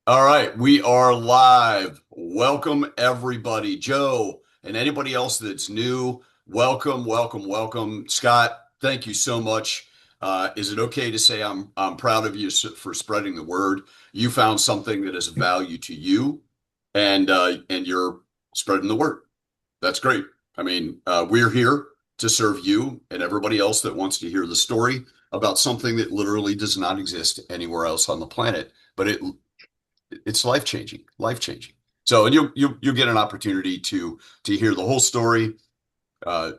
All right, we are live. Welcome, everybody. Joe and anybody else that's new, welcome, welcome, welcome. Scott, thank you so much. Is it okay to say I'm proud of you for spreading the word? You found something that is of value to you, and you're spreading the word. That's great. I mean, we're here to serve you and everybody else that wants to hear the story about something that literally does not exist anywhere else on the planet, but it's life changing, life changing. So, and you'll get an opportunity to hear the whole story. Uh,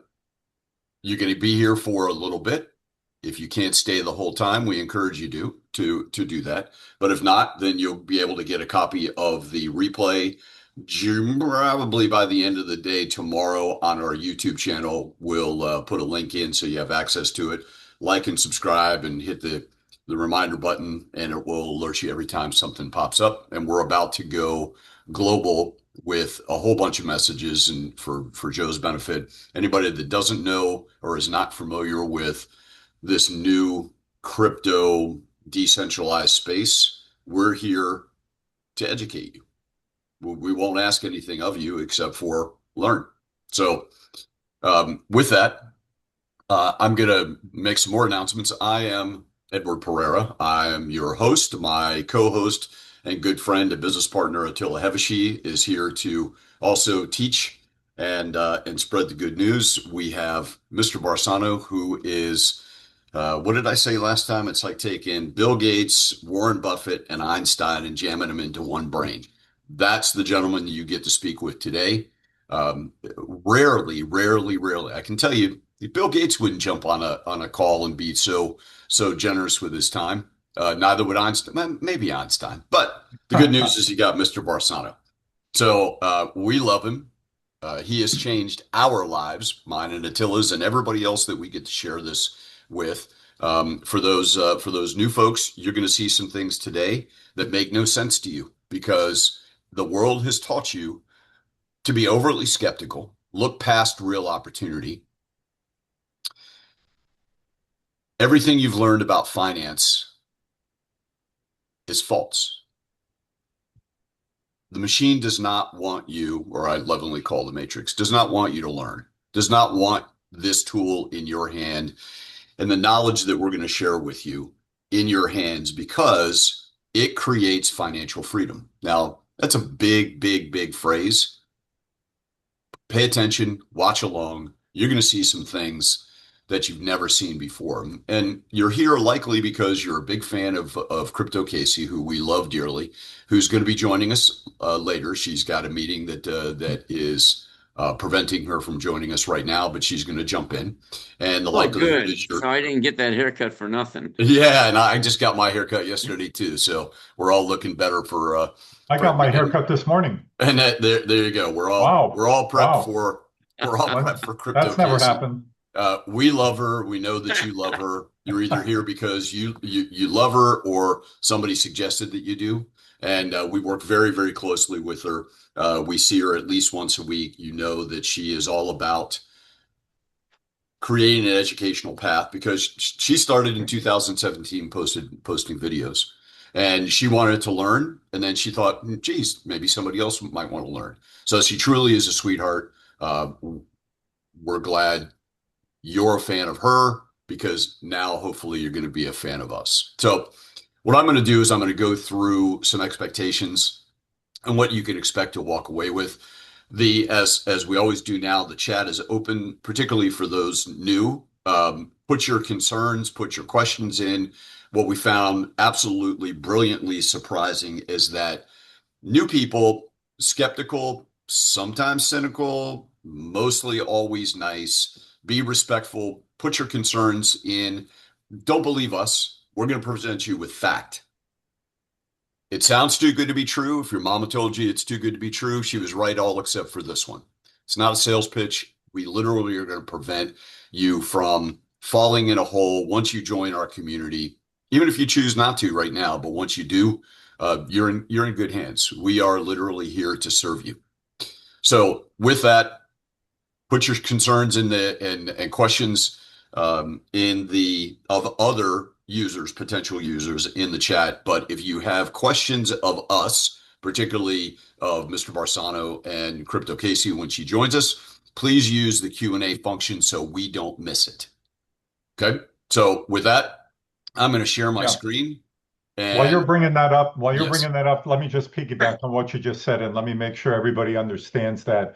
you're going to be here for a little bit. If you can't stay the whole time, we encourage you to do that. But if not, then you'll be able to get a copy of the replay probably by the end of the day tomorrow on our YouTube channel. We'll put a link in so you have access to it. Like and subscribe and hit the reminder button, and it will alert you every time something pops up. And we're about to go global with a whole bunch of messages. And for Joe's benefit, anybody that doesn't know or is not familiar with this new crypto decentralized space, we're here to educate you. We won't ask anything of you except for learn. So, with that, I'm going to make some more announcements. I am Edward Pereira. I am your host. My co-host and good friend and business partner, Attila Hevesy, is here to also teach and spread the good news. We have Mr. Barsano, who is what did I say last time? It's like taking Bill Gates, Warren Buffett, and Einstein and jamming them into one brain. That's the gentleman you get to speak with today. Rarely, I can tell you, Bill Gates wouldn't jump on a call and be so generous with his time. Neither would Einstein. Maybe Einstein. But the good news is you got Mr. Barsano. So we love him. He has changed our lives, mine and Attila's, and everybody else that we get to share this with. For those new folks, you're going to see some things today that make no sense to you because the world has taught you to be overly skeptical, look past real opportunity. Everything you've learned about finance is false. The machine does not want you, or I lovingly call the matrix, does not want you to learn, does not want this tool in your hand and the knowledge that we're going to share with you in your hands because it creates financial freedom. Now, that's a big phrase. Pay attention, watch along. You're going to see some things that you've never seen before. And you're here likely because you're a big fan of Crypto Casey, who we love dearly, who's going to be joining us later. She's got a meeting that is preventing her from joining us right now, but she's going to jump in. And the Oh, likelihood good. is So I didn't get that haircut for nothing. yeah, and I just got my haircut yesterday too, so we're all looking better I for got my and haircut this morning. there you go. We're all Wow. we're all prepped Wow. for we're all What? prepped for Crypto That's never Casey. happened. We love her. We know that you love her. You're either here because you love her or somebody suggested that you do. And we work very closely with her. We see her at least once a week. You know that she is all about creating an educational path because she started in 2017 posting videos and she wanted to learn and then she thought geez, maybe somebody else might want to learn, so she truly is a sweetheart. We're glad you're a fan of her because now hopefully you're going to be a fan of us. So what I'm going to do is I'm going to go through some expectations and what you can expect to walk away with. The as we always do now, the chat is open, particularly for those new. Put your concerns, put your questions in. What we found absolutely brilliantly surprising is that new people, skeptical, sometimes cynical, mostly always nice. Be respectful. Put your concerns in. Don't believe us. We're going to present you with fact. It sounds too good to be true. If your mama told you it's too good to be true, she was right all except for this one. It's not a sales pitch. We literally are going to prevent you from falling in a hole once you join our community, even if you choose not to right now. But once you do, you're in good hands. We are literally here to serve you. So with that, put your concerns in the and questions in the of other users, potential users in the chat. But if you have questions of us, particularly of Mr. Barsano and Crypto Casey when she joins us, please use the Q&A function so we don't miss it. Okay. So with that, I'm going to share my Yeah. screen. While you're And bringing that up, yes, let me just piggyback on what you just said, and let me make sure everybody understands that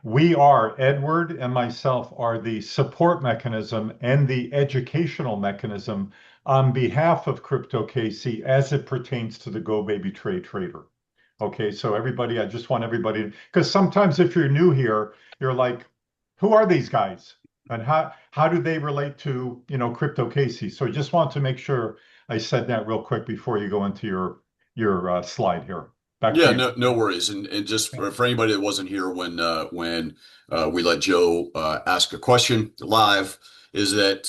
we are, Edward and myself, are the support mechanism and the educational mechanism on behalf of Crypto Casey as it pertains to the GoBabyTrade trader. Okay, so everybody, I just want everybody, because sometimes if you're new here, you're like, who are these guys? And how do they relate to, Crypto Casey? So I just want to make sure I said that real quick before you go into your slide here. Back to yeah, you. no worries. And just for anybody that wasn't here when we let Joe ask a question live, is that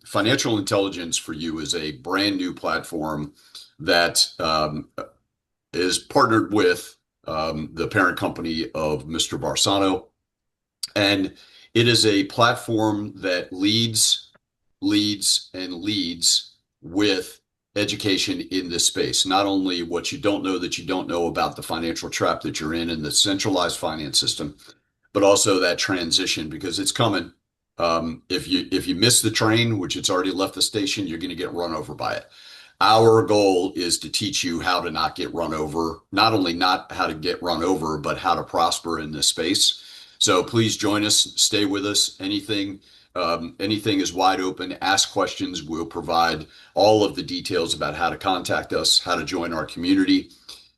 Financial Intelligence for You is a brand new platform that is partnered with the parent company of Mr. Barsano. And it is a platform that leads with education in this space. Not only what you don't know that you don't know about the financial trap that you're in the centralized finance system, but also that transition because it's coming. If you miss the train, which it's already left the station, you're going to get run over by it. Our goal is to teach you how to not get run over, not only not how to get run over, but how to prosper in this space. So please join us, stay with us. Anything is wide open. Ask questions. We'll provide all of the details about how to contact us, how to join our community.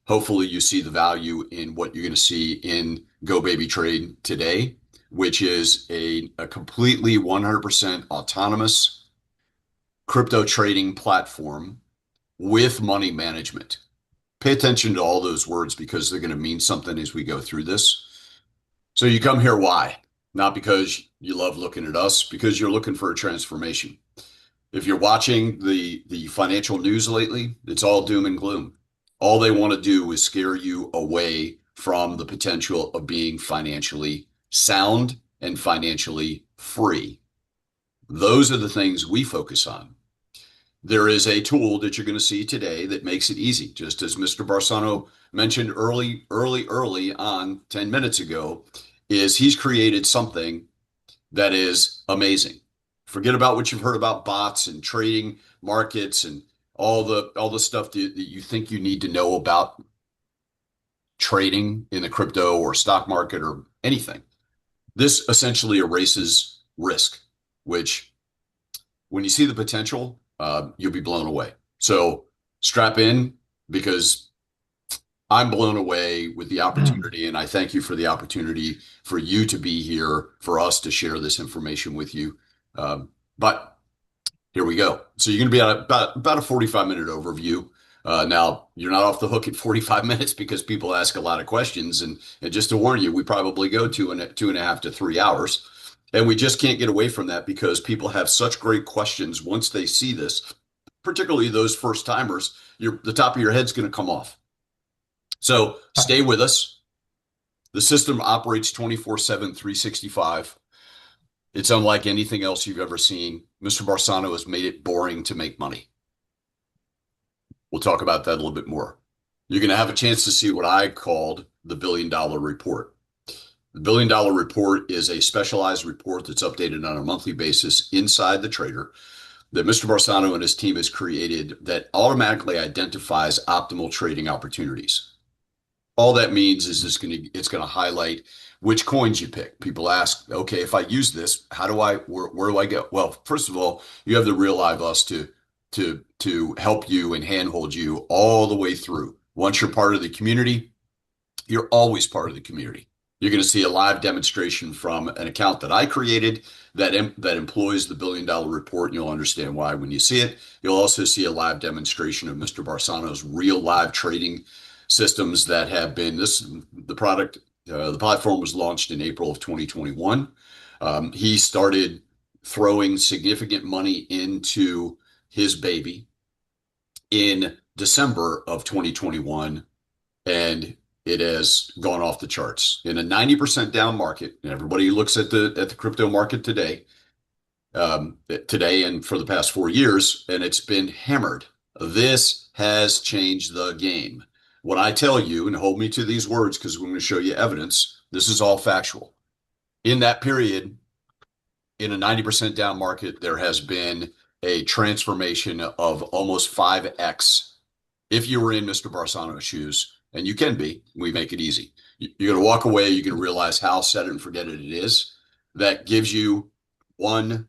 Hopefully you see the value in what you're going to see in GoBabyTrade today, which is a completely 100% autonomous crypto trading platform with money management. Pay attention to all those words because they're going to mean something as we go through this. So you come here, why? Not because you love looking at us, because you're looking for a transformation. If you're watching the financial news lately, it's all doom and gloom. All they want to do is scare you away from the potential of being financially sound and financially free. Those are the things we focus on. There is a tool that you're going to see today that makes it easy, just as Mr. Barsano mentioned early on 10 minutes ago, is he's created something that is amazing. Forget about what you've heard about bots and trading markets and all the stuff that you think you need to know about trading in the crypto or stock market or anything. This essentially erases risk, which when you see the potential, you'll be blown away. So strap in because I'm blown away with the opportunity, and I thank you for the opportunity for you to be here, for us to share this information with you. But here we go. So you're going to be on about a 45-minute overview. Now, you're not off the hook at 45 minutes because people ask a lot of questions. And just to warn you, we probably go two and a half to 3 hours. And we just can't get away from that because people have such great questions once they see this, particularly those first timers. The top of your head's going to come off. So stay with us. The system operates 24/7, 365. It's unlike anything else you've ever seen. Mr. Barsano has made it boring to make money. We'll talk about that a little bit more. You're going to have a chance to see what I called the $1 billion report. The $1 billion report is a specialized report that's updated on a monthly basis inside the trader that Mr. Barsano and his team has created that automatically identifies optimal trading opportunities. All that means is it's going to highlight which coins you pick. People ask, okay, if I use this, where do I go? Well, first of all, you have the real live us to help you and handhold you all the way through. Once you're part of the community, you're always part of the community. You're going to see a live demonstration from an account that I created that employs the $1 billion report, and you'll understand why when you see it. You'll also see a live demonstration of Mr. Barsano's real live trading systems that have been the platform was launched in April of 2021. He started throwing significant money into his baby in December of 2021, and it has gone off the charts in a 90% down market. And everybody who looks at the crypto market today, today and for the past 4 years, and it's been hammered. This has changed the game. When I tell you, and hold me to these words because we're going to show you evidence, this is all factual. In that period, in a 90% down market, there has been a transformation of almost 5x. If you were in Mr. Barsano's shoes, and you can be, we make it easy. You're going to walk away, you're going to realize how set it and forget it is. That gives you one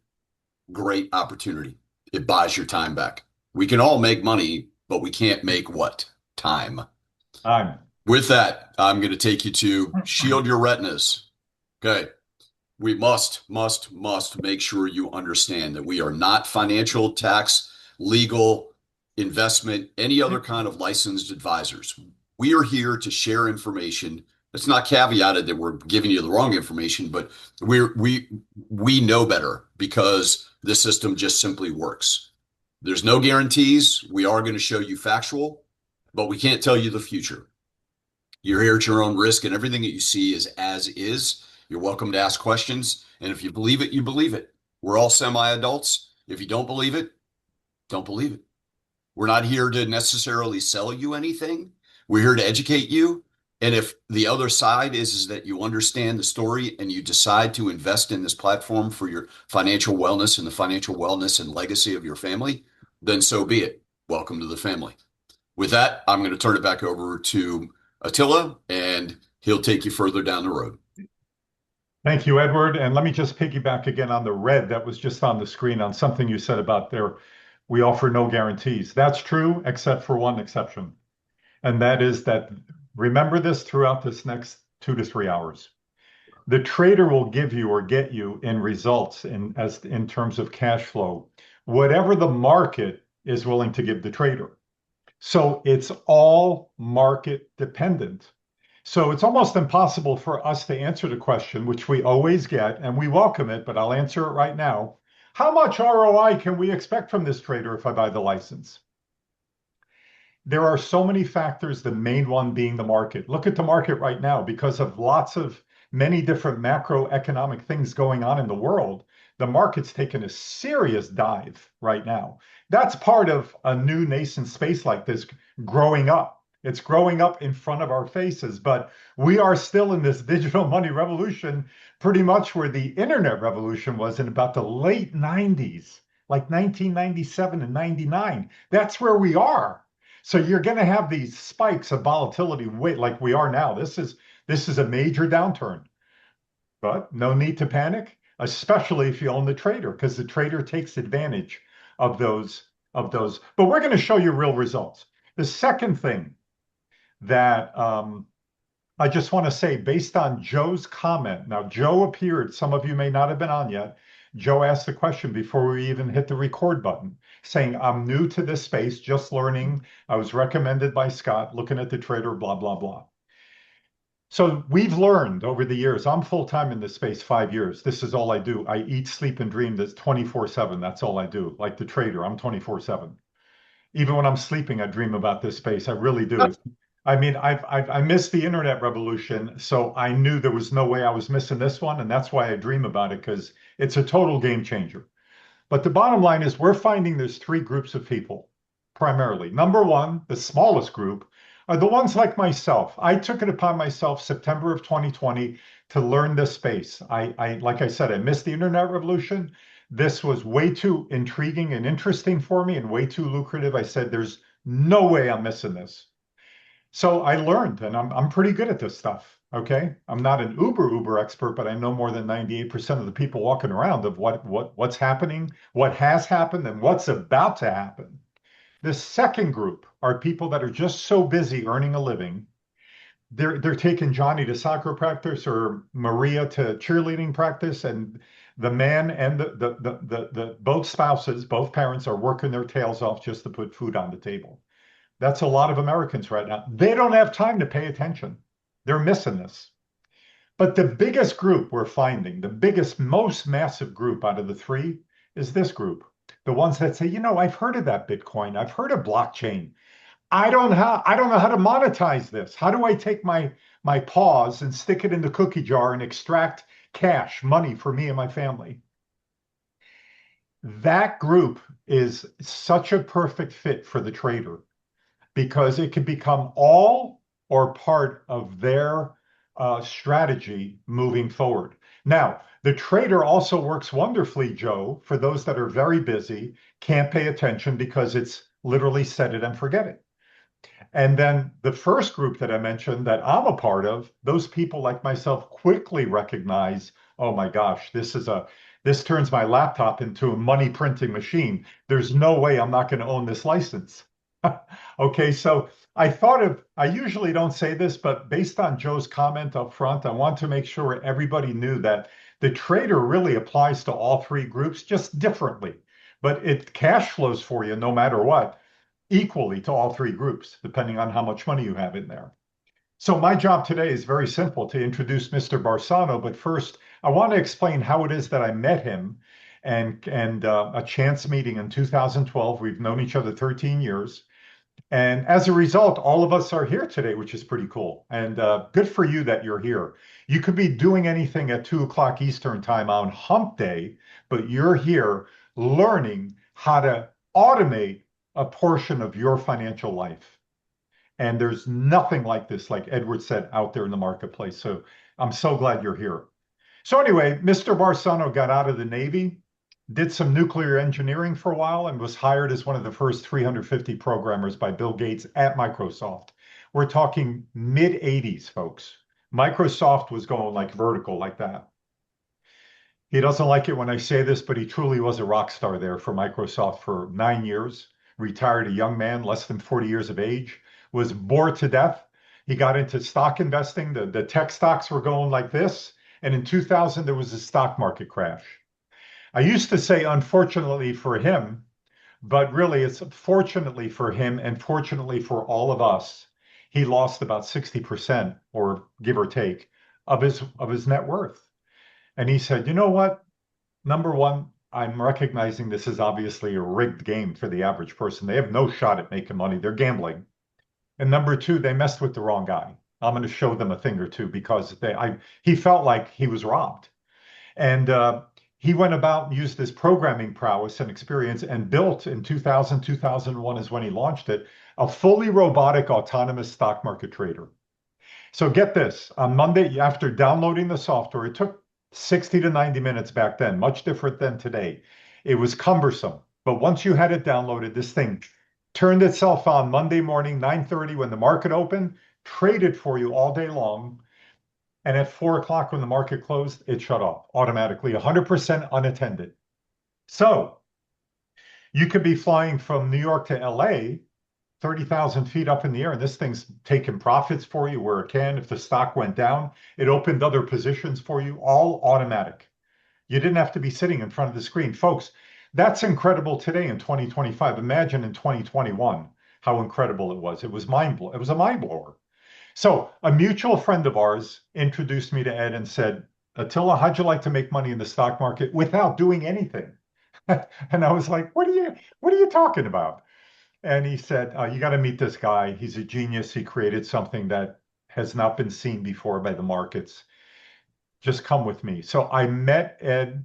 great opportunity. It buys your time back. We can all make money, but we can't make what? Time. Time. With that, I'm going to take you to shield your retinas. Okay. We must make sure you understand that we are not financial, tax, legal, investment, any other kind of licensed advisors. We are here to share information. It's not caveated that we're giving you the wrong information, but we know better because the system just simply works. There's no guarantees. We are going to show you factual, but we can't tell you the future. You're here at your own risk, and everything that you see is as is. You're welcome to ask questions, and if you believe it, you believe it. We're all semi-adults. If you don't believe it, don't believe it. We're not here to necessarily sell you anything. We're here to educate you. And if the other side is that you understand the story and you decide to invest in this platform for your financial wellness and the financial wellness and legacy of your family, then so be it. Welcome to the family. With that, I'm going to turn it back over to Attila, and he'll take you further down the road. Thank you, Edward. And let me just piggyback again on the red that was just on the screen on something you said about there. We offer no guarantees. That's true, except for one exception. And that is that, remember this throughout this next 2 to 3 hours. The trader will give you or get you in results in terms of cash flow, whatever the market is willing to give the trader. So it's all market dependent. So it's almost impossible for us to answer the question, which we always get, and we welcome it, but I'll answer it right now. How much ROI can we expect from this trader if I buy the license? There are so many factors, the main one being the market. Look at the market right now. Because of many different macroeconomic things going on in the world, the market's taken a serious dive right now. That's part of a new nascent space like this growing up. It's growing up in front of our faces, but we are still in this digital money revolution, pretty much where the internet revolution was in about the late 90s, like 1997 and 99. That's where we are. So you're going to have these spikes of volatility like we are now. This is a major downturn, but no need to panic, especially if you own the trader, because the trader takes advantage of those. But we're going to show you real results. The second thing that I just want to say, based on Joe's comment. Now, Joe appeared, some of you may not have been on yet. Joe asked the question before we even hit the record button, saying, I'm new to this space, just learning. I was recommended by Scott, looking at the trader, blah, blah, blah. So we've learned over the years, I'm full-time in this space, 5 years. This is all I do. I eat, sleep, and dream this 24/7. That's all I do. Like the trader, I'm 24/7. Even when I'm sleeping, I dream about this space. I really do. I mean, I missed the internet revolution, so I knew there was no way I was missing this one, and that's why I dream about it, because it's a total game changer. But the bottom line is we're finding there's 3 groups of people, primarily. Number one, the smallest group, are the ones like myself. I took it upon myself September of 2020 to learn this space. Like I said, I missed the internet revolution. This was way too intriguing and interesting for me and way too lucrative. I said, there's no way I'm missing this. So I learned, and I'm pretty good at this stuff, okay? I'm not an uber expert, but I know more than 98% of the people walking around of what's happening, what has happened, and what's about to happen. The second group are people that are just so busy earning a living. They're taking Johnny to soccer practice or Maria to cheerleading practice, and the man and the both spouses, both parents are working their tails off just to put food on the table. That's a lot of Americans right now. They don't have time to pay attention. They're missing this. But the biggest group we're finding, the biggest, most massive group out of the 3 is this group. The ones that say, I've heard of that Bitcoin. I've heard of blockchain. I don't know how to monetize this. How do I take my paws and stick it in the cookie jar and extract cash, money for me and my family? That group is such a perfect fit for the trader because it can become all or part of their strategy moving forward. Now, the trader also works wonderfully, Joe, for those that are very busy, can't pay attention because it's literally set it and forget it. And then the first group that I mentioned that I'm a part of, those people like myself quickly recognize, oh my gosh, this turns my laptop into a money printing machine. There's no way I'm not going to own this license. Okay, so I usually don't say this, but based on Joe's comment up front, I want to make sure everybody knew that the trader really applies to all three groups just differently, but it cash flows for you no matter what equally to all three groups, depending on how much money you have in there. So my job today is very simple to introduce Mr. Barsano, but first I want to explain how it is that I met him and a chance meeting in 2012. We've known each other 13 years. And as a result, all of us are here today, which is pretty cool. And good for you that you're here. You could be doing anything at 2 o'clock Eastern time on hump day, but you're here learning how to automate a portion of your financial life. And there's nothing like this, like Edward said, out there in the marketplace. So I'm so glad you're here. So anyway, Mr. Barsano got out of the Navy, did some nuclear engineering for a while, and was hired as one of the first 350 programmers by Bill Gates at Microsoft. We're talking mid 80s, folks. Microsoft was going like vertical like that. He doesn't like it when I say this, but he truly was a rock star there for Microsoft for 9 years. Retired a young man, less than 40 years of age, was bored to death. He got into stock investing. The tech stocks were going like this. And in 2000, there was a stock market crash. I used to say, unfortunately for him, but really it's fortunately for him and fortunately for all of us. He lost about 60% or give or take of his net worth. And he said, you know what? Number one, I'm recognizing this is obviously a rigged game for the average person. They have no shot at making money. They're gambling. And number two, they messed with the wrong guy. I'm going to show them a thing or two because he felt like he was robbed. And he went about and used this programming prowess and experience and built in 2000, 2001 is when he launched it, a fully robotic autonomous stock market trader. So get this, on Monday, after downloading the software, it took 60 to 90 minutes back then, much different than today. It was cumbersome, but once you had it downloaded, this thing turned itself on Monday morning, 9:30 when the market opened, traded for you all day long. And at 4 o'clock when the market closed, it shut off automatically, 100% unattended. So you could be flying from New York to LA, 30,000 feet up in the air, and this thing's taking profits for you where it can. If the stock went down, it opened other positions for you, all automatic. You didn't have to be sitting in front of the screen. Folks, that's incredible today in 2025. Imagine in 2021 how incredible it was. It was mind-blowing. It was a mind blower. So a mutual friend of ours introduced me to Ed and said, Attila, how'd you like to make money in the stock market without doing anything? And I was like, what are you talking about? And he said, you got to meet this guy. He's a genius. He created something that has not been seen before by the markets. Just come with me. So I met Ed.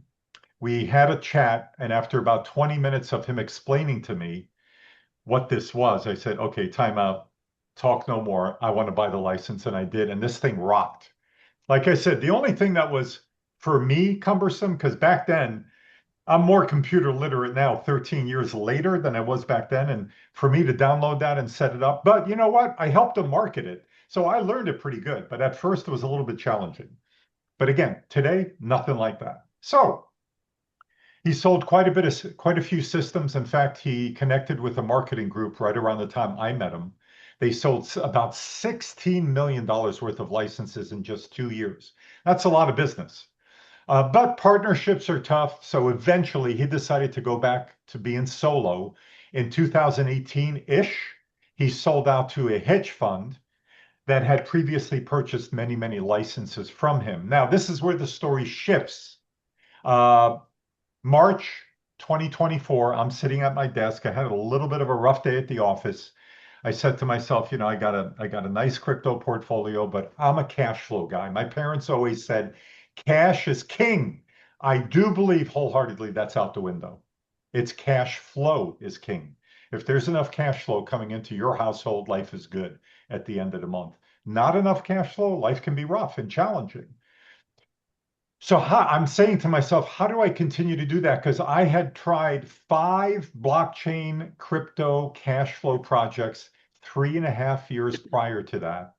We had a chat. And after about 20 minutes of him explaining to me what this was, I said, okay, time out. Talk no more. I want to buy the license. And I did. And this thing rocked. Like I said, the only thing that was for me cumbersome, because back then, I'm more computer literate now, 13 years later than I was back then. And for me to download that and set it up, but you know what? I helped them market it. So I learned it pretty good. But at first, it was a little bit challenging. But again, today, nothing like that. So he sold quite a few systems. In fact, he connected with a marketing group right around the time I met him. They sold about $16 million worth of licenses in just 2 years. That's a lot of business. But partnerships are tough. So eventually he decided to go back to being solo. In 2018-ish, he sold out to a hedge fund that had previously purchased many, many licenses from him. Now, this is where the story shifts. March 2024, I'm sitting at my desk. I had a little bit of a rough day at the office. I said to myself, you know, I got a nice crypto portfolio, but I'm a cash flow guy. My parents always said, cash is king. I do believe wholeheartedly that's out the window. It's cash flow is king. If there's enough cash flow coming into your household, life is good at the end of the month. Not enough cash flow, life can be rough and challenging. So I'm saying to myself, how do I continue to do that? Because I had tried 5 blockchain crypto cash flow projects 3.5 years prior to that,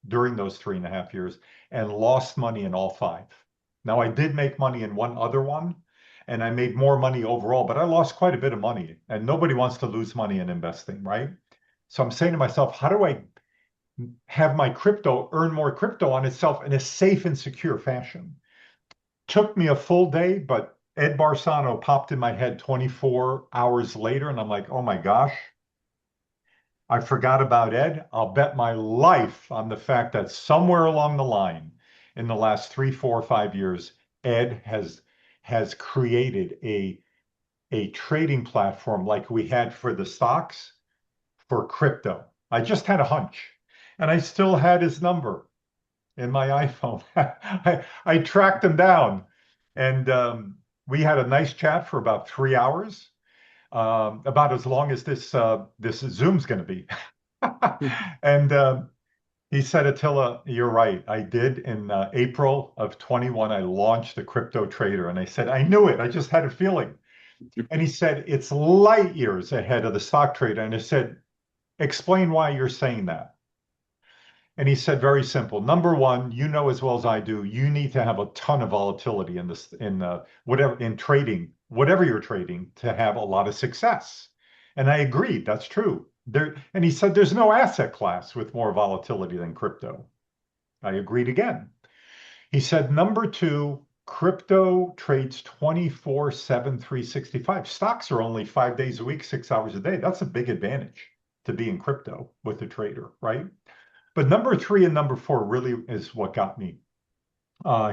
during those 3.5 years, and lost money in all 5. Now, I did make money in one other one, and I made more money overall, but I lost quite a bit of money, and nobody wants to lose money in investing, right? So I'm saying to myself, how do I have my crypto earn more crypto on itself in a safe and secure fashion? Took me a full day, but Ed Barsano popped in my head 24 hours later, and I'm like, oh my gosh, I forgot about Ed. I'll bet my life on the fact that somewhere along the line in the last 3, 4, 5 years, Ed has created a trading platform like we had for the stocks for crypto. I just had a hunch, and I still had his number in my iPhone. I tracked him down, and we had a nice chat for about 3 hours, about as long as this Zoom's going to be. And he said, Attila, you're right. I did in April of 21. I launched the crypto trader, and I said, I knew it. I just had a feeling. And he said, it's light years ahead of the stock trader. And I said, explain why you're saying that. And he said, very simple. Number one, you know as well as I do, you need to have a ton of volatility in this, in trading, whatever you're trading, to have a lot of success. And I agreed, that's true. And he said, there's no asset class with more volatility than crypto. I agreed again. He said, number two, crypto trades 24/7, 365. Stocks are only 5 days a week, 6 hours a day. That's a big advantage to be in crypto with a trader, right? But number 3 and number 4 really is what got me.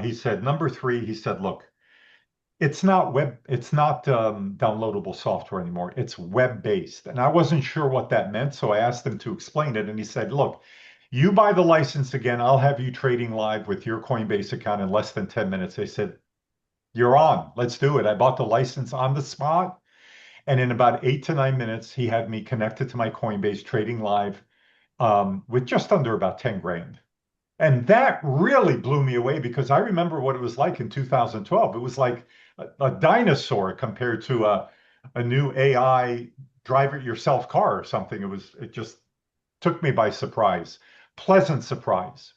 He said, number 3, he said, look, it's not downloadable software anymore. It's web-based. And I wasn't sure what that meant, so I asked him to explain it. And he said, look, you buy the license again, I'll have you trading live with your Coinbase account in less than 10 minutes. I said, you're on. Let's do it. I bought the license on the spot. And in about 8 to 9 minutes, he had me connected to my Coinbase trading live with just under about 10 grand. And that really blew me away because I remember what it was like in 2012. It was like a dinosaur compared to a new AI drive it yourself car or something. It just took me by surprise, pleasant surprise.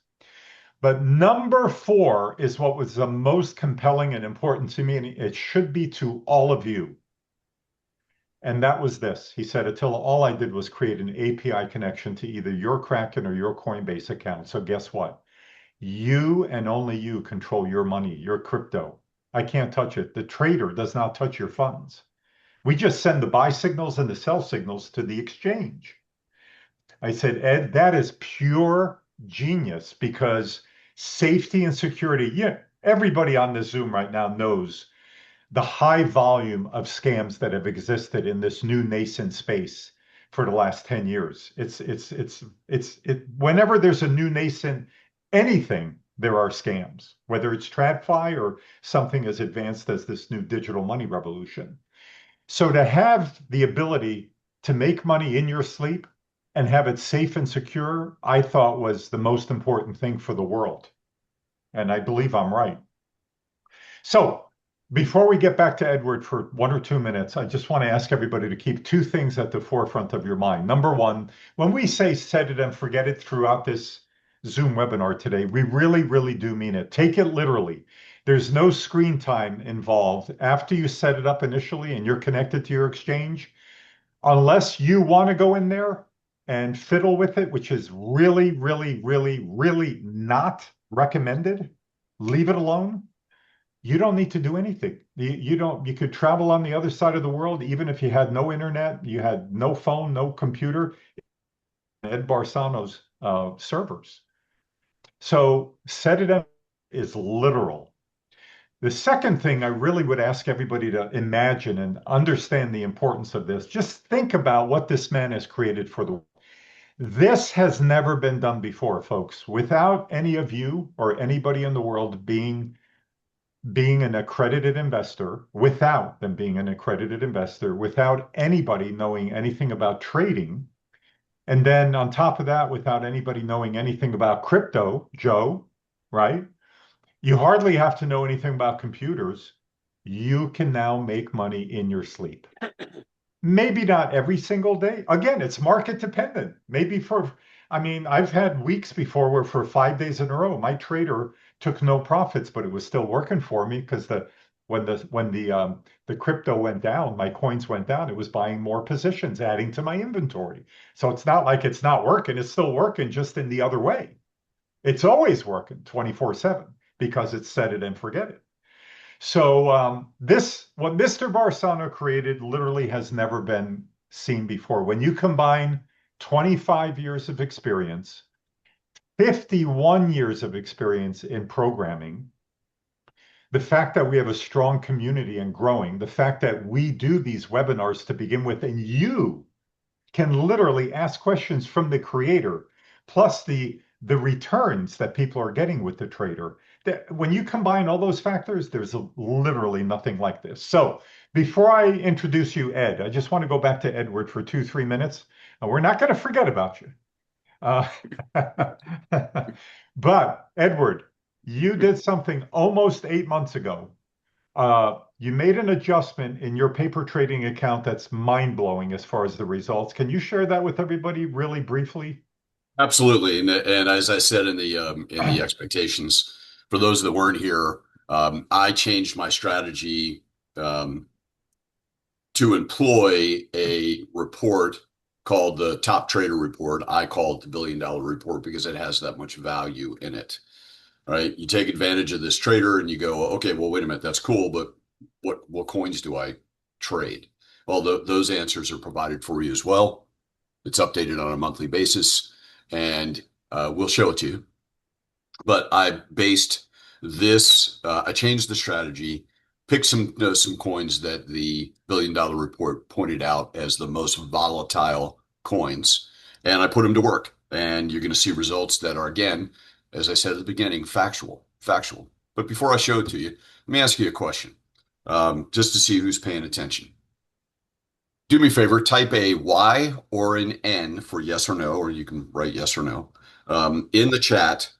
But number 4 is what was the most compelling and important to me, and it should be to all of you. And that was this. He said, Attila, all I did was create an API connection to either your Kraken or your Coinbase account. So guess what? You and only you control your money, your crypto. I can't touch it. The trader does not touch your funds. We just send the buy signals and the sell signals to the exchange. I said, Ed, that is pure genius because safety and security, yeah, everybody on the Zoom right now knows the high volume of scams that have existed in this new nascent space for the last 10 years. Whenever there's a new nascent anything, there are scams, whether it's TradFi or something as advanced as this new digital money revolution. So to have the ability to make money in your sleep and have it safe and secure, I thought was the most important thing for the world. And I believe I'm right. So before we get back to Edward for 1 or 2 minutes, I just want to ask everybody to keep 2 things at the forefront of your mind. Number 1, when we say set it and forget it throughout this Zoom webinar today, we really, really do mean it. Take it literally. There's no screen time involved after you set it up initially and you're connected to your exchange. Unless you want to go in there and fiddle with it, which is really, really, really, really not recommended, leave it alone. You don't need to do anything. You could travel on the other side of the world, even if you had no internet, you had no phone, no computer, Ed Barsano's servers. So set it up is literal. The second thing I really would ask everybody to imagine and understand the importance of this, just think about what this man has created for the world. This has never been done before, folks, without any of you or anybody in the world being being an accredited investor, without them being an accredited investor, without anybody knowing anything about trading. And then on top of that, without anybody knowing anything about crypto, Joe, right? You hardly have to know anything about computers. You can now make money in your sleep. Maybe not every single day. Again, it's market dependent. I mean, I've had weeks before where for 5 days in a row, my trader took no profits, but it was still working for me because the crypto went down, my coins went down, it was buying more positions, adding to my inventory. So it's not like it's not working, it's still working just in the other way. It's always working 24/7 because it's set it and forget it. So what Mr. Barsano created literally has never been seen before. When you combine 25 years of experience, 51 years of experience in programming, the fact that we have a strong community and growing, the fact that we do these webinars to begin with, and you can literally ask questions from the creator, plus the returns that people are getting with the trader. When you combine all those factors, there's literally nothing like this. So before I introduce you, Ed, I just want to go back to Edward for 2, 3 minutes. And we're not going to forget about you. Uh, but Edward, you did something almost 8 months ago. You made an adjustment in your paper trading account that's mind-blowing as far as the results. Can you share that with everybody really briefly? Absolutely. And as I said in the expectations, for those that weren't here, I changed my strategy to employ a report called the Top Trader Report. I call it the $1 billion report because it has that much value in it. Right? You take advantage of this trader and you go, okay, well, wait a minute, that's cool, but what coins do I trade? Well, those answers are provided for you as well. It's updated on a monthly basis, and we'll show it to you. But I based this. I changed the strategy, picked some coins that the $1 billion report pointed out as the most volatile coins, and I put them to work. And you're going to see results that are, again, as I said at the beginning, factual. But before I show it to you, let me ask you a question, just to see who's paying attention. Do me a favor, type a Y or an N for yes or no, or you can write yes or no in the chat.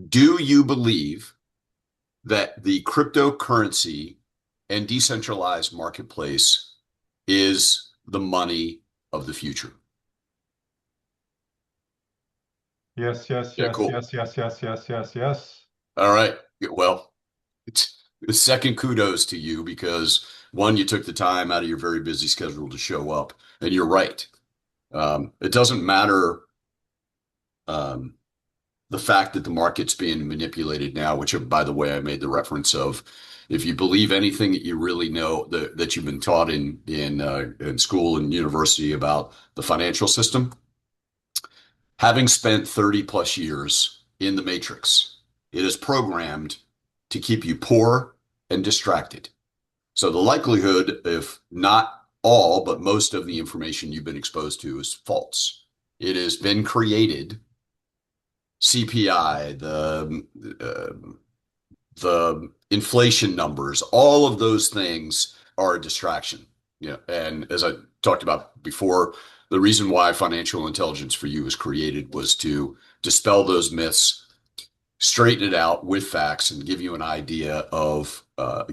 Do you believe that the cryptocurrency and decentralized marketplace is the money of the future? Yes, yes, Yeah, yes, cool. yes, yes, yes, yes, yes, yes. All right. Well, it's the second kudos to you because one, you took the time out of your very busy schedule to show up, and you're right. It doesn't matter the fact that the market's being manipulated now, which, by the way, I made the reference of. If you believe anything that you really know that you've been taught in school and university about the financial system, having spent 30 plus years in the matrix, it is programmed to keep you poor and distracted. So the likelihood, if not all, but most of the information you've been exposed to is false. It has been created. CPI, the inflation numbers, all of those things are a distraction. And as I talked about before, the reason why financial intelligence for you was created was to dispel those myths, straighten it out with facts, and give you an idea of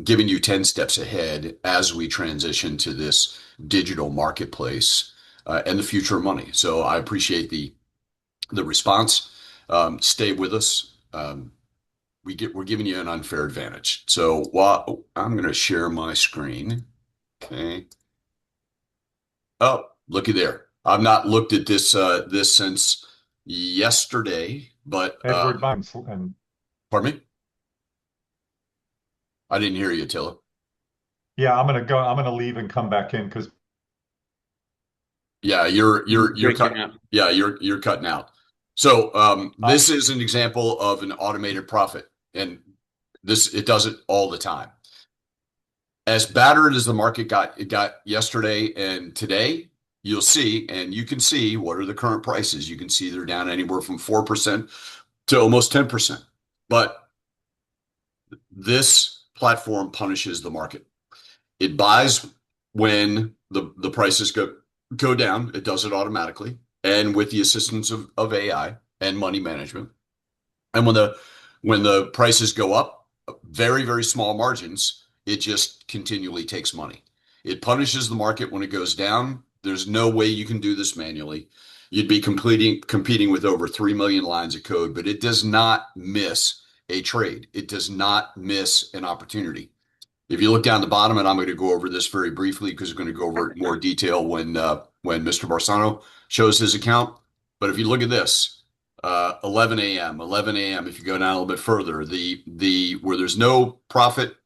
giving you 10 steps ahead as we transition to this digital marketplace and the future of money. So I appreciate the response. Stay with us. We're giving you an unfair advantage. So while I'm going to share my screen. Okay. Oh, looky there. I've not looked at this since yesterday, but Edward Banks and pardon me? I didn't hear you, Attila. yeah, I'm gonna leave and come back in because Yeah, you're Breaking cut. up. Yeah, you're cutting out. So this is an example of an automated profit, and it does it all the time. As battered as the market got yesterday and today, you'll see, and you can see what are the current prices. You can see they're down anywhere from 4% to almost 10%. But this platform punishes the market. It buys when the prices go down. It does it automatically and with the assistance of AI and money management. And when the prices go up, very, very small margins, it just continually takes money. It punishes the market when it goes down. There's no way you can do this manually. You'd be competing with over 3 million lines of code, but it does not miss a trade. It does not miss an opportunity. If you look down the bottom, and I'm going to go over this very briefly because we're going to go over it in more detail when Mr. Barsano shows his account. But if you look at this, 11 a.m., if you go down a little bit further, the where there's no profit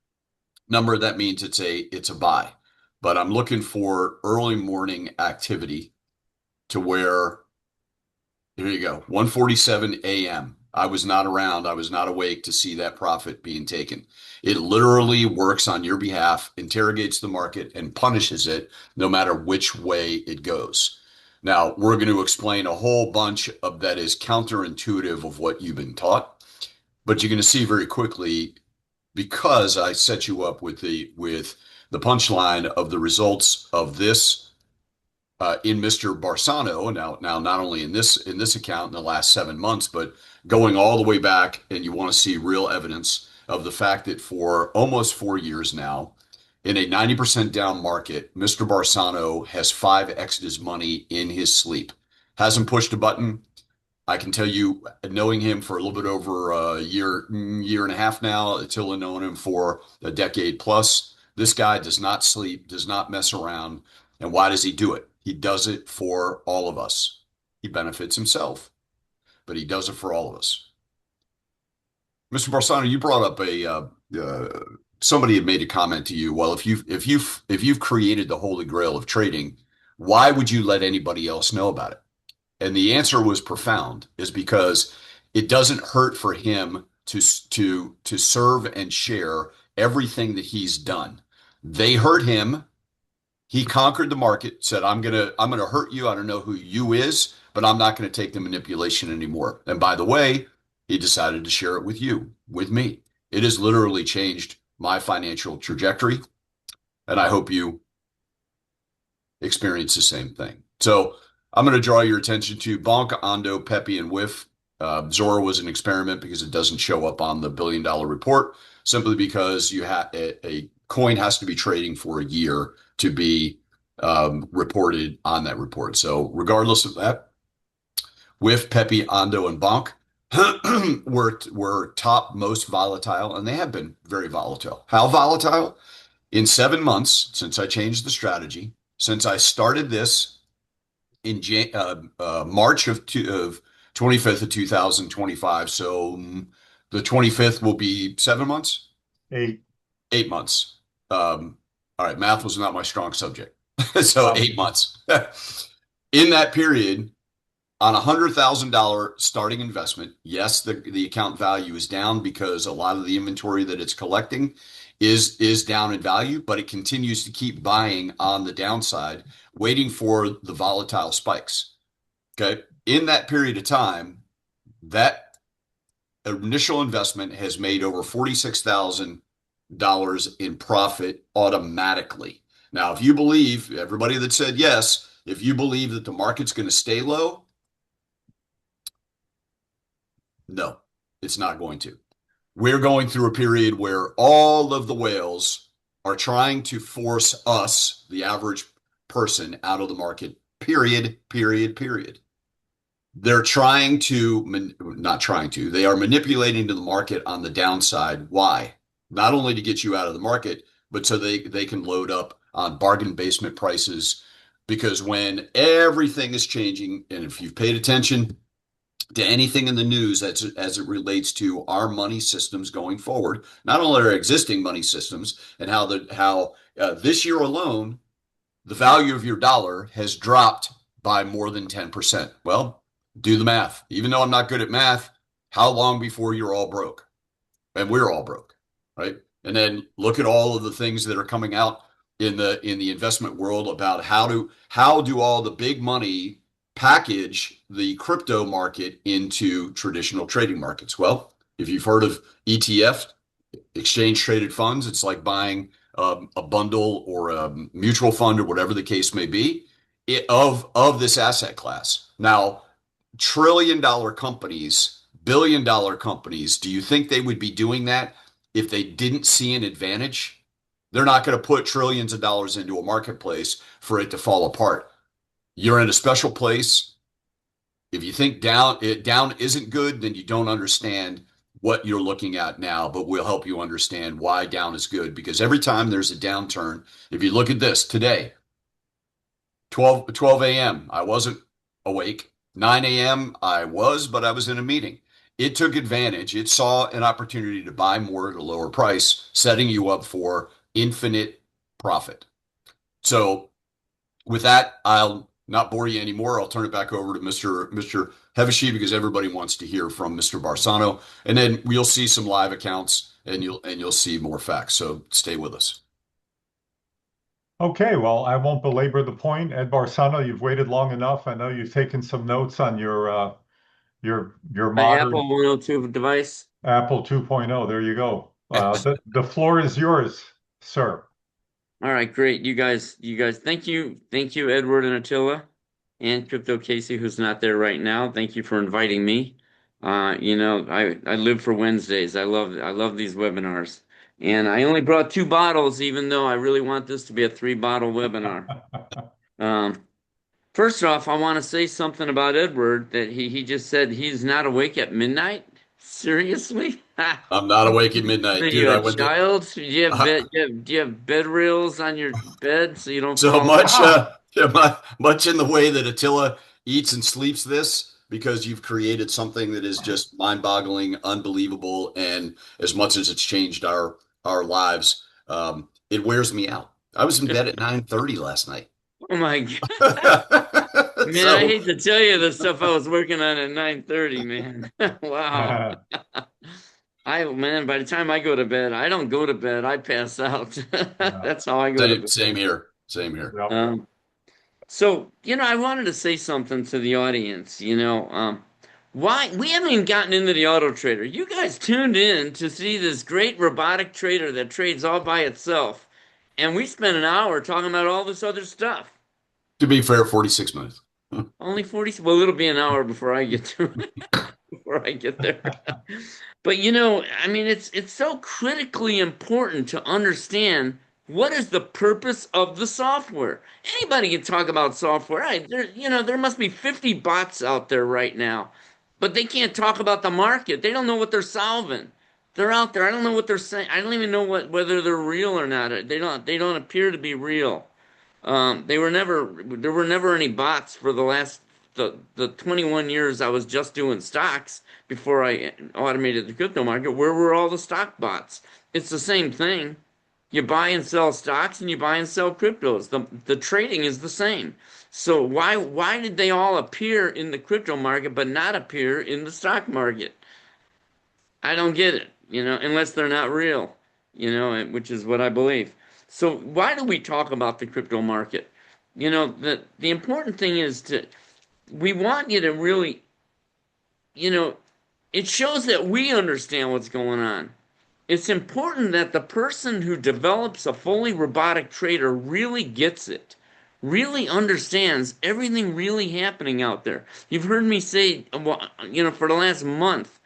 number, that means it's a buy. But I'm looking for early morning activity to where, here you go, 1:47 a.m. I was not around. I was not awake to see that profit being taken. It literally works on your behalf, interrogates the market, and punishes it no matter which way it goes. Now, we're going to explain a whole bunch of that is counterintuitive of what you've been taught, but you're going to see very quickly, because I set you up with the punchline of the results of this in Mr. Barsano. Now, not only in this account in the last 7 months, but going all the way back, and you want to see real evidence of the fact that for almost 4 years now, in a 90% down market, Mr. Barsano has 5x'd his money in his sleep. Hasn't pushed a button. I can tell you, knowing him for a little bit over a year and a half now, Attila known him for a decade plus, this guy does not sleep, does not mess around. And why does he do it? He does it for all of us. He benefits himself, but he does it for all of us. Mr. Barsano, you brought up somebody had made a comment to you. Well, if you've created the holy grail of trading, why would you let anybody else know about it? And the answer was profound, is because it doesn't hurt for him to serve and share everything that he's done. They hurt him. He conquered the market, said, I'm gonna hurt you. I don't know who you is, but I'm not going to take the manipulation anymore. And by the way, he decided to share it with you, with me. It has literally changed my financial trajectory, and I hope you experience the same thing. So I'm going to draw your attention to Bonk, Ondo, Pepe, and Whiff. Zora was an experiment because it doesn't show up on the $1 billion report, simply because you have a coin has to be trading for a year to be reported on that report. So regardless of that, Whiff, Pepe, Ondo, and Bonk were top most volatile, and they have been very volatile. How volatile? In 7 months since I changed the strategy, since I started this in March of 25th of 2025. So the 25th will be 7 months? 8. 8 months. All right, math was not my strong subject. So 8 months. In that period, on a $100,000 starting investment, yes, the account value is down because a lot of the inventory that it's collecting is down in value, but it continues to keep buying on the downside, waiting for the volatile spikes. Okay. In that period of time, that initial investment has made over $46,000 in profit automatically. Now, if you believe, everybody that said yes, if you believe that the market's going to stay low, no, it's not going to. We're going through a period where all of the whales are trying to force us, the average person, out of the market, period. They're trying to, not trying to, they are manipulating to the market on the downside. Why? Not only to get you out of the market, but so they can load up on bargain basement prices. Because when everything is changing, and if you've paid attention to anything in the news as it relates to our money systems going forward, not only our existing money systems, and how this year alone, the value of your dollar has dropped by more than 10%. Well, do the math. Even though I'm not good at math, how long before you're all broke? And we're all broke, right? And then look at all of the things that are coming out in the investment world about how do all the big money package the crypto market into traditional trading markets. Well, if you've heard of ETF, Exchange traded funds, it's like buying a bundle or a mutual fund or whatever the case may be of this asset class. Now, trillion dollar companies, billion dollar companies, do you think they would be doing that if they didn't see an advantage? They're not going to put trillions of dollars into a marketplace for it to fall apart. You're in a special place. If you think down isn't good, then you don't understand what you're looking at now, but we'll help you understand why down is good. Because every time there's a downturn, if you look at this today, 12 a.m., I wasn't awake. 9 a.m., I was, but I was in a meeting. It took advantage. It saw an opportunity to buy more at a lower price, setting you up for infinite profit. So with that, I'll not bore you anymore. I'll turn it back over to Mr. Hevesy because everybody wants to hear from Mr. Barsano, and then we'll see some live accounts and you'll see more facts. So stay with us. Okay, well, I won't belabor the point. Ed Barsano, you've waited long enough. I know you've taken some notes on your My modern Apple 102 device. Apple 2.0. There you go. The floor is yours, sir. All right, great. You guys, thank you, Edward and Attila, and Crypto Casey, who's not there right now. Thank you for inviting me. I live for Wednesdays. I love these webinars, and I only brought 2 bottles, even though I really want this to be a 3-bottle webinar. Um, First off, I want to say something about Edward that he just said he's not awake at midnight. Seriously? I'm not awake at Are midnight, you dude. I a went to child? Do you have uh, do you have bed rails on your bed so you don't so fall much, asleep? Wow. much in the way that Attila eats and sleeps this because you've created something that is just mind-boggling, unbelievable, and as much as it's changed our lives, it wears me out. I was in bed at 9:30 last night. Oh my God. Man, I So hate to tell you the stuff I was working on at 9:30, man. Wow. Man, by the time I go to bed, I don't go to bed, I pass out. Yeah. That's how I go to same, bed. same here. Same here. Yep. Um, So, I wanted to say something to the audience. Why we haven't even gotten into the auto trader. You guys tuned in to see this great robotic trader that trades all by itself, and we spent an hour talking about all this other stuff. To be fair, 46 minutes. Only 40, well, it'll be an hour before I get to before I get there. But I mean, it's so critically important to understand what is the purpose of the software. Anybody can talk about software. Right? There must be 50 bots out there right now, but they can't talk about the market. They don't know what they're solving. They're out there. I don't know what they're saying. I don't even know whether they're real or not. They don't appear to be real. There were never any bots for the 21 years I was just doing stocks before I automated the crypto market. Where were all the stock bots? It's the same thing. You buy and sell stocks and you buy and sell cryptos. The trading is the same. So why did they all appear in the crypto market but not appear in the stock market? I don't get it, unless they're not real, which is what I believe. So why do we talk about the crypto market? The important thing is we want you to really, it shows that we understand what's going on. It's important that the person who develops a fully robotic trader really gets it, really understands everything really happening out there. You've heard me say, for the last month,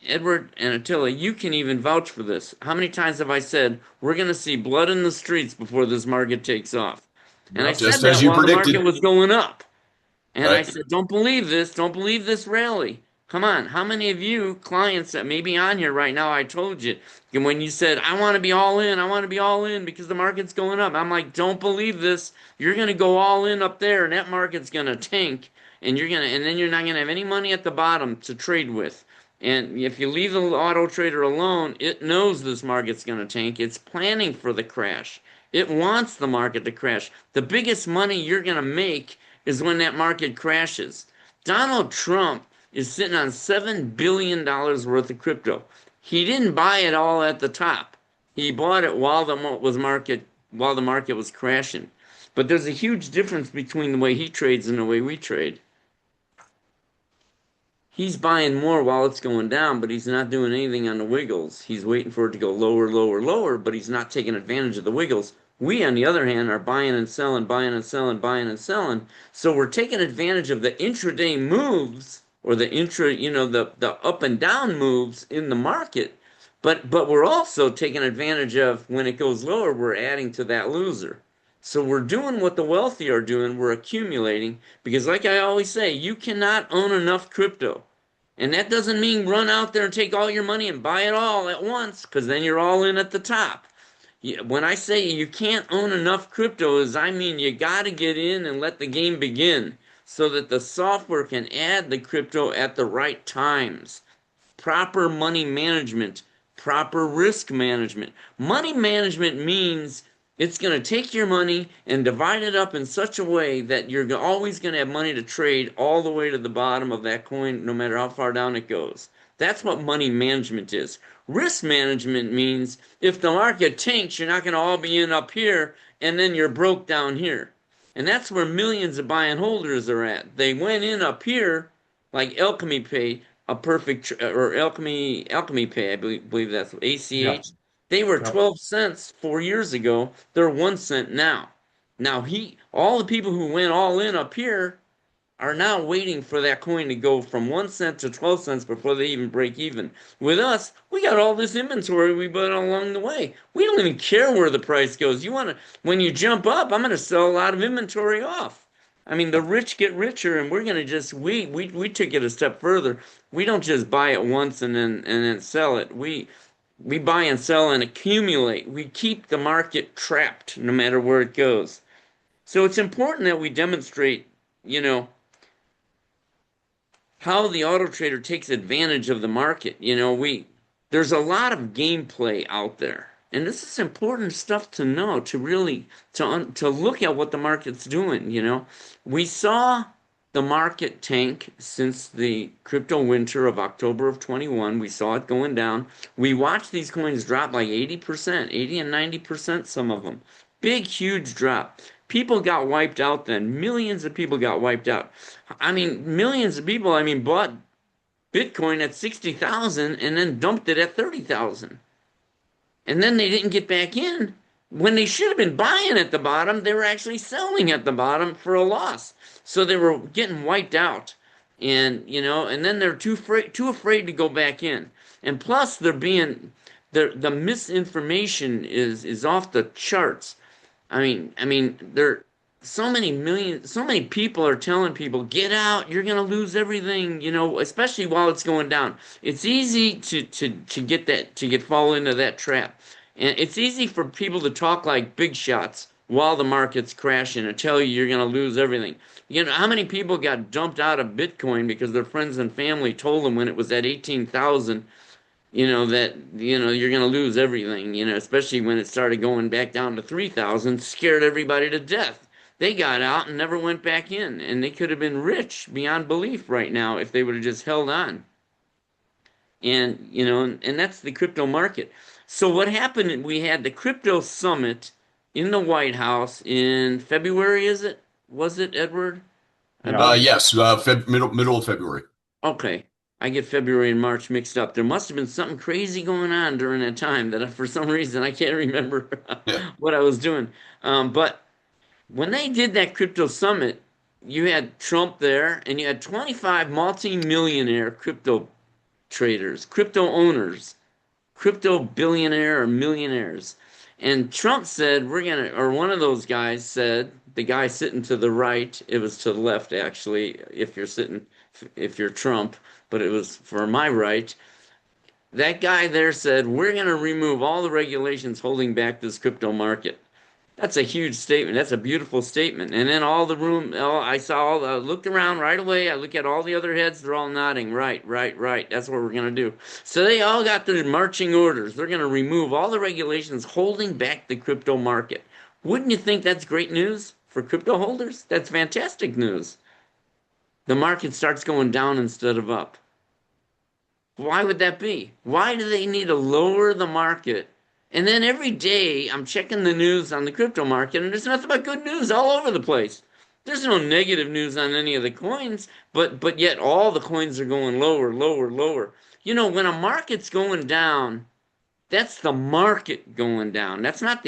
Edward and Attila, you can even vouch for this. How many times have I said, we're going to see blood in the streets before this market takes off? And I Yep. said Just as that you while the market predicted, was going up. And I right? said, don't believe this rally. Come on, how many of you clients that may be on here right now, I told you, and when you said, I want to be all in, I want to be all in because the market's going up. I'm like, don't believe this. You're going to go all in up there and that market's going to tank and then you're not going to have any money at the bottom to trade with. And if you leave the auto trader alone, it knows this market's going to tank. It's planning for the crash. It wants the market to crash. The biggest money you're going to make is when that market crashes. Donald Trump is sitting on $7 billion worth of crypto. He didn't buy it all at the top. He bought it while the market was crashing. But there's a huge difference between the way he trades and the way we trade. he's buying more while it's going down, but he's not doing anything on the wiggles. He's waiting for it to go lower, lower, lower, but he's not taking advantage of the wiggles. We, on the other hand, are buying and selling, buying and selling, buying and selling. So we're taking advantage of the intraday moves or the the up and down moves in the market. But we're also taking advantage of when it goes lower, we're adding to that loser. So we're doing what the wealthy are doing. We're accumulating because, like I always say, you cannot own enough crypto. And that doesn't mean run out there and take all your money and buy it all at once, because then you're all in at the top. When I say you can't own enough cryptos, I mean you got to get in and let the game begin so that the software can add the crypto at the right times. Proper money management, proper risk management. Money management means it's going to take your money and divide it up in such a way that you're always going to have money to trade all the way to the bottom of that coin, no matter how far down it goes. That's what money management is. Risk management means if the market tanks, you're not going to all be in up here, and then you're broke down here. And that's where millions of buy and holders are at. They went in up here, like Alchemy Pay, or Alchemy Pay, I believe that's ACH. Yeah. They were Yep. 12 cents 4 years ago. They're 1 cent now. Now all the people who went all in up here are now waiting for that coin to go from 1 cent to 12 cents before they even break even. With us, we got all this inventory we bought along the way. We don't even care where the price goes. When you jump up, I'm going to sell a lot of inventory off. I mean, the rich get richer, and we're going to we took it a step further. We don't just buy it once and then sell it. We buy and sell and accumulate. We keep the market trapped no matter where it goes. So it's important that we demonstrate, how the auto trader takes advantage of the market. There's a lot of gameplay out there. And this is important stuff to know, to really to look at what the market's doing. We saw the market tank since the crypto winter of October of 21. We saw it going down. We watched these coins drop like 80%, 80 and 90%, some of them. Big, huge drop. People got wiped out then. Millions of people got wiped out. I mean, millions of people, bought Bitcoin at 60,000 and then dumped it at 30,000. And then they didn't get back in. When they should have been buying at the bottom, they were actually selling at the bottom for a loss. So they were getting wiped out. And, and then they're too afraid to go back in. And plus the misinformation is off the charts. So many people are telling people, get out, you're gonna lose everything, especially while it's going down. It's easy to fall into that trap. And it's easy for people to talk like big shots while the market's crashing and tell you you're gonna lose everything. How many people got dumped out of Bitcoin because their friends and family told them when it was at 18,000, that you're going to lose everything, especially when it started going back down to 3,000, scared everybody to death. They got out and never went back in, and they could have been rich beyond belief right now if they would have just held on. And and that's the crypto market. So what happened, we had the crypto summit in the White House in February, was it, Edward? Yes, middle of February. Okay. I get February and March mixed up. There must have been something crazy going on during that time that for some reason I can't remember what I was doing. But when they did that crypto summit, you had Trump there and you had 25 multi-millionaire crypto traders, crypto owners, crypto billionaire or millionaires. And Trump said, or one of those guys said, the guy sitting to the right, it was to the left actually, if you're Trump, but it was for my right. That guy there said, we're going to remove all the regulations holding back this crypto market. That's a huge statement. That's a beautiful statement. And then I looked around right away. I look at all the other heads. They're all nodding. Right. That's what we're going to do. So they all got their marching orders. They're going to remove all the regulations holding back the crypto market. Wouldn't you think that's great news for crypto holders? That's fantastic news. The market starts going down instead of up. Why would that be? Why do they need to lower the market? And then every day I'm checking the news on the crypto market, and there's nothing but good news all over the place. There's no negative news on any of the coins, but yet all the coins are going lower, lower, lower. You know, when a market's going down, that's the market going down. It's not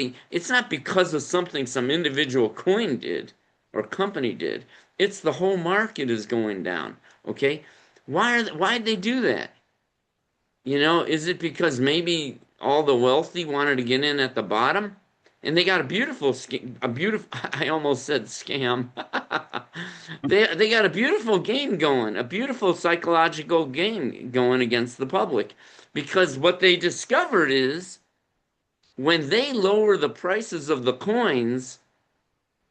because of something some individual coin did or company did. It's the whole market is going down. Okay? Why'd they do that? You know, is it because maybe all the wealthy wanted to get in at the bottom? And they got a beautiful, I almost said scam. They got a beautiful game going, a beautiful psychological game going against the public. Because what they discovered is when they lower the prices of the coins,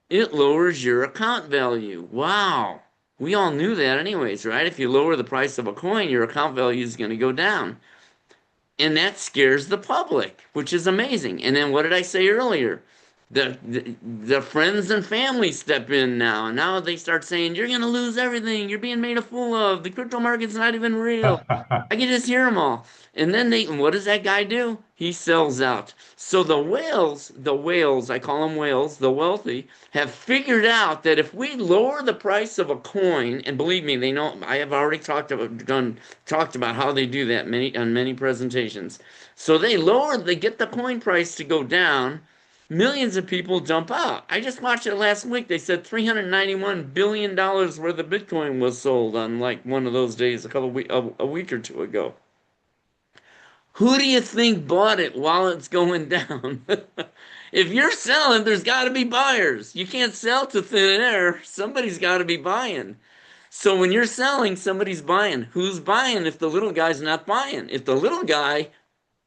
it lowers your account value. Wow. We all knew that anyways, right? If you lower the price of a coin, your account value is going to go down. And that scares the public, which is amazing. And then what did I say earlier? The friends and family step in now. And now they start saying, you're going to lose everything. You're being made a fool of. The crypto market's not even real. I can just hear them all. And then what does that guy do? He sells out. So the whales, I call them whales, the wealthy, have figured out that if we lower the price of a coin, and believe me, they know, I have already talked about how they do that on many presentations. So they get the coin price to go down. Millions of people dump out. I just watched it last week. They said $391 billion worth of Bitcoin was sold on like one of those days a week or two ago. Who do you think bought it while it's going down? If you're selling, there's got to be buyers. You can't sell to thin air. Somebody's got to be buying. So when you're selling, somebody's buying. Who's buying if the little guy's not buying? If the little guy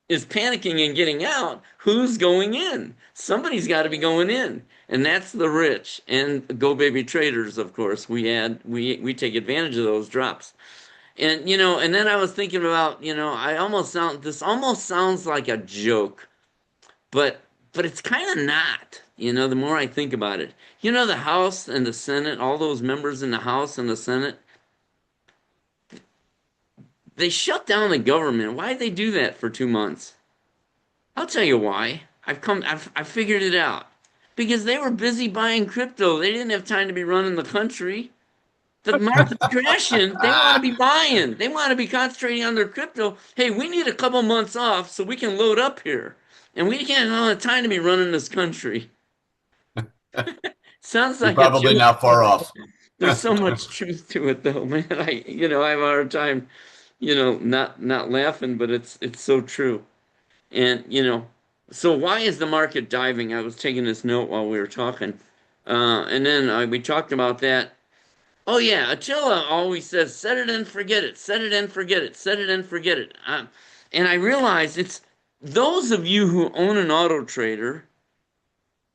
is panicking and getting out, who's going in? Somebody's got to be going in. And that's the rich and GoBabyTraders, of course. We take advantage of those drops. And and then I was thinking about, this almost sounds like a joke, but it's kind of not, the more I think about it. The House and the Senate, all those members in the House and the Senate, they shut down the government. Why'd they do that for 2 months? I'll tell you why. I've figured it out. Because they were busy buying crypto. They didn't have time to be running the country. The market's crashing. They want to be buying. They want to be concentrating on their crypto. Hey, we need a couple months off so we can load up here. And we can't have time to be running this country. Sounds like You're probably not far off. There's so much truth to it, though, man. I have a hard time, not laughing, but it's so true. And so why is the market diving? I was taking this note while we were talking, and then we talked about that. Oh yeah, Attila always says, "Set it and forget it. Set it and forget it. Set it and forget it." And I realize it's those of you who own an auto trader.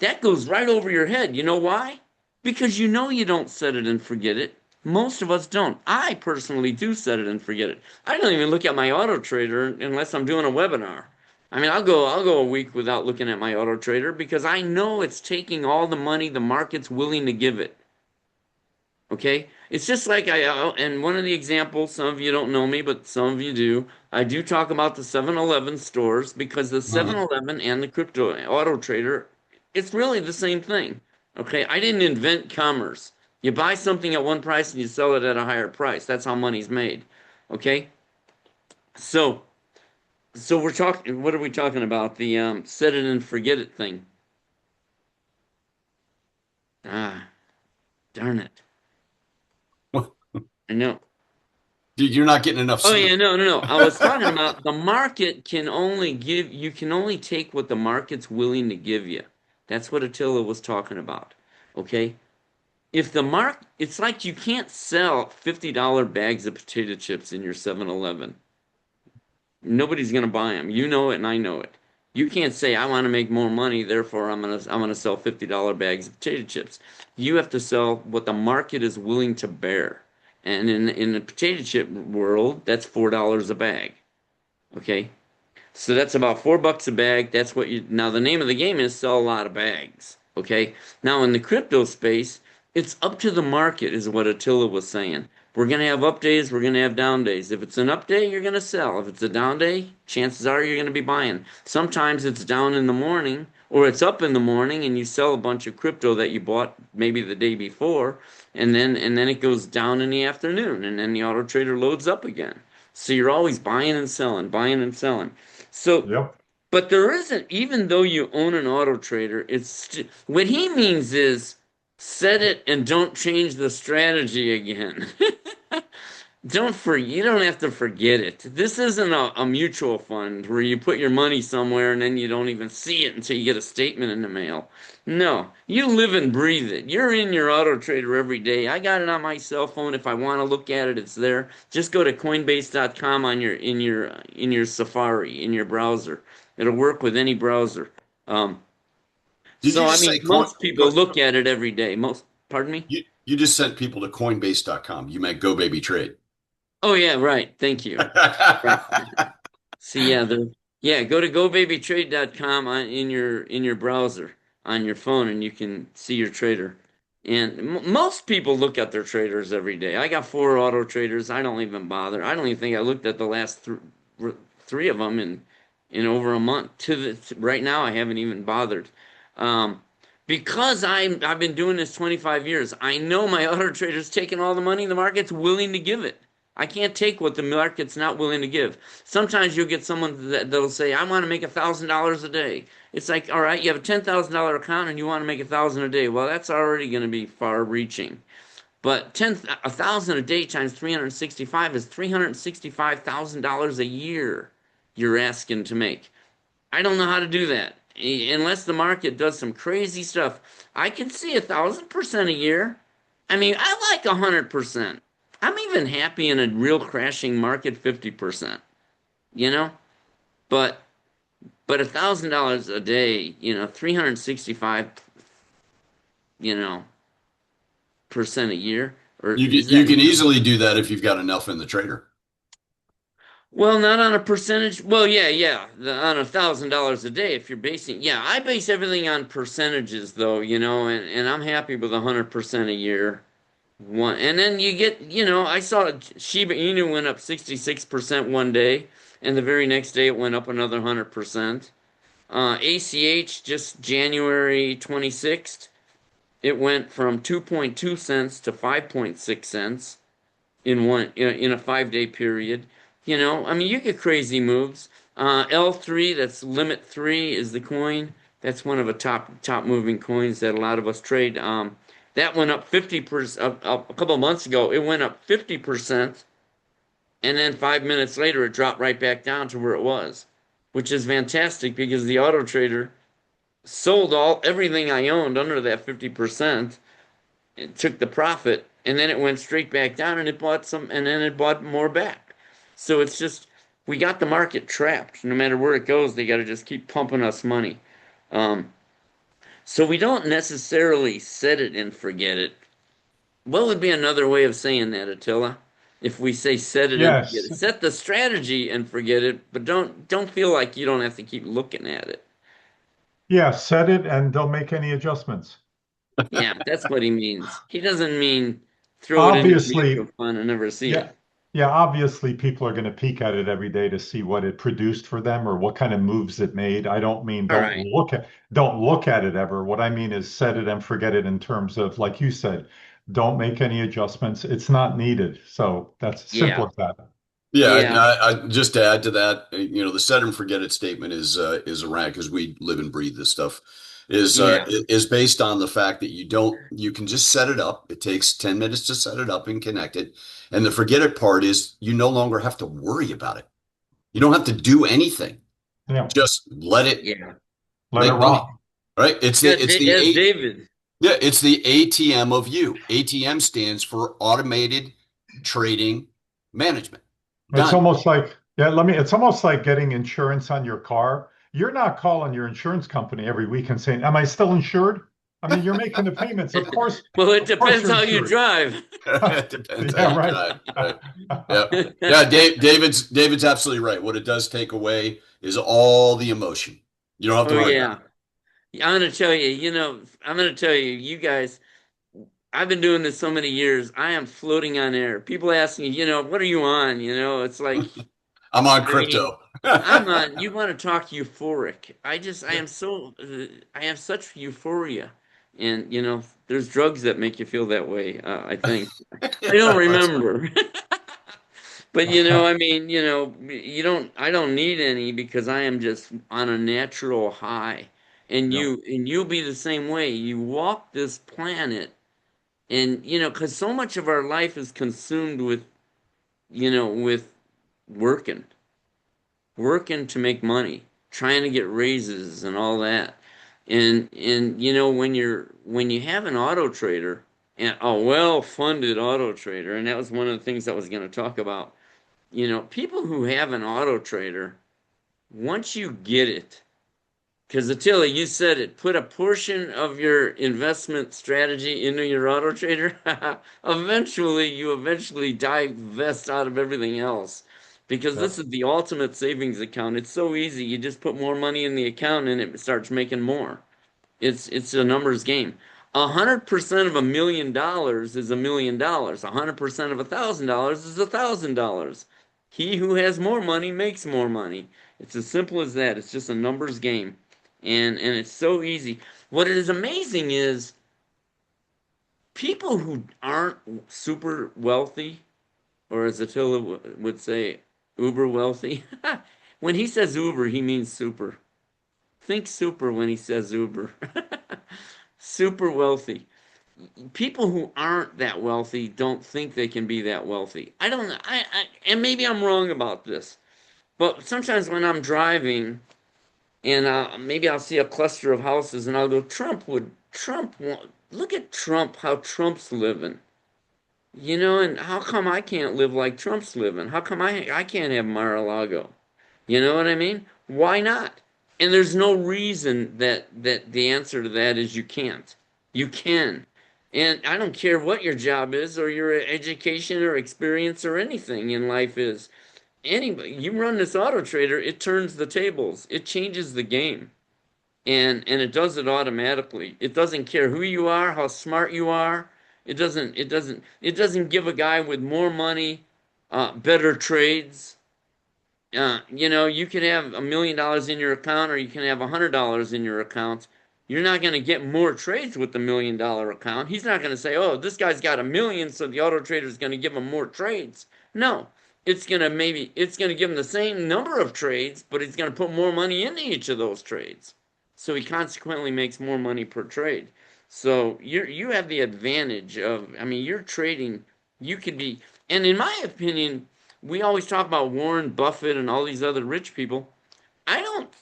That goes right over your head. You know why? Because you don't set it and forget it. Most of us don't. I personally do set it and forget it. I don't even look at my auto trader unless I'm doing a webinar. I mean, I'll go a week without looking at my auto trader because I know it's taking all the money the market's willing to give it. Okay? It's just like and one of the examples, some of you don't know me, but some of you do. I do talk about the 7-Eleven stores because the 7-Eleven and the crypto auto trader, it's really the same thing. Okay? I didn't invent commerce. You buy something at one price and you sell it at a higher price. That's how money's made. Okay? So we're talking, what are we talking about? The set it and forget it thing. Darn it. I know. You're not getting enough sleep. Oh yeah, no. I was talking about the market can only take what the market's willing to give you. That's what Attila was talking about. Okay? If the it's like you can't sell $50 bags of potato chips in your 7-Eleven. Nobody's going to buy them. You know it and I know it. You can't say I want to make more money, therefore I'm going to sell $50 bags of potato chips. You have to sell what the market is willing to bear. And in the potato chip world, that's $4 a bag. Okay? So that's about $4 a bag. That's what now the name of the game is sell a lot of bags. Okay? Now in the crypto space, it's up to the market is what Attila was saying. We're going to have up days, we're going to have down days. If it's an up day, you're going to sell. If it's a down day, chances are you're going to be buying. Sometimes it's down in the morning or it's up in the morning and you sell a bunch of crypto that you bought maybe the day before, and then it goes down in the afternoon, and then the auto trader loads up again. So you're always buying and selling, buying and selling. So, Yep. but there isn't, even though you own an auto trader, what he means is set it and don't change the strategy again. You don't have to forget it. This isn't a mutual fund where you put your money somewhere and then you don't even see it until you get a statement in the mail. No, you live and breathe it. You're in your auto trader every day. I got it on my cell phone. If I want to look at it, it's there. Just go to coinbase.com on your Safari, in your browser. It'll work with any browser. Um, Did you so I just mean, say most people look at it every day. Pardon me? you just sent people to Coinbase.com. You meant GoBabyTrade. Oh yeah, right. Thank you. Right. See, go to gobabytrade.com in your browser on your phone, and you can see your trader. And most people look at their traders every day. I got 4 auto traders. I don't even bother. I don't even think I looked at the last three of them in over a month. Right now, I haven't even bothered. Um, because I've been doing this 25 years. I know my auto trader's taking all the money the market's willing to give it. I can't take what the market's not willing to give. Sometimes you'll get someone that'll say, "I want to make $1,000 a day." It's like, all right, you have a $10,000 account and you want to make 1,000 a day. Well, that's already going to be far-reaching. But 1,000 a day times 365 is $365,000 a year you're asking to make. I don't know how to do that unless the market does some crazy stuff. I can see 1,000% a year. I mean, I like 100%. I'm even happy in a real crashing market 50%, you know? But $1,000 a day, 365, you know, percent a year, or is You that? can easily do that if you've got enough in the trader. Well, not on a percentage. Well, yeah, on $1,000 a day. If you're basing, yeah, I base everything on percentages, though, and I'm happy with 100% a year. And then you get, I saw Shiba Inu went up 66% one day, and the very next day it went up another 100%. ACH just January 26th, it went from 2.2 cents to 5.6 cents in a 5-day period. I mean, you get crazy moves. L3, that's limit 3 is the coin. That's one of the top moving coins that a lot of us trade. That went up 50%. A couple of months ago, it went up 50%, and then 5 minutes later, it dropped right back down to where it was, which is fantastic because the auto trader sold everything I owned under that 50%. It took the profit, and then it went straight back down, and then it bought more back. So it's just we got the market trapped. No matter where it goes, they got to just keep pumping us money. Um, so we don't necessarily set it and forget it. What would be another way of saying that, Attila? If we say set it and forget Yes. it, set the strategy and forget it, but don't feel like you don't have to keep looking at it. Yeah, set it and don't make any adjustments. Yeah, that's what he means. He doesn't mean throw it in your mutual Obviously, fund and never see yeah, it. yeah, obviously people are going to peek at it every day to see what it produced for them or what kind of moves it made. I don't mean All right. don't look at it ever. What I mean is set it and forget it in terms of, like you said, don't make any adjustments. It's not needed. So that's simple Yeah. as that. Yeah, Yeah. I just to add to that, the set and forget it statement is around because we live and breathe this stuff. Yeah. Is based on the fact that you can just set it up. It takes 10 minutes to set it up and connect it. And the forget it part is you no longer have to worry about it. You don't have to do anything. Yeah, Just let it Yeah. let it make money. rock. Right? Yeah. As David. It's the ATM of you. ATM stands for automated trading management. It's Done. almost like, yeah, it's almost like getting insurance on your car. You're not calling your insurance company every week and saying, "Am I still insured?" I mean, you're making the payments. Well, it Of course depends you're how you insured. drive. It depends how Yeah, you right. drive. Right. Yeah. Yeah. David's absolutely right. What it does take away is all the emotion. You don't have to Oh worry about yeah. I'm gonna tell you, I'm gonna tell you, you guys, I've been doing this so many years. I am floating on air. People ask me, what are you on? It's like, it. I'm on I mean, crypto. You want to talk euphoric. I am so, I have such euphoria. And, there's drugs that make you feel that way, I think. I don't That's remember. But, I mean, I don't need any because I am just on a natural high. And Yeah. you'll be the same way. You walk this planet and, because so much of our life is consumed with working to make money, trying to get raises and all that. And when you have an auto trader and a well-funded auto trader, and that was one of the things I was going to talk about. People who have an auto trader, once you get it, because Attila, you said it, put a portion of your investment strategy into your auto trader. You eventually divest out of everything else because Yeah. this is the ultimate savings account. It's so easy. You just put more money in the account and it starts making more. It's a numbers game. 100% of $1 million is $1 million. 100% of $1,000 is $1,000. He who has more money makes more money. It's as simple as that. It's just a numbers game, and it's so easy. What is amazing is people who aren't super wealthy, or as Attila would say, uber wealthy. When he says uber, he means super. Think super when he says uber. Super wealthy. People who aren't that wealthy don't think they can be that wealthy. I don't know. And maybe I'm wrong about this, but sometimes when I'm driving and maybe I'll see a cluster of houses and I'll go, look at Trump, how Trump's living. And how come I can't live like Trump's living? How come I can't have Mar-a-Lago? You know what I mean? Why not? And there's no reason that the answer to that is you can't. You can. And I don't care what your job is or your education or experience or anything in life is. Anybody, you run this auto trader, it turns the tables. It changes the game. And it does it automatically. It doesn't care who you are, how smart you are. It doesn't give a guy with more money better trades. You can have $1 million in your account or you can have $100 in your account. You're not going to get more trades with the $1 million account. He's not going to say, "Oh, this guy's got 1 million, so the auto trader is going to give him more trades." No, it's going to give him the same number of trades, but he's going to put more money into each of those trades. So he consequently makes more money per trade. So you have the advantage of, I mean, you're trading. You could be, and in my opinion, we always talk about Warren Buffett and all these other rich people. I don't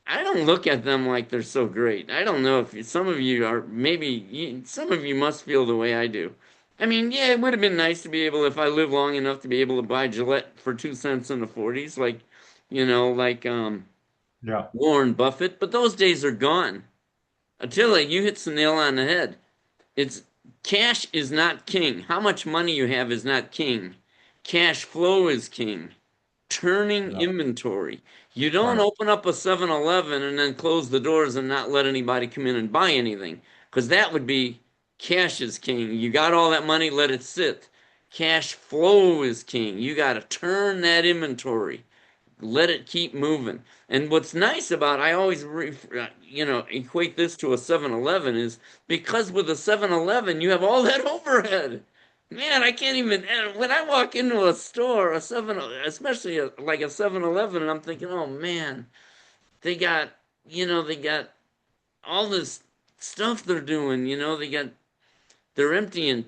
I don't look at them like they're so great. I don't know if some of you are some of you must feel the way I do. I mean, yeah, it would have been nice to be able if I live long enough to be able to buy Gillette for 2 cents in the 40s like Yeah. Warren Buffett, but those days are gone. Attila, you hit the nail on the head. It's cash is not king. How much money you have is not king. Cash flow is king. Turning Yeah. inventory. You don't Right. open up a 7-Eleven and then close the doors and not let anybody come in and buy anything, because that would be cash is king. You got all that money, let it sit. Cash flow is king. You got to turn that inventory, let it keep moving. And what's nice about I always equate this to a 7-Eleven is because with a 7-Eleven you have all that overhead. Man, I can't even when I walk into a store, a 7 especially like a 7-Eleven, and I'm thinking, "Oh man, they got, they got all this stuff they're doing, they're emptying,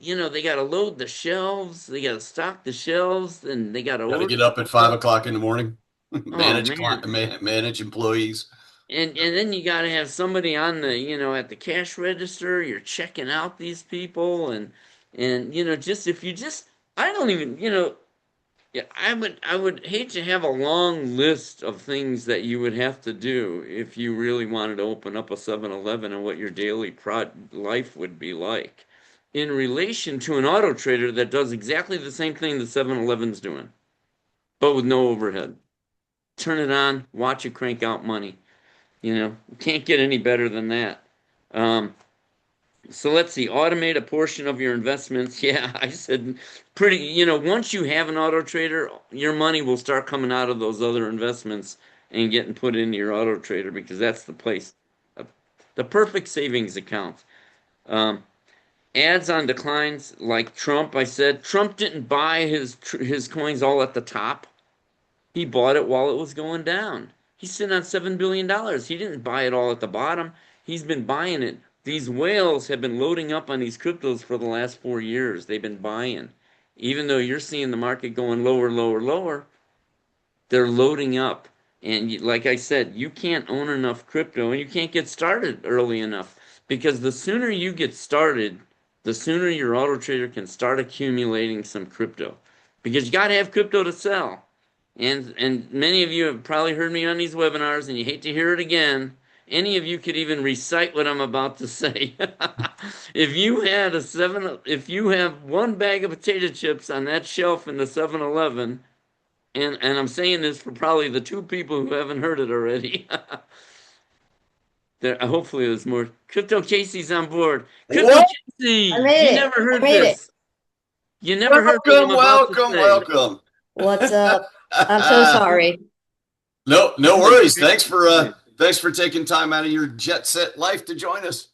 they got to load the shelves, they got to stock the shelves, and they got to Got to order get up at stuff." 5 o'clock in the morning, Oh manage man. manage employees. And then you got to have somebody on the, at the cash register. You're checking out these people, and just if you just, I don't even, yeah, I would hate to have a long list of things that you would have to do if you really wanted to open up a 7-Eleven and what your daily life would be like in relation to an auto trader that does exactly the same thing the 7-Eleven's doing, but with no overhead. Turn it on, watch it crank out money. You can't get any better than that. Um, So let's see, automate a portion of your investments. Yeah, I said once you have an auto trader, your money will start coming out of those other investments and getting put into your auto trader because that's the place, uh, the perfect savings account. Um, Ads on declines like Trump. I said Trump didn't buy his coins all at the top. He bought it while it was going down. He's sitting on $7 billion. He didn't buy it all at the bottom. He's been buying it. These whales have been loading up on these cryptos for the last 4 years. They've been buying. Even though you're seeing the market going lower, lower, lower, they're loading up. And like I said, you can't own enough crypto and you can't get started early enough because the sooner you get started, the sooner your auto trader can start accumulating some crypto because you got to have crypto to sell. And many of you have probably heard me on these webinars and you hate to hear it again. Any of you could even recite what I'm about to say. If you have one bag of potato chips on that shelf in the 7-Eleven, and I'm saying this for probably the 2 people who haven't heard it already. Hopefully there's more. Crypto Casey's on board. Crypto What? Casey, I made you it. never heard I made this. it. You never heard what I'm about to say. Welcome. What's up? I'm so sorry. No worries. Thanks for taking time out of your jet set life to join us.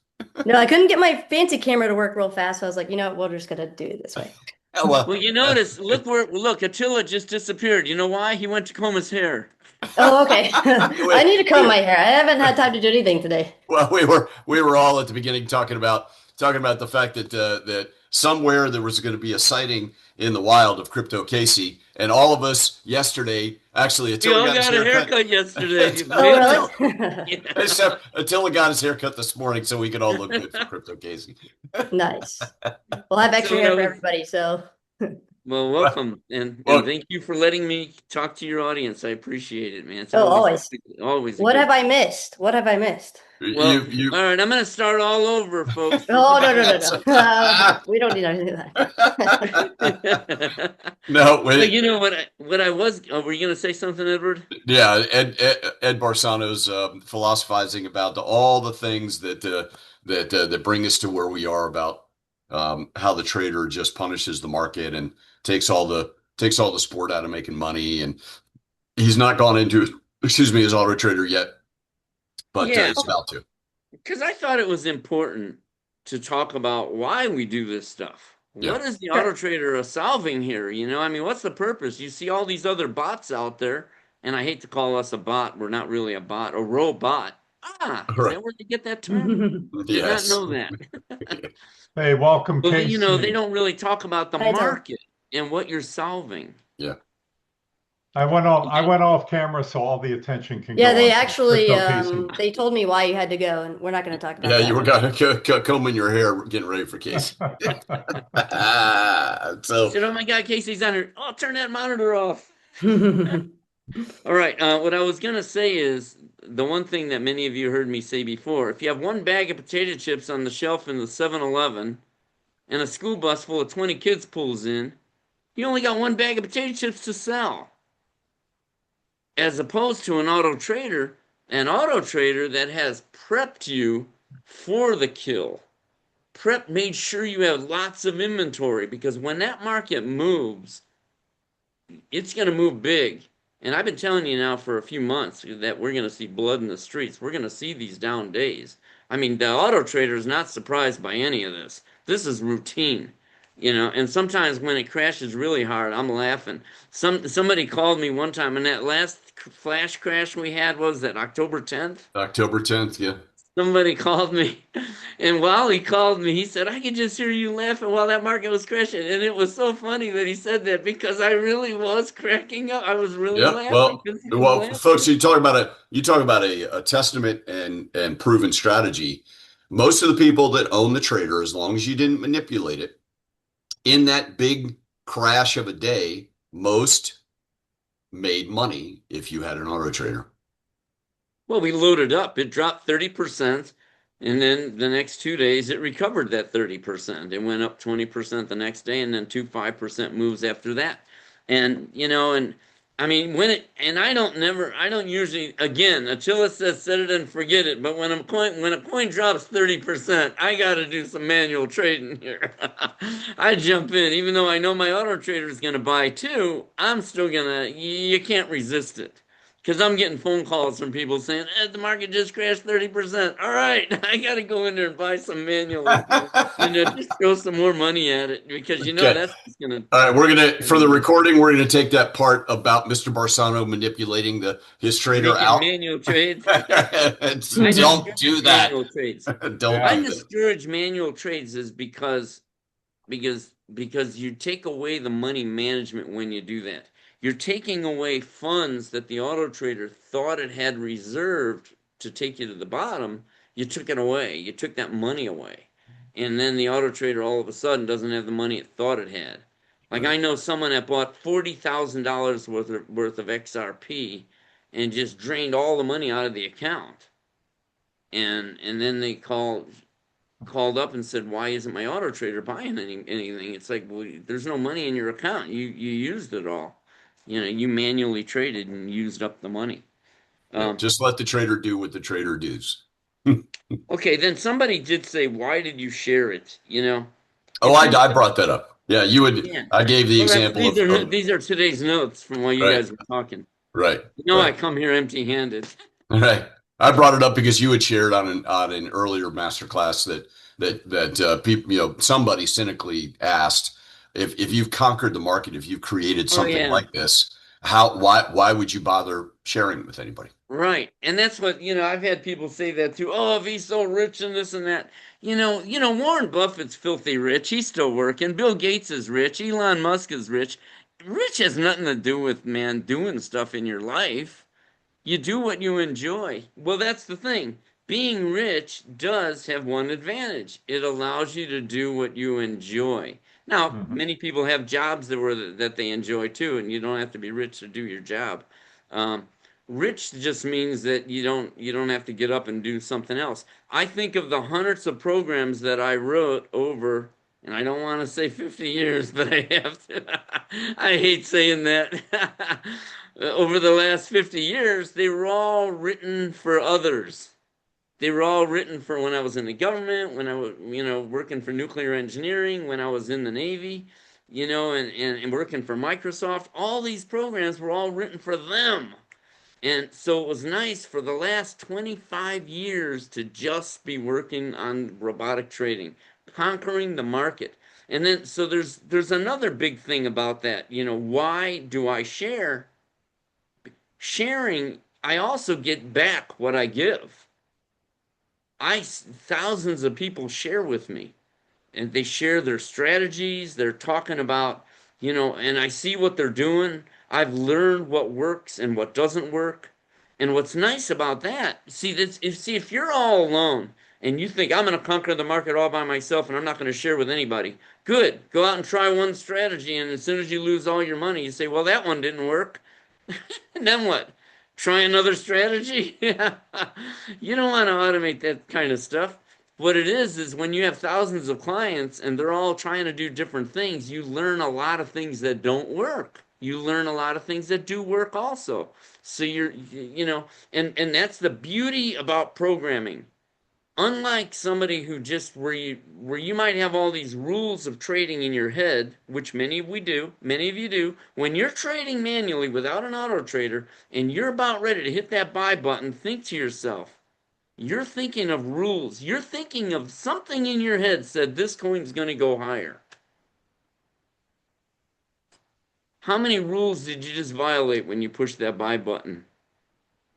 No, I couldn't get my fancy camera to work real fast, so I was like, we're just gonna do it this way. Oh, Well, you notice, look, Attila just disappeared. You know why? He went to comb his hair. Oh, okay. I need to comb my hair. I haven't had time to do anything today. Well, we were all at the beginning talking about the fact that somewhere there was going to be a sighting in the wild of Crypto Casey, and all of us yesterday actually We Attila all got his got a haircut yesterday. Oh, really? Yeah. Attila got his haircut this morning so we could all look good for Crypto Casey. Nice. We'll have extra So, hair for everybody, so. Well, welcome, and thank you for letting me talk to your audience. I appreciate it, man. It's always. Always. What have I missed? What have I missed? Well, all right, I'm going to start all over, folks. Oh, no. We don't need to do that. No, but you know what I was. Oh, were you going to say something, Edward? Yeah, Ed Barsano's philosophizing about all the things that bring us to where we are about how the trader just punishes the market and takes all the sport out of making money, and he's not gone into his auto trader yet, but he's about to. Because I thought it was important to talk about why we do this stuff. Yeah. What is the auto trader solving here? I mean, what's the purpose? You see all these other bots out there, and I hate to call us a bot. We're not really a bot, a robot. Is that where they get that term? Yes. Did not know that. Hey, welcome, well, Casey. They don't really talk about the market and what you're solving. Yeah. I went off camera so all the attention can go. Yeah, they actually they told me why you had to go, and we're not going to talk about that. Yeah, you were combing your hair, getting ready for Casey. So, oh my God, Casey's on her. Oh, turn that monitor off. All right. What I was going to say is the one thing that many of you heard me say before. If you have one bag of potato chips on the shelf in the 7-Eleven and a school bus full of 20 kids pulls in, you only got one bag of potato chips to sell. As opposed to an auto trader that has prepped you for the kill. Made sure you have lots of inventory, because when that market moves, it's going to move big. And I've been telling you now for a few months that we're going to see blood in the streets. We're going to see these down days. I mean, the auto trader is not surprised by any of this. This is routine. And sometimes when it crashes really hard, I'm laughing. Somebody called me one time, and that last flash crash we had was that October 10th? October 10th, yeah. Somebody called me, and while he called me, he said, I could just hear you laughing while that market was crashing. And it was so funny that he said that, because I really was cracking up. I was really laughing. Well, folks, you talk about a testament and proven strategy. Most of the people that own the trader, as long as you didn't manipulate it, in that big crash of a day, most made money if you had an auto trader. Well, we loaded up. It dropped 30%, and then the next 2 days it recovered that 30%. It went up 20% the next day, and then 5% moves after that. And I mean, and I don't usually, again, Attila says set it and forget it, but when a coin drops 30%, I got to do some manual trading here. I jump in, even though I know my auto trader is going to buy too, I'm still going to, you can't resist it. Because I'm getting phone calls from people saying, the market just crashed 30%. All right, I got to go in there and buy some manual, just throw some more money at it because Okay. that's just going to. All right, for the recording, we're gonna take that part about Mr. Barsano manipulating his trader Making out. manual trades. I Don't discourage do that. manual trades. Don't I do Yeah. that. discourage manual trades is because you take away the money management when you do that. You're taking away funds that the auto trader thought it had reserved to take you to the bottom. You took it away. You took that money away. And then the auto trader all of a sudden doesn't have the money it thought it had. Like Right. I know someone that bought $40,000 worth of XRP and just drained all the money out of the account. And then they called up and said, "Why isn't my auto trader buying anything?" It's like, well, there's no money in your account. You used it all. You manually traded and used up the money. Yeah, just let the trader do what the trader does. Okay, then somebody did say, "Why did you share it?" Oh, It turns I out, brought that up. Yeah, you would. yeah. I gave the Well, example of these are today's notes from while you right, guys were talking. right, I right, come here empty-handed. right. I brought it up because you had shared on an earlier masterclass that people, somebody cynically asked if you've conquered the market, if you've created Oh something yeah. like this, why would you bother sharing it with anybody? Right. And that's what, I've had people say that too. Oh, if he's so rich and this and that. Warren Buffett's filthy rich. He's still working. Bill Gates is rich. Elon Musk is rich. Rich has nothing to do with, man, doing stuff in your life. You do what you enjoy. Well, that's the thing. Being rich does have one advantage. It allows you to do what you enjoy. Now, Mhm. many people have jobs that they enjoy too, and you don't have to be rich to do your job. Um, Rich just means that you don't have to get up and do something else. I think of the hundreds of programs that I wrote over, and I don't want to say 50 years, but I have to. I hate saying that. Over the last 50 years, they were all written for others. They were all written for when I was in the government, when I was, working for nuclear engineering, when I was in the Navy, and working for Microsoft. All these programs were all written for them. And so it was nice for the last 25 years to just be working on robotic trading, conquering the market. And then so there's another big thing about that. Why do I share? Sharing, I also get back what I give. Thousands of people share with me and they share their strategies. They're talking about, and I see what they're doing. I've learned what works and what doesn't work. And what's nice about that, if you're all alone and you think I'm going to conquer the market all by myself and I'm not going to share with anybody, good. Go out and try one strategy, and as soon as you lose all your money, you say, "Well, that one didn't work." And then what? Try another strategy? You don't want to automate that kind of stuff. What it is when you have thousands of clients and they're all trying to do different things, you learn a lot of things that don't work. You learn a lot of things that do work also. So and that's the beauty about programming. Unlike somebody who just where you might have all these rules of trading in your head, which many of you do, when you're trading manually without an auto trader and you're about ready to hit that buy button, think to yourself, you're thinking of rules. You're thinking of something in your head said this coin's going to go higher. How many rules did you just violate when you push that buy button?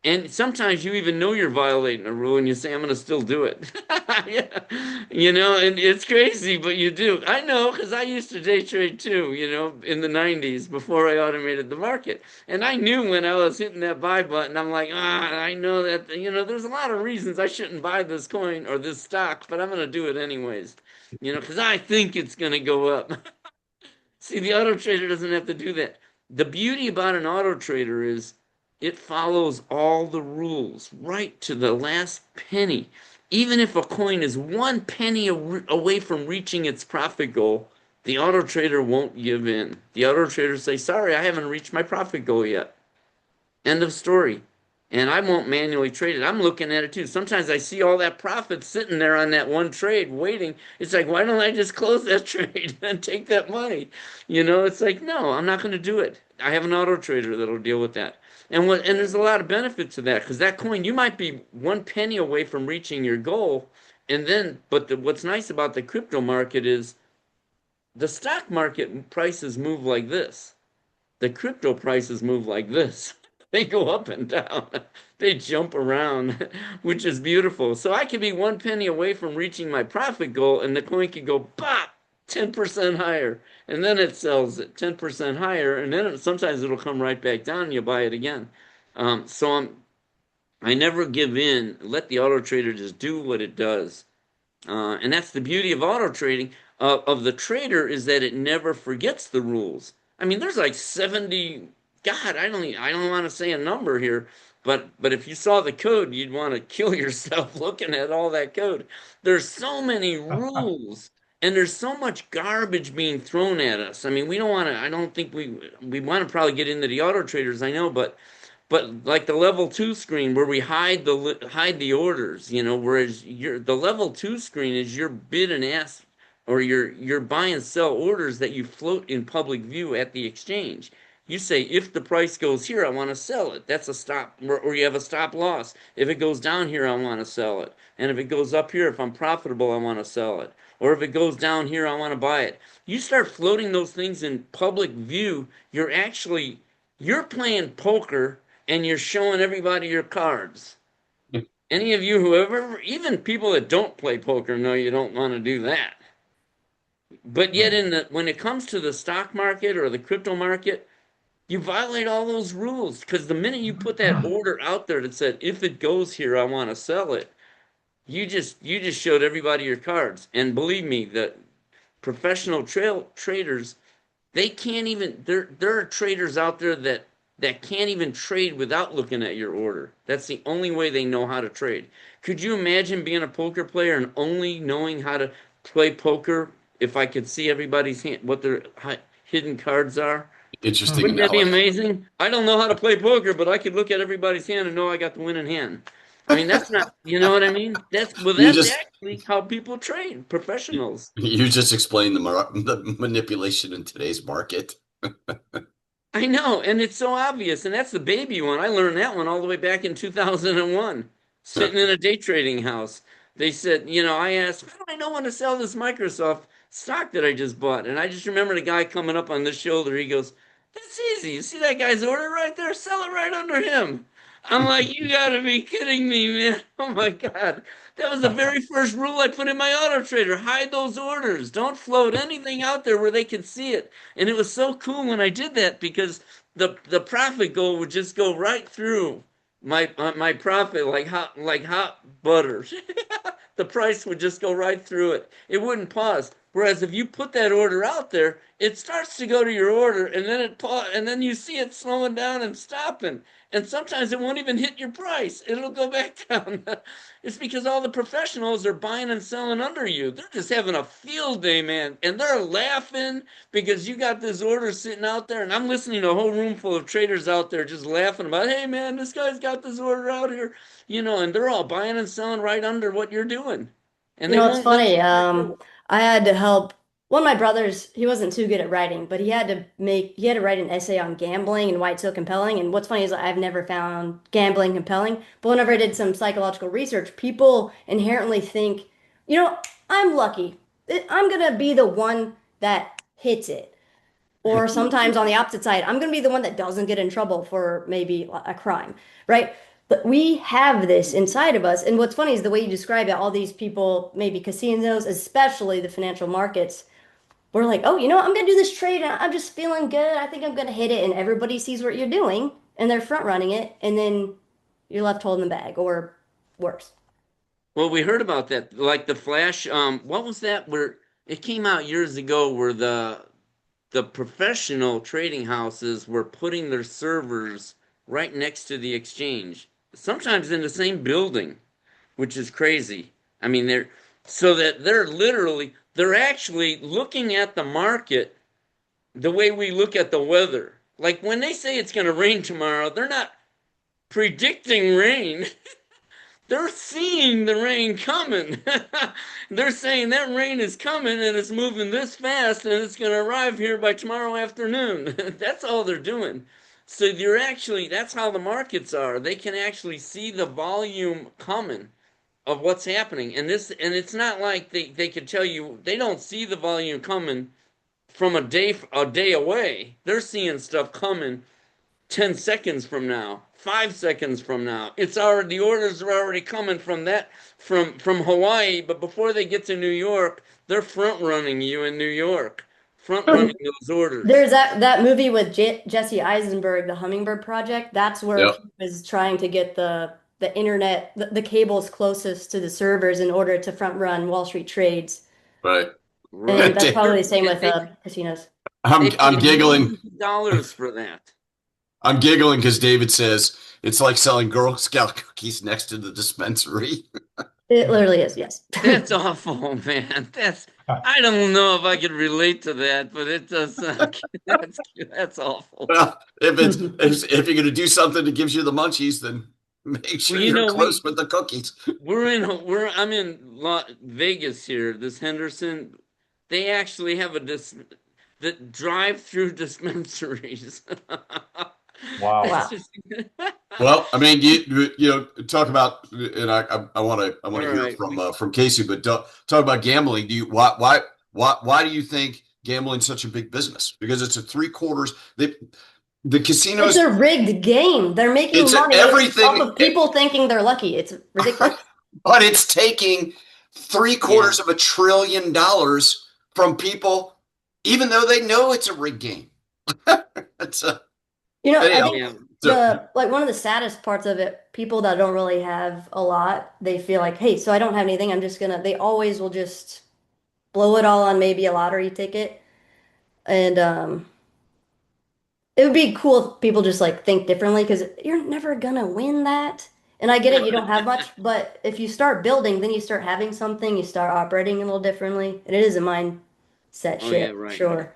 And sometimes you even know you're violating a rule and you say, "I'm going to still do it." Yeah. And it's crazy, but you do. I know because I used to day trade too, in the 90s before I automated the market. And I knew when I was hitting that buy button, I'm like, I know that, there's a lot of reasons I shouldn't buy this coin or this stock, but I'm going to do it anyways, because I think it's going to go up. See, the auto trader doesn't have to do that. The beauty about an auto trader is it follows all the rules right to the last penny. Even if a coin is one penny away from reaching its profit goal, The auto trader won't give in. The auto traders say, sorry, I haven't reached my profit goal yet. End of story. And I won't manually trade it. I'm looking at it too. Sometimes I see all that profit sitting there on that one trade waiting. It's like, why don't I just close that trade and take that money? It's like, no, I'm not going to do it. I have an auto trader that'll deal with that. And there's a lot of benefit to that because that coin, you might be 1 penny away from reaching your goal. But what's nice about the crypto market is the stock market prices move like this. The crypto prices move like this. They go up and down. They jump around, which is beautiful. So I could be 1 penny away from reaching my profit goal, and the coin could go pop 10% higher, and then it sells at 10% higher, and then sometimes it'll come right back down, and you buy it again. I never give in. Let the auto trader just do what it does, and that's the beauty of auto trading. Of the trader is that it never forgets the rules. I mean, there's like 70. God, I don't want to say a number here, but if you saw the code, you'd want to kill yourself looking at all that code. There's so many rules, and there's so much garbage being thrown at us. I mean, we don't want to. I don't think we want to probably get into the auto traders. I know, but like the level 2 screen where we hide the orders, whereas the level 2 screen is your bid and ask or your buy and sell orders that you float in public view at the exchange. You say, if the price goes here, I want to sell it. That's a stop, or you have a stop loss. If it goes down here, I want to sell it. And if it goes up here, if I'm profitable, I want to sell it. Or if it goes down here, I want to buy it. You start floating those things in public view, you're playing poker and you're showing everybody your cards. Any of you even people that don't play poker know you don't want to do that. But yet when it comes to the stock market or the crypto market, you violate all those rules because the minute you put that order out there that said, if it goes here, I want to sell it, you just showed everybody your cards. And believe me, the professional traders, they can't even, there are traders out there that can't even trade without looking at your order. That's the only way they know how to trade. Could you imagine being a poker player and only knowing how to play poker if I could see everybody's hand, what their hidden cards are? Interesting Wouldn't that be analogy. amazing? I don't know how to play poker, but I could look at everybody's hand and know I got the winning hand. I mean, that's not, you know what I mean? That's You just actually how people trade, professionals. you just explained the manipulation in today's market. I know, and it's so obvious, and that's the baby one. I learned that one all the way back in 2001, sitting in a day trading house. They said, I asked, how do I know when to sell this Microsoft stock that I just bought? And I just remember the guy coming up on the shoulder. He goes, that's easy. You see that guy's order right there? Sell it right under him. I'm like, you gotta be kidding me, man. Oh my God. That was the very first rule I put in my auto trader. Hide those orders. Don't float anything out there where they can see it. And it was so cool when I did that because the profit goal would just go right through my profit like hot butter. The price would just go right through it. It wouldn't pause. Whereas if you put that order out there, it starts to go to your order, and then you see it slowing down and stopping. And sometimes it won't even hit your price. It'll go back down. It's because all the professionals are buying and selling under you. They're just having a field day, man. And they're laughing because you got this order sitting out there. And I'm listening to a whole room full of traders out there just laughing about, hey, man, this guy's got this order out here. And they're all buying and selling right under what you're doing. And they It's won't let funny. you. I had to help one of my brothers. He wasn't too good at writing, but he had to write an essay on gambling and why it's so compelling. And what's funny is I've never found gambling compelling, but whenever I did some psychological research, people inherently think, I'm lucky. I'm gonna be the one that hits it. Or sometimes on the opposite side, I'm going to be the one that doesn't get in trouble for maybe a crime, right? But we have this inside of us. And what's funny is the way you describe it, all these people, maybe casinos, especially the financial markets, we're like, oh, I'm going to do this trade. And I'm just feeling good. I think I'm going to hit it. And everybody sees what you're doing and they're front running it. And then you're left holding the bag or worse. Well, we heard about that, like the flash. What was that? Where it came out years ago, where the professional trading houses were putting their servers right next to the exchange, sometimes in the same building, which is crazy. I mean, they're literally they're actually looking at the market the way we look at the weather. Like when they say it's going to rain tomorrow, they're not predicting rain. They're seeing the rain coming. They're saying that rain is coming and it's moving this fast and it's going to arrive here by tomorrow afternoon. That's all they're doing. So you're actually, that's how the markets are. They can actually see the volume coming of what's happening. And it's not like they could tell you, they don't see the volume coming from a day away. They're seeing stuff coming 10 seconds from now, 5 seconds from now. It's already, the orders are already coming from from Hawaii, but before they get to New York, they're front running you in New York, front running those orders. There's that movie with Jesse Eisenberg, the Hummingbird Project. That's where Yep. he was trying to get the internet, the cables closest to the servers in order to front run Wall Street trades. Right. And that's probably the same Yeah, with casinos. I'm giggling. Dollars for that. I'm giggling because David says it's like selling Girl Scout cookies next to the dispensary. It literally is, yes. That's awful, man. I don't know if I could relate to that, but it does that's awful. Well, if you're going to do something that gives you the munchies, then make sure you're close with the cookies. I'm in Vegas here. This Henderson, they actually have the drive-through dispensaries. Wow. Well, I mean, you know, talk about, and I want to hear from Casey, but talk about gambling. Why do you think gambling's such a big business? Because it's a 3/4. The casinos. It's a rigged game. They're making money off of people thinking they're lucky. It's ridiculous. But it's taking $750 billion from people, even though they know it's a rigged game. It's a. You know, I think one of the saddest parts of it, people that don't really have a lot, they feel like, hey, so I don't have anything. They always will just blow it all on maybe a lottery ticket. And it would be cool if people just like think differently because you're never gonna win that. And I get it, you don't have much, but if you start building, then you start having something, you start operating a little differently. And it is a mindset shift, for sure. Right.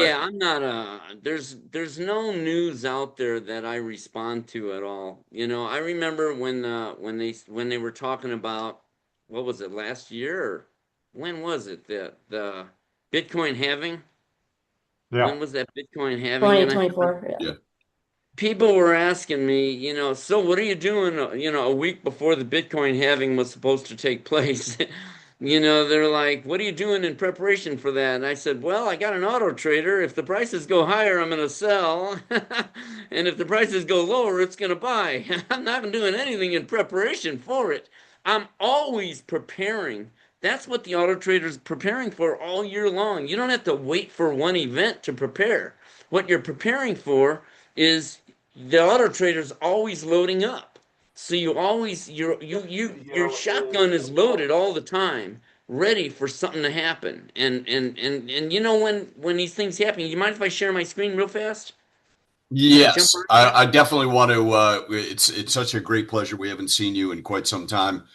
Yeah, I'm not there's no news out there that I respond to at all. You know, I remember when they were talking about, what was it, last year, or when was it, the Bitcoin halving? Yeah. When was that Bitcoin halving? 2024. Yeah. People were asking me, you know, so what are you doing, you know, a week before the Bitcoin halving was supposed to take place? You know, they're like, what are you doing in preparation for that? And I said, well, I got an auto trader. If the prices go higher, I'm going to sell. And if the prices go lower, it's going to buy. I'm not doing anything in preparation for it. I'm always preparing. That's what the auto trader's preparing for all year long. You don't have to wait for one event to prepare. What you're preparing for is the auto trader's always loading up. So you always your shotgun is loaded all the time, ready for something to happen. And you know when these things happen, you mind if I share my screen real fast? Yes, I definitely want to. It's such a great pleasure. We haven't seen you in quite some time,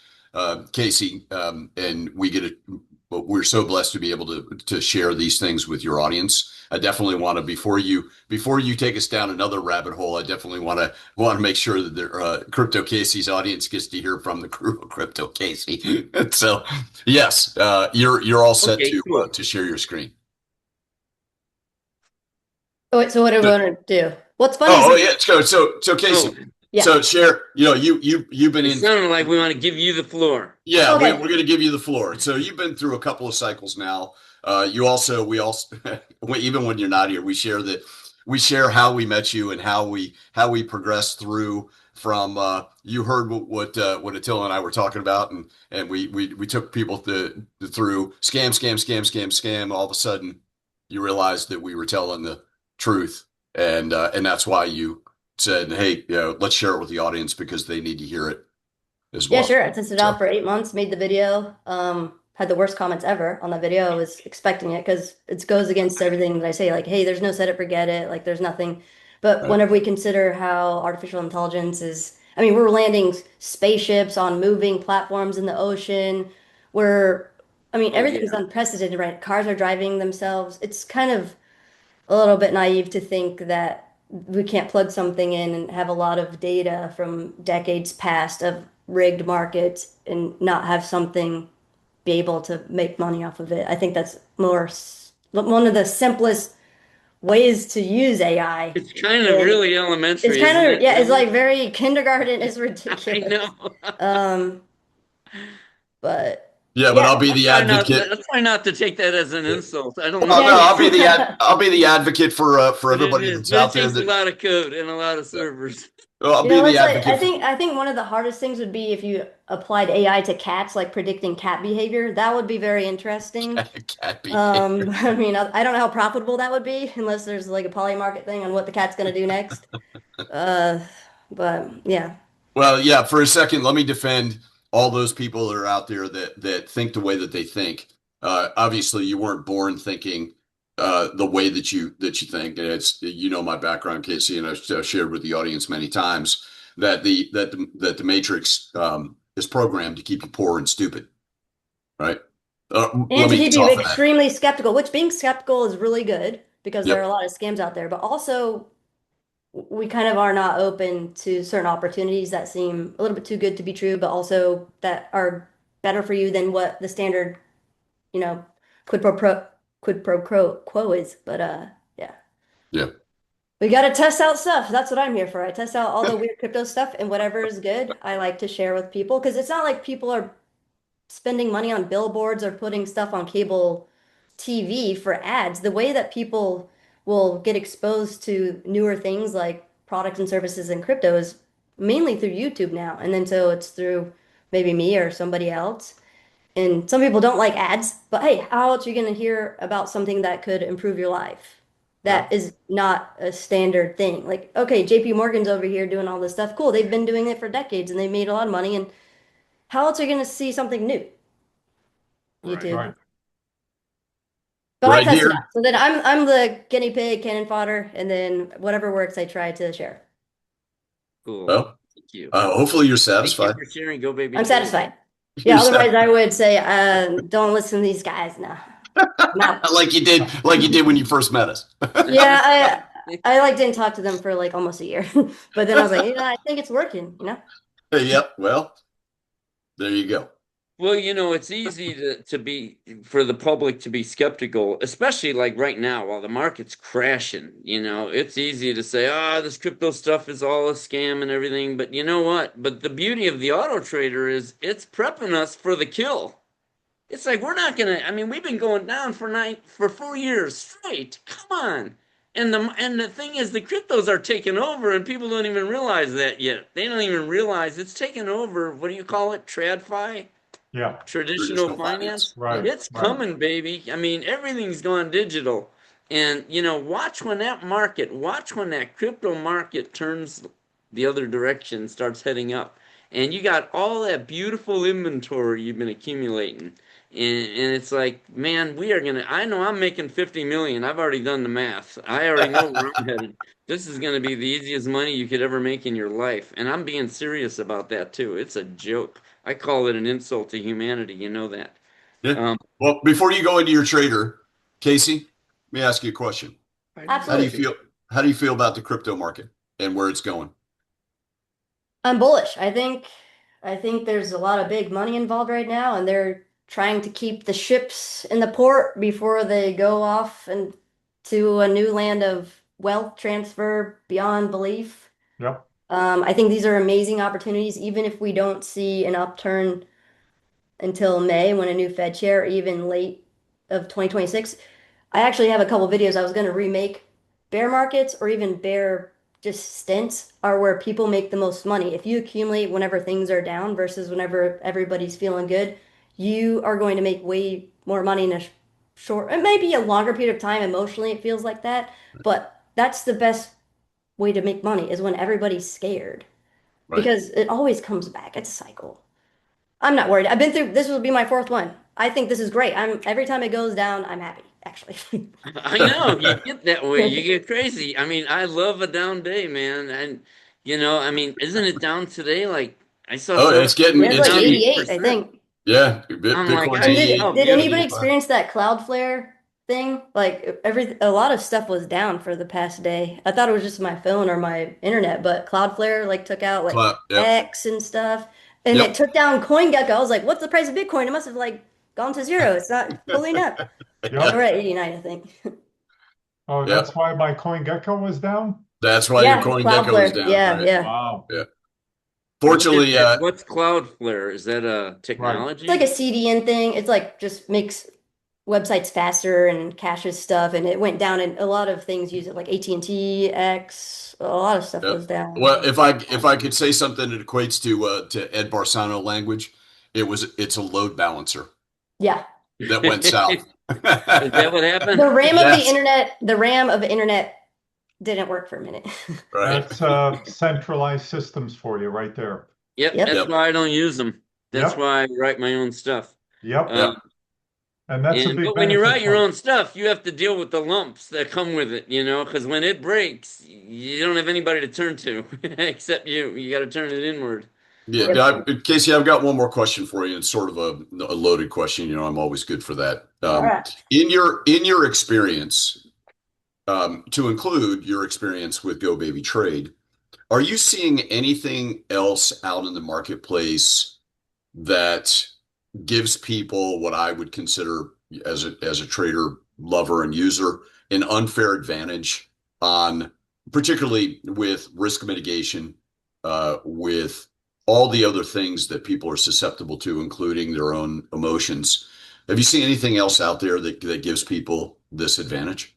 Casey, and we're so blessed to be able to share these things with your audience. I definitely want to, before you take us down another rabbit hole, I definitely want to make sure that the Crypto Casey's audience gets to hear from the crew of Crypto Casey. So yes, you're all set to share your screen. Oh, wait, so what do we want to do? What's funny? Yeah, let's go. So Casey. Yeah. So share, you know, you've been in. It sounded like we want to give you the floor. Yeah, okay. We're going to give you the floor. So you've been through a couple of cycles now. We also, even when you're not here, we share how we met you and how we progressed through from. You heard what Attila and I were talking about, and we took people through scam. All of a sudden, you realized that we were telling the truth, and that's why you said, hey, you know, let's share it with the audience because they need to hear it as well. Yeah, sure. I tested it out for 8 months, made the video, had the worst comments ever on the video. I was expecting it because it goes against everything that I say, like, hey, there's no set it, forget it, like there's nothing. But whenever we consider how artificial intelligence is, I mean, we're landing spaceships on moving platforms in the ocean. We're I mean, Oh everything's yeah. unprecedented, right? Cars are driving themselves. It's kind of a little bit naive to think that we can't plug something in and have a lot of data from decades past of rigged markets and not have something be able to make money off of it. I think that's one of the simplest ways to use AI. It's kind of And really it's elementary, kind isn't of, it, yeah, it's really? like very kindergarten. It's I ridiculous. know. Um, but Yeah, but yeah, I'll be the advocate. Let's try not to take that as an insult. I don't Well, no, mean yeah, yeah. I'll be the advocate for but it everybody is. that's But it out there takes a that lot of code and a lot of servers. well, I'll You be know, the it's like advocate for I think one of the hardest things would be if you applied AI to cats, like predicting cat behavior. That would be very interesting. cat behavior. I mean, I don't know how profitable that would be unless there's like a poly market thing on what the cat's gonna do next. Uh, but yeah, Well, yeah, for a second, let me defend all those people that are out there that think the way that they think. Obviously, you weren't born thinking the way that you think, and it's my background, Casey, and I've shared with the audience many times that the Matrix is programmed to keep you poor and stupid, right? and Let to me keep you soften that. extremely skeptical, which being skeptical is really good because there are a Yep. lot of scams out there, but also we kind of are not open to certain opportunities that seem a little bit too good to be true, but also that are better for you than what the standard, you know, quid pro quo is. But yeah, Yeah. we got to test out stuff. That's what I'm here for. I test out all the weird crypto stuff, and whatever is good, I like to share with people because it's not like people are spending money on billboards or putting stuff on cable TV for ads. The way that people will get exposed to newer things like products and services in crypto is mainly through YouTube now. And then so it's through maybe me or somebody else. And some people don't like ads, but hey, how else are you going to hear about something that could improve your life? Yeah. That is not a standard thing. Like, okay, JP Morgan's over here doing all this stuff. Cool. They've been doing it for decades and they've made a lot of money. And how else are you going to see something new? Right. YouTube. Right. But I Right test it here. out. So then I'm the guinea pig, cannon fodder, and then whatever works, I try to share. Cool. Well, Thank you. hopefully you're Thank you satisfied. for sharing. Go baby I'm trade. satisfied. You're Yeah, otherwise satisfied. I would say, don't listen to these guys. No, not. Like you did when you first met us. Yeah, I like didn't talk to them for like almost a year, but then I was like, yeah, I think it's working. Yep. Well, there you go. Well, it's easy to be for the public to be skeptical, especially like right now while the market's crashing. It's easy to say, this crypto stuff is all a scam and everything. But you know what? But the beauty of the auto trader is it's prepping us for the kill. It's like we're not gonna. I mean, we've been going down for 4 years straight. Come on. And the thing is, the cryptos are taking over, and people don't even realize that yet. They don't even realize it's taken over. What do you call it? TradFi? Yeah. Traditional Traditional finance. finance. Yeah. Right. It's Right. coming, baby. I mean, everything's gone digital. And, watch when that crypto market turns the other direction, starts heading up. And you got all that beautiful inventory you've been accumulating. And it's like, man, I know I'm making 50 million. I've already done the math. I already know where I'm headed. This is going to be the easiest money you could ever make in your life. And I'm being serious about that too. It's a joke. I call it an insult to humanity. You know that. Yeah. Um, Well, before you go into your trader, Casey, let me ask you a question. How do you Absolutely. feel? How do you feel about the crypto market and where it's going? I'm bullish. I think there's a lot of big money involved right now, and they're trying to keep the ships in the port before they go off and to a new land of wealth transfer beyond belief. Yep. I think these are amazing opportunities, even if we don't see an upturn until May when a new Fed chair, or even late of 2026. I actually have a couple videos I was going to remake. Bear markets or even bear just stints are where people make the most money. If you accumulate whenever things are down versus whenever everybody's feeling good, you are going to make way more money in a short, it may be a longer period of time. Emotionally, it feels like that, but that's the best way to make money is when everybody's scared Right. because it always comes back. It's a cycle. I'm not worried. I've been through this will be my fourth one. I think this is great. I'm every time it goes down, I'm happy, actually. I know you get that way. You get crazy. I mean, I love a down day, man. And I mean, isn't it down today? Like I saw Oh, some it's getting Yeah, it's it's like down getting 88, I 8%. think. Yeah, I'm like, Bitcoin's I And see E. how did anybody beautiful. experience that Cloudflare thing? Like a lot of stuff was down for the past day. I thought it was just my phone or my internet, but Cloudflare like took out like Yep, X and stuff, and it yep, took down CoinGecko. I was like, "What's the price of Bitcoin? It must have like gone to zero. It's not pulling up." And we're Yep. at 89, I think. Oh, yep. that's why my CoinGecko was down? That's why your Yeah, CoinGecko is Cloudflare. down, Yeah, right? yeah. Wow. Yeah. What is Fortunately, it? What's Cloudflare? Is that a Right. It's like a technology? CDN thing. It's like just makes websites faster and caches stuff, and it went down, and a lot of things use it, like AT&T, X, a lot of stuff yep. was down. Well, if I could say something that equates to Ed Barsano language, it's a load balancer Yeah. that went south. Is that what happened? Yes, The RAM of the internet didn't work for a minute. right. That's centralized systems for you right there. Yep, Yep. that's Yep, why I don't use them. That's Yep. why I write my own stuff. Yep. Um, yep. And that's a big but when you benefit write your from own stuff, you have to deal with the lumps that come with it, because when it breaks, you don't have anybody to turn to except you. You got to turn it inward. Yeah, Yep. Casey, I've got one more question for you. It's sort of a loaded question. I'm always good for that. All right. In your experience, to include your experience with GoBabyTrade, are you seeing anything else out in the marketplace that gives people what I would consider as a trader, lover, and user an unfair advantage on, particularly with risk mitigation, with all the other things that people are susceptible to, including their own emotions. Have you seen anything else out there that gives people this advantage?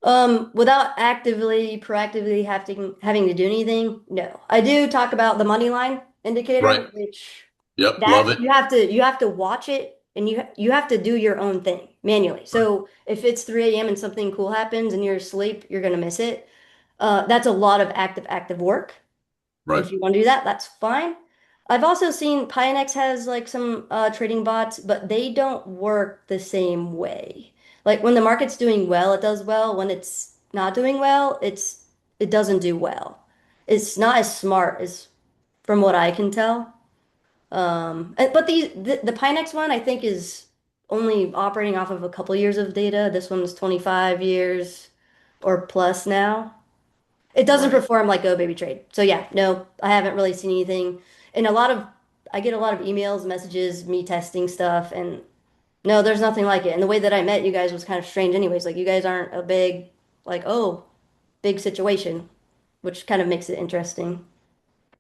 Without actively, proactively having to do anything, no. I do talk about the money line Right. indicator, which Yep. Love that it. you have to watch it, and you have to do your own thing manually. Right. So if it's 3 a.m. and something cool happens and you're asleep, you're gonna miss it. That's a lot of active work. Right. If you want to do that, that's fine. I've also seen Pionex has like some trading bots, but they don't work the same way. Like when the market's doing well, it does well. When it's not doing well, it doesn't do well. It's not as smart as from what I can tell. But the Pionex one I think is only operating off of a couple years of data. This one's 25 years or plus now. It doesn't Right. perform like GoBabyTrade. So yeah, no, I haven't really seen anything. And I get a lot of emails, messages, me testing stuff, and no, there's nothing like it. And the way that I met you guys was kind of strange anyways. Like you guys aren't a big, like, oh, big situation, which kind of makes it interesting.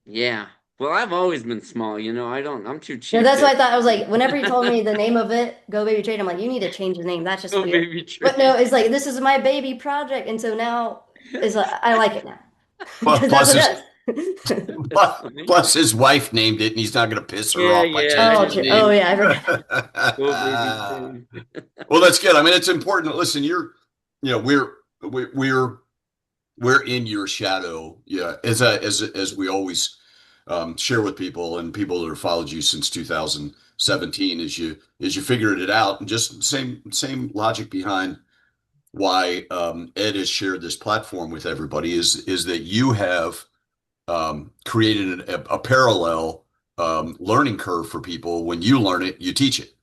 Yeah. Well, I've always been small, I'm too No, cheap that's why to I thought I was like, whenever you told me the name of it, GoBabyTrade, I'm like, you need to change the name. That's just go weird. baby But trade. no, it's like this is my baby project, and so now it's like I like it now Plus, because that's plus what his it does. That's funny. plus his wife named it, and he's not going to piss her Yeah, off by yeah, changing Oh, his oh name. yeah, I forgot. go baby trade. Well, that's good. I mean, it's important. Listen, you know, we're in your shadow. Yeah, as we always share with people and people that have followed you since 2017, as you figured it out, and just same logic behind why Ed has shared this platform with everybody is that you have created a parallel learning curve for people. When you learn it, you teach it,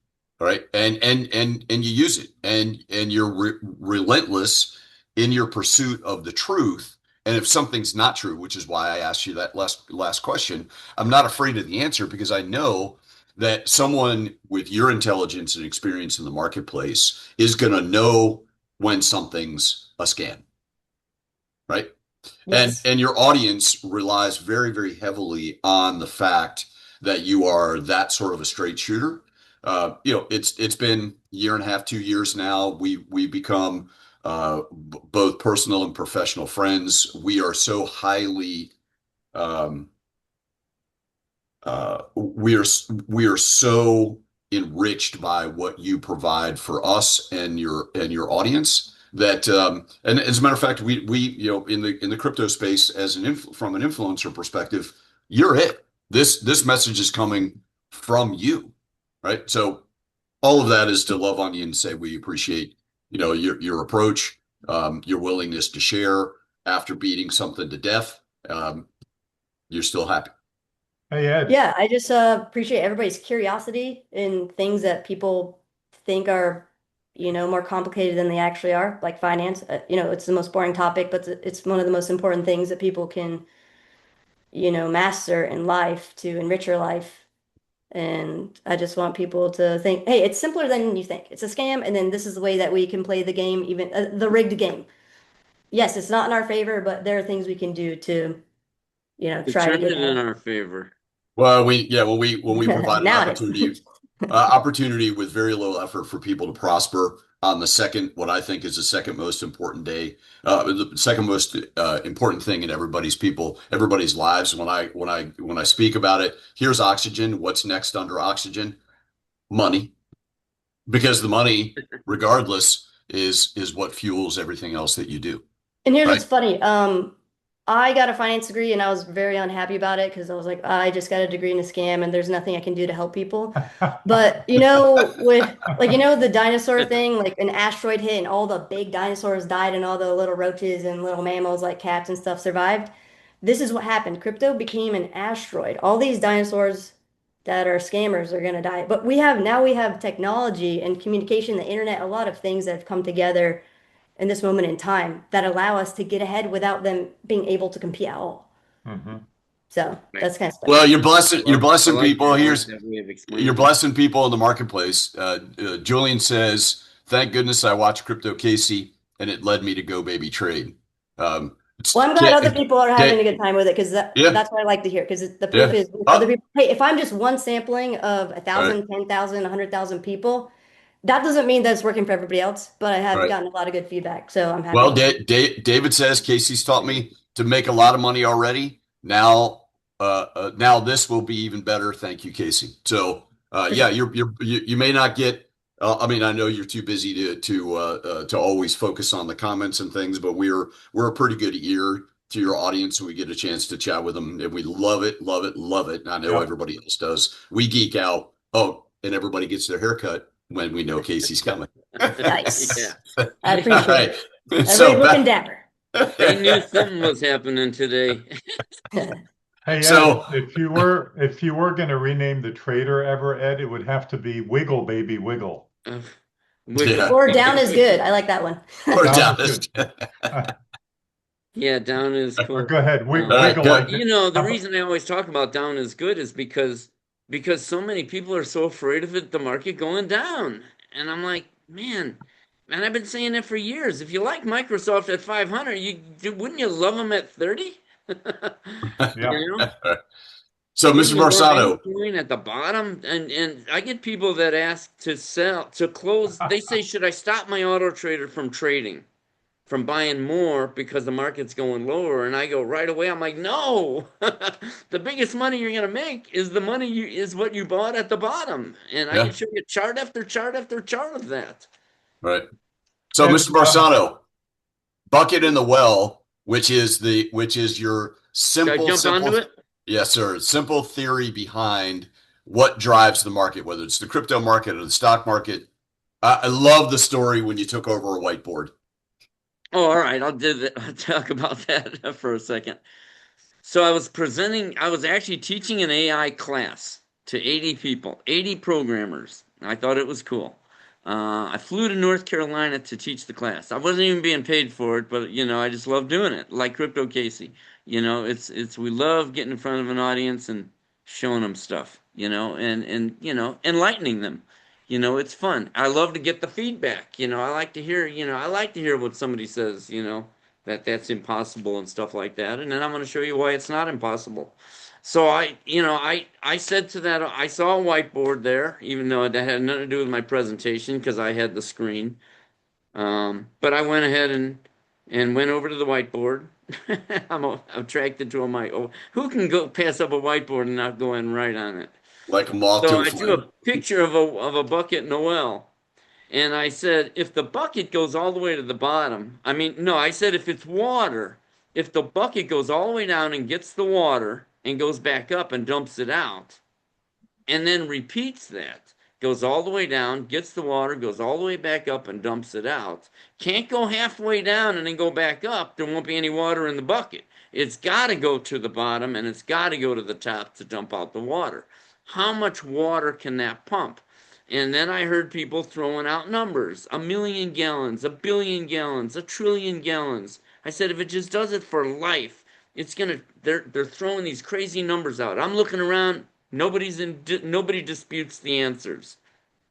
all right, and you use it, and you're relentless in your pursuit of the truth. And if something's not true, which is why I asked you that last question, I'm not afraid of the answer because I know that someone with your intelligence and experience in the marketplace is going to know when something's a scam, right? and Yes. and your audience relies very, very heavily on the fact that you are that sort of a straight shooter. It's been a year and a half, 2 years now. We become both personal and professional friends. We are so highly um, we are so enriched by what you provide for us and your audience that and as a matter of fact we in the crypto space as from an influencer perspective, you're it. This message is coming from you, right? So all of that is to love on you and say we appreciate your approach, your willingness to share after beating something to death. You're still happy. Hey, Ed. Yeah, I just appreciate everybody's curiosity in things that people think are, more complicated than they actually are, like finance. It's the most boring topic, but it's one of the most important things that people can, master in life to enrich your life. And I just want people to think, hey, it's simpler than you think. It's a scam, and then this is the way that we can play the game, even the rigged game. Yes, it's not in our favor, but there are things we can do to, To try to turn get it in ahead. our favor. Well, when we provide an Now it opportunity, is. opportunity with very little effort for people to prosper on the second, what I think is the second most important day, the second most important thing in everybody's lives. When I speak about it, here's oxygen. What's next under oxygen? Money, because the money, regardless, is what fuels everything else that you do, And here's what's right? funny. I got a finance degree and I was very unhappy about it because I was like, I just got a degree in a scam and there's nothing I can do to help people. But with like the dinosaur thing, like an asteroid hit and all the big dinosaurs died and all the little roaches and little mammals like cats and stuff survived. This is what happened. Crypto became an asteroid. All these dinosaurs that are scammers are gonna die. But we have technology and communication, the internet, a lot of things that have come together in this moment in time that allow us to get ahead without them being able to compete at all. Hmm. So Right. that's kind of Well, special. you're I blessing like people. that. I like Here's that way of You're explaining it. blessing people in the marketplace. Julian says, "Thank goodness I watched Crypto Casey, and it led me to GoBabyTrade." Well, I'm glad other people are having a good time with it because Yeah, that's what I like to hear. Because the proof yeah. is other Oh, people. Hey, if I'm just one sampling of a all right, thousand, 10,000, 100,000 people, that doesn't mean that it's working for everybody else. But I all have right. gotten a lot of good feedback, so I'm happy Well, with it. David says Casey's taught me to make a lot of money already. Now this will be even better. Thank you, Casey. So, For yeah, sure. you may not get. I mean, I know you're too busy to always focus on the comments and things, but we're a pretty good ear to your audience, and we get a chance to chat with them, and we love it, love it, love it. And I know Yep. everybody else does. We geek out. Oh, and everybody gets their haircut when we know Casey's coming. Yeah. Nice. I All appreciate right. it. Everybody's So looking back. dapper. They knew something was happening today. Hey, Ed, So if you were going to rename the trader ever, Ed, it would have to be Wiggle Baby Wiggle. Uh, Wiggle yeah, Or down baby. is good. I like that one. we're Down down is this. good. All Yeah, down is Or cool. go ahead, Um, right, wiggle. good. the How reason I always talk about down is good is because so many people are so afraid of the market going down. And I'm like, man, I've been saying that for years. If you like Microsoft at 500, wouldn't you love them at 30? yeah. You know? So, Wouldn't Mr. you love any Barsano, coin at the bottom? And I get people that ask to sell, to close. They say, should I stop my auto trader from trading, from buying more because the market's going lower? And I go right away, I'm like, no. The biggest money you're gonna make is the money is what you bought at the bottom. And I can yeah, show you chart after chart after chart of that. all right. So, Ed, Mr. Barsano, bucket in the well, which is your Should I jump onto it? yes, sir, simple theory behind what drives the market, whether it's the crypto market or the stock market. I love the story when you took over a whiteboard. Oh, all right. I'll talk about that for a second. So I was actually teaching an AI class to 80 people, 80 programmers. I thought it was cool. I flew to North Carolina to teach the class. I wasn't even being paid for it, but I just love doing it. Like Crypto Casey, we love getting in front of an audience and showing them stuff, and enlightening them. It's fun. I love to get the feedback. I like to hear what somebody says, that's impossible and stuff like that. And then I'm going to show you why it's not impossible. So I said to that, I saw a whiteboard there, even though that had nothing to do with my presentation because I had the screen. But I went ahead and went over to the whiteboard. I'm attracted to a mic. Oh, who can go pass up a whiteboard and not go and write on it? Like a moth So to a I drew flame. a picture of a bucket Noel. And I said, if the bucket goes all the way to the bottom, I mean, no, I said if it's water, if the bucket goes all the way down and gets the water and goes back up and dumps it out, and then repeats that, goes all the way down, gets the water, goes all the way back up and dumps it out. Can't go halfway down and then go back up. There won't be any water in the bucket. It's got to go to the bottom and it's got to go to the top to dump out the water. How much water can that pump? And then I heard people throwing out numbers, 1,000,000 gallons, 1,000,000,000 gallons, 1,000,000,000,000 gallons. I said, if it just does it for life, they're throwing these crazy numbers out. I'm looking around, nobody disputes the answers.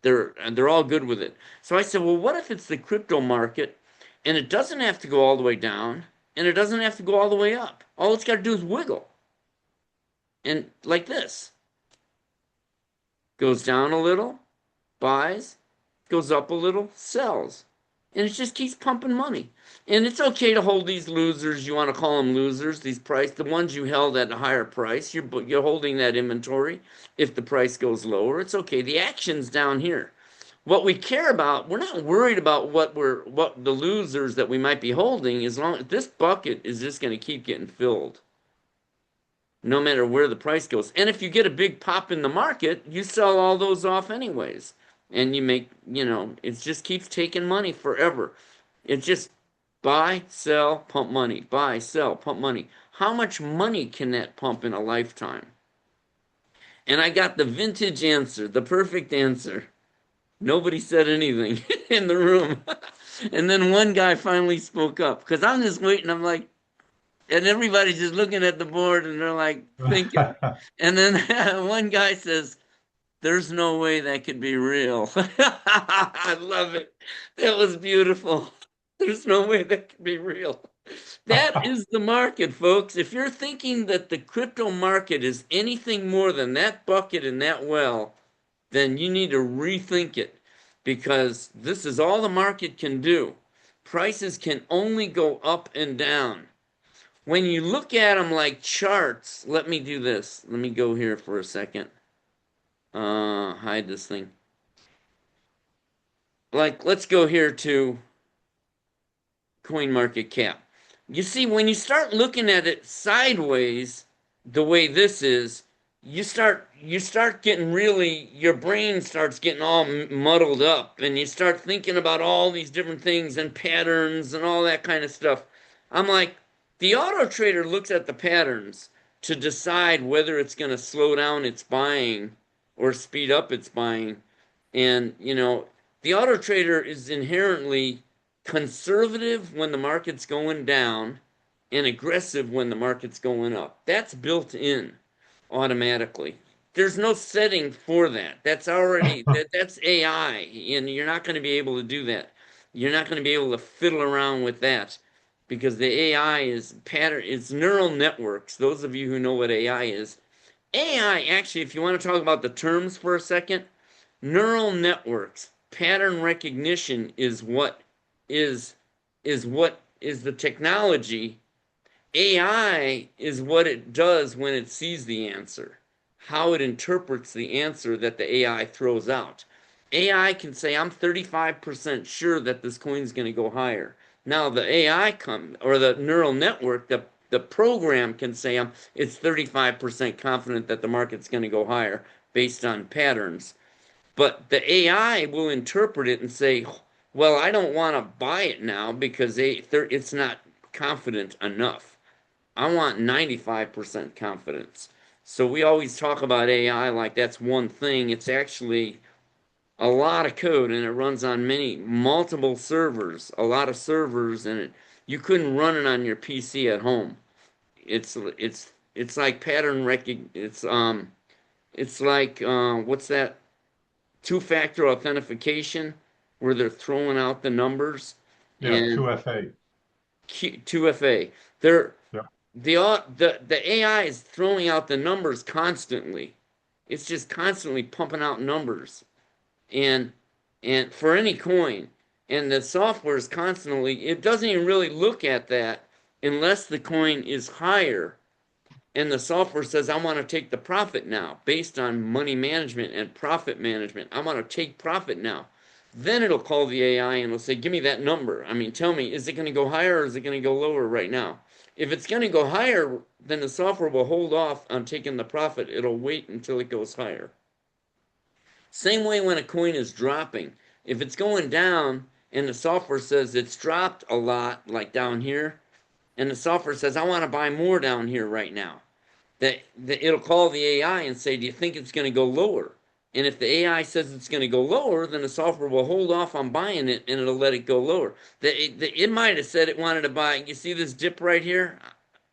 They're all good with it. So I said, well, what if it's the crypto market and it doesn't have to go all the way down and it doesn't have to go all the way up? All it's got to do is wiggle. And like this. Goes down a little, buys, goes up a little, sells. And it just keeps pumping money. And it's okay to hold these losers. You want to call them losers, the ones you held at a higher price. You're holding that inventory. If the price goes lower, it's okay. The action's down here. What we care about, we're not worried about what the losers that we might be holding, as long as this bucket is just going to keep getting filled. No matter where the price goes. And if you get a big pop in the market, you sell all those off anyways. And you make, it just keeps taking money forever. It's just buy, sell, pump money. Buy, sell, pump money. How much money can that pump in a lifetime? And I got the vintage answer, the perfect answer. Nobody said anything in the room. And then one guy finally spoke up. Because I'm just waiting, I'm like, and everybody's just looking at the board and they're like thinking. And then one guy says, there's no way that could be real. I love it. That was beautiful. There's no way that could be real. That is the market, folks. If you're thinking that the crypto market is anything more than that bucket and that well, then you need to rethink it, because this is all the market can do. Prices can only go up and down. When you look at them like charts, let me do this. Let me go here for a second. Hide this thing. Like, let's go here to CoinMarketCap. You see, when you start looking at it sideways, the way this is, you start getting really, your brain starts getting all muddled up, and you start thinking about all these different things and patterns and all that kind of stuff. I'm like, the auto trader looks at the patterns to decide whether it's going to slow down its buying or speed up its buying. And, the auto trader is inherently conservative when the market's going down and aggressive when the market's going up. That's built in automatically. There's no setting for that. That's already, that's AI, and you're not going to be able to do that. You're not going to be able to fiddle around with that, because the AI is it's neural networks. Those of you who know what AI is. AI, actually, if you want to talk about the terms for a second, neural networks, pattern recognition is what is the technology. AI is what it does when it sees the answer, how it interprets the answer that the AI throws out. AI can say, I'm 35% sure that this coin is going to go higher. Now the AI or the neural network, the program can say, it's 35% confident that the market's going to go higher based on patterns. But the AI will interpret it and say, well, I don't want to buy it now because it's not confident enough. I want 95% confidence. So we always talk about AI like that's one thing. It's actually a lot of code, and it runs on multiple servers, a lot of servers, and you couldn't run it on your PC at home. It's like pattern recognition. It's like what's that? Two-factor authentication, where they're throwing out the numbers. Yeah, and 2FA. 2FA. The AI is throwing out the numbers constantly. It's just constantly pumping out numbers, and for any coin, and the software is constantly. It doesn't even really look at that unless the coin is higher, and the software says, I want to take the profit now based on money management and profit management. I want to take profit now. Then it'll call the AI and it'll say, give me that number. I mean, tell me, is it going to go higher or is it going to go lower right now? If it's going to go higher, then the software will hold off on taking the profit. It'll wait until it goes higher. Same way when a coin is dropping. If it's going down and the software says it's dropped a lot, like down here, and the software says, I want to buy more down here right now, that it'll call the AI and say, do you think it's going to go lower? And if the AI says it's going to go lower, then the software will hold off on buying it and it'll let it go lower. It might have said it wanted to buy. You see this dip right here,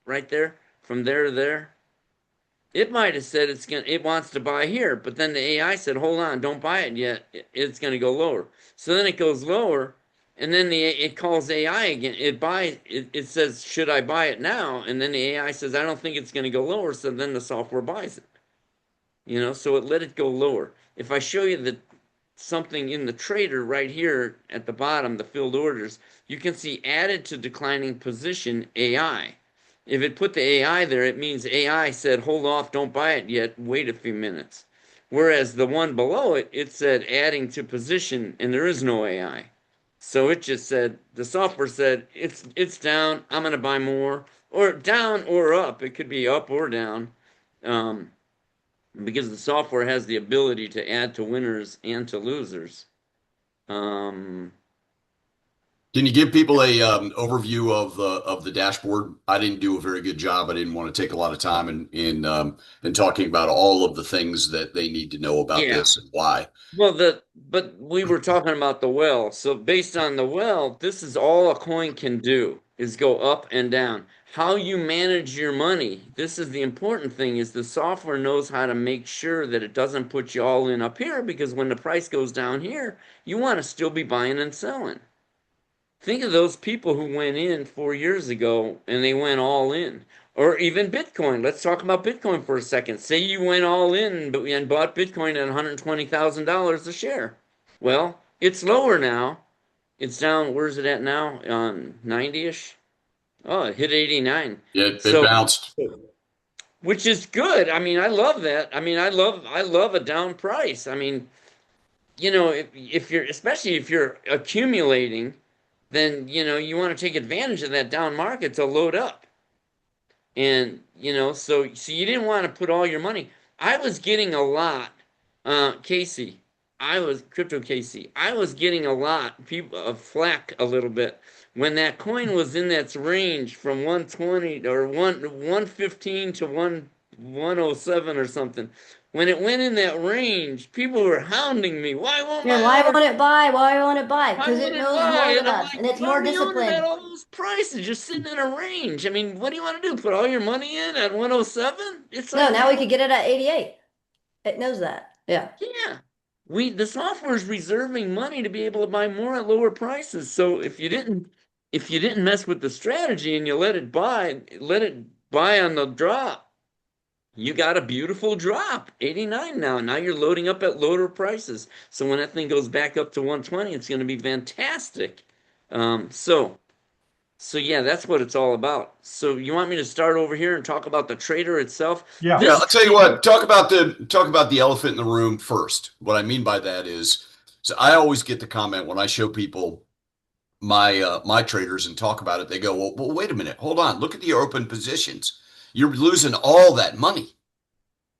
right there, from there to there? It might have said it wants to buy here, but then the AI said, hold on, don't buy it yet. It's going to go lower. So then it goes lower, and then it calls AI again. It says, should I buy it now? And then the AI says, I don't think it's going to go lower. So then the software buys it. So it let it go lower. If I show you something in the trader right here at the bottom, the filled orders, you can see added to declining position AI. If it put the AI there, it means AI said, hold off, don't buy it yet, wait a few minutes. Whereas the one below it, it said adding to position, and there is no AI. So it just said, the software said, it's down, I'm going to buy more, or down or up. It could be up or down, because the software has the ability to add to winners and to losers. Can you give people a overview of the dashboard? I didn't do a very good job. I didn't want to take a lot of time in talking about all of the things that they need to know about this and why. Well, but we were talking about the well. So based on the well, this is all a coin can do, is go up and down. How you manage your money, this is the important thing, is the software knows how to make sure that it doesn't put you all in up here, because when the price goes down here, you want to still be buying and selling. Think of those people who went in 4 years ago and they went all in. Or even Bitcoin. Let's talk about Bitcoin for a second. Say you went all in and bought Bitcoin at $120,000 a share. Well, it's lower now. It's down, where's it at now? 90-ish? Oh, it hit 89. Yeah, it bounced. Which is good. I mean, I love that. I mean, I love a down price. I mean, if you're, especially if you're accumulating, then you want to take advantage of that down market to load up. And so you didn't want to put all your money. I was getting a lot, Casey. Crypto Casey. I was getting a lot of flack a little bit when that coin was in that range from 120 or 115 to 107 or something. When it went in that range, people were hounding me. Why won't it buy? Why won't it buy? Because it knows more than us, and it's more disciplined. At all those prices, just sitting in a range. I mean, what do you want to do? Put all your money in at 107? It's like, no. Now we could get it at 88. It knows that. Yeah. Yeah. The software is reserving money to be able to buy more at lower prices. So if you didn't mess with the strategy and you let it buy on the drop, you got a beautiful drop, 89 now. Now you're loading up at lower prices. So when that thing goes back up to 120, it's going to be fantastic. So yeah, that's what it's all about. So you want me to start over here and talk about the trader itself? Yeah. I'll tell you what. Talk about the elephant in the room first. What I mean by that is, so I always get the comment when I show people my traders and talk about it. They go, well, wait a minute, hold on, look at the open positions. You're losing all that money.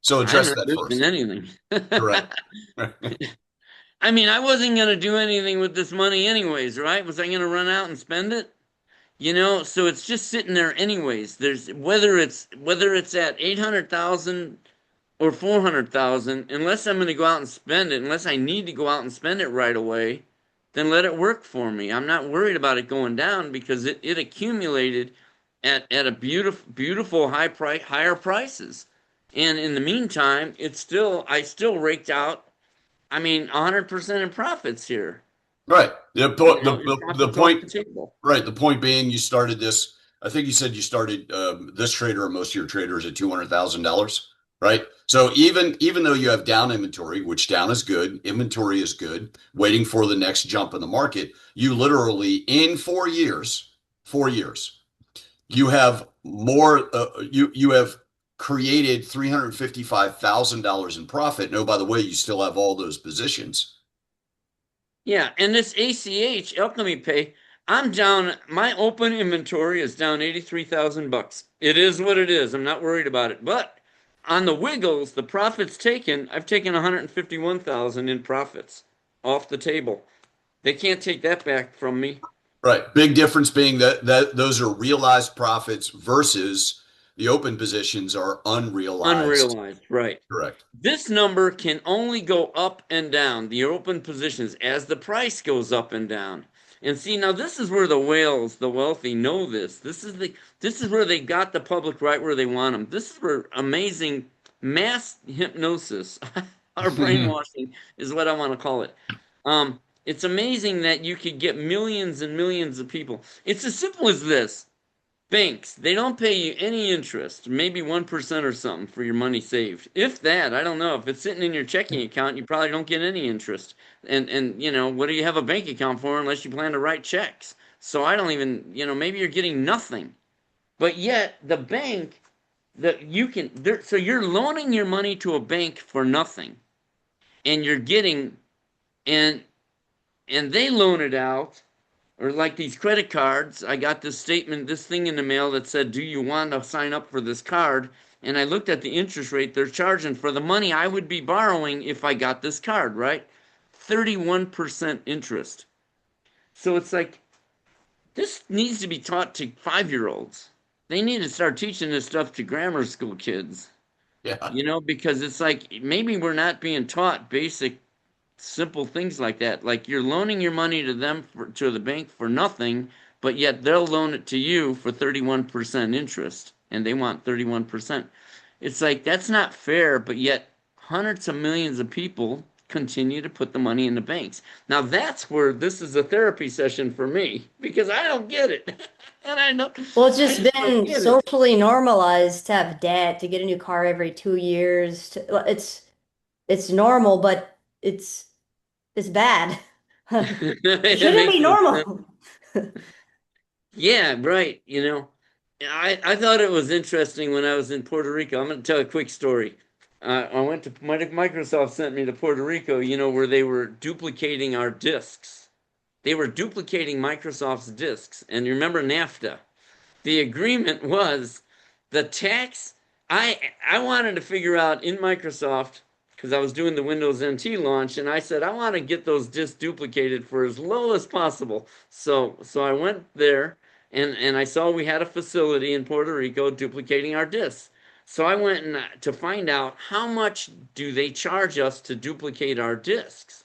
So address that first. Anything. Correct. I mean, I wasn't going to do anything with this money anyways, right? Was I going to run out and spend it? So it's just sitting there anyways. There's whether it's at 800,000 or 400,000, unless I'm going to go out and spend it, unless I need to go out and spend it right away, then let it work for me. I'm not worried about it going down because it accumulated at a beautiful higher prices. And in the meantime, I still raked out, 100% in profits here. Right. The point, right. The point being, you started this. I think you said you started this trader or most of your traders at $200,000, right? So even though you have down inventory, which down is good, inventory is good, waiting for the next jump in the market, you literally in 4 years, you have more. You have created $355,000 in profit. No, by the way, you still have all those positions. Yeah, and this ACH Alchemy Pay, I'm down. My open inventory is down $83,000. It is what it is. I'm not worried about it. But on the wiggles, the profits taken, I've taken 151,000 in profits off the table. They can't take that back from me. Right. Big difference being that those are realized profits versus the open positions are unrealized. Unrealized, right. Correct. This number can only go up and down, the open positions, as the price goes up and down. And see, now this is where the whales, the wealthy, know this. This is where they got the public right where they want them. This is where amazing mass hypnosis or brainwashing is what I want to call it. It's amazing that you could get millions and millions of people. It's as simple as this. Banks, they don't pay you any interest, maybe 1% or something for your money saved. If that, I don't know. If it's sitting in your checking account, you probably don't get any interest. And you know, what do you have a bank account for unless you plan to write checks? So I don't even, you know, maybe you're getting nothing. But yet the bank that you can, so you're loaning your money to a bank for nothing. And you're getting, and they loan it out. Or like these credit cards, I got this statement, this thing in the mail that said, do you want to sign up for this card? And I looked at the interest rate they're charging for the money I would be borrowing if I got this card, right? 31% interest. So it's like, this needs to be taught to 5-year-olds. They need to start teaching this stuff to grammar school kids. Yeah. You know, because it's like, maybe we're not being taught basic simple things like that. Like you're loaning your money to them to the bank for nothing, but yet they'll loan it to you for 31% interest, and they want 31%. It's like that's not fair, but yet hundreds of millions of people continue to put the money in the banks. Now that's where this is a therapy session for me because I don't get it. And I know Well, it's just been socially normalized to have debt, to get a new car every 2 years. It's normal, but it's bad. It shouldn't be normal. Yeah, right. You know, I thought it was interesting when I was in Puerto Rico. I'm going to tell a quick story. I went to Microsoft sent me to Puerto Rico, you know, where they were duplicating our disks. They were duplicating Microsoft's disks. And you remember NAFTA? The agreement was the tax. I wanted to figure out in Microsoft because I was doing the Windows NT launch, and I said I want to get those disks duplicated for as low as possible. So I went there, and I saw we had a facility in Puerto Rico duplicating our disks. So I went to find out how much do they charge us to duplicate our disks,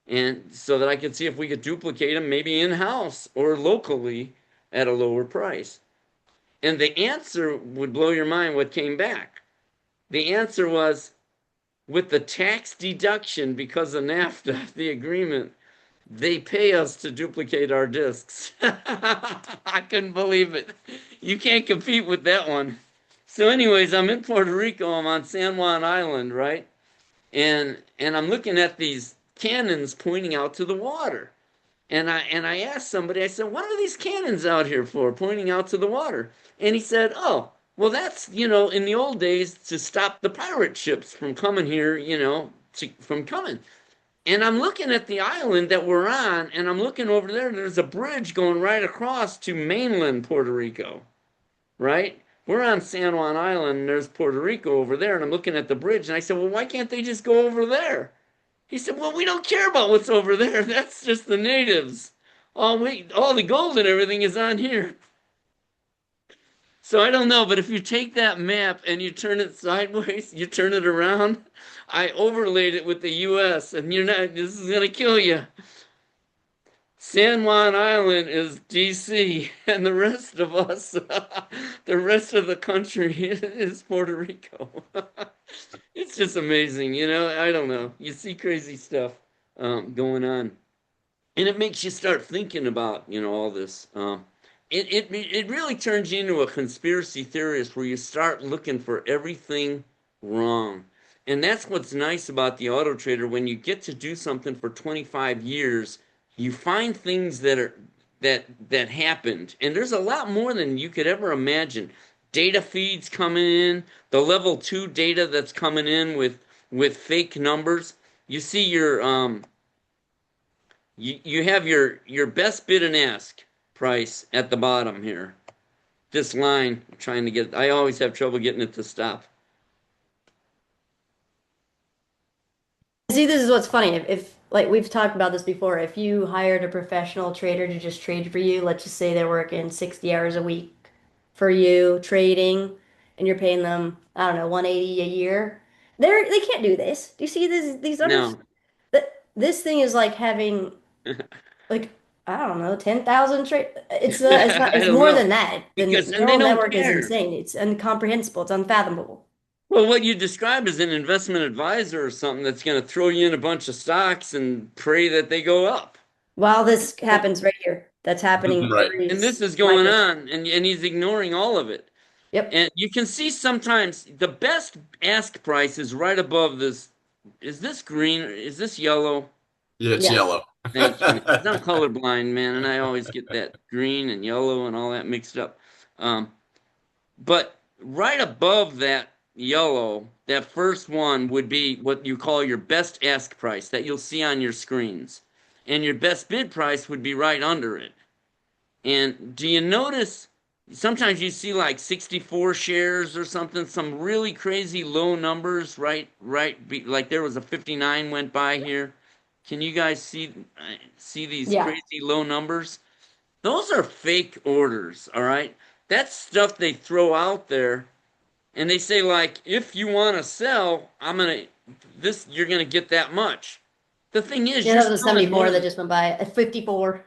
and so that I could see if we could duplicate them maybe in-house or locally at a lower price. And the answer would blow your mind what came back. The answer was, with the tax deduction because of NAFTA, the agreement, they pay us to duplicate our disks. I couldn't believe it. You can't compete with that one. So anyways, I'm in Puerto Rico. I'm on San Juan Island, right? And I'm looking at these cannons pointing out to the water. And I asked somebody, I said, what are these cannons out here for, pointing out to the water? And he said, oh, well, that's, you know, in the old days to stop the pirate ships from coming here, you know, from coming. And I'm looking at the island that we're on, and I'm looking over there, and there's a bridge going right across to mainland Puerto Rico, right? We're on San Juan Island, and there's Puerto Rico over there, and I'm looking at the bridge, and I said, well, why can't they just go over there? He said, well, we don't care about what's over there. That's just the natives. All the gold and everything is on here. So I don't know, but if you take that map and you turn it sideways, you turn it around, I overlaid it with the US, and this is going to kill you. San Juan Island is DC, and the rest of us, the rest of the country is Puerto Rico. It's just amazing, you know. I don't know. You see crazy stuff going on, and it makes you start thinking about, you know, all this. It really turns you into a conspiracy theorist where you start looking for everything wrong. And that's what's nice about the auto trader. When you get to do something for 25 years, you find things that happened, and there's a lot more than you could ever imagine. Data feeds coming in, the level 2 data that's coming in with fake numbers. You see your you have your best bid and ask price at the bottom here. This line, I'm trying to get, I always have trouble getting it to stop. see, this is what's funny. If like we've talked about this before, if you hired a professional trader to just trade for you, let's just say they're working 60 hours a week for you trading, and you're paying them, I don't know, 180 a year. They can't do this. Do you see these numbers? No. This thing is like having like I don't know, 10,000 trade. It's not I it's don't more know. than that. The And they neural don't network is care. insane. It's incomprehensible. It's unfathomable. Well, what you describe as an investment advisor or something that's going to throw you in a bunch of stocks and pray that they go up. While this happens right here, that's happening Right. every And this is going microsecond. on, and he's ignoring all of it. Yep. And you can see sometimes the best ask price is right above this. Is this green? Is this yellow? Yeah, it's Yes. yellow. Thank you. 'Cause I'm colorblind, man, and I always get that green and yellow and all that mixed up. But right above that yellow, that first one would be what you call your best ask price that you'll see on your screens. And your best bid price would be right under it. And do you notice sometimes you see like 64 shares or something, some really crazy low numbers, right? Like there was a 59 went by here. Can you guys see these Yeah. crazy low numbers? Those are fake orders, all right? That's stuff they throw out there and they say like if you want to sell, you're going to get that much. The thing is Yeah, you're that was a selling 74 more that just went by. A 54.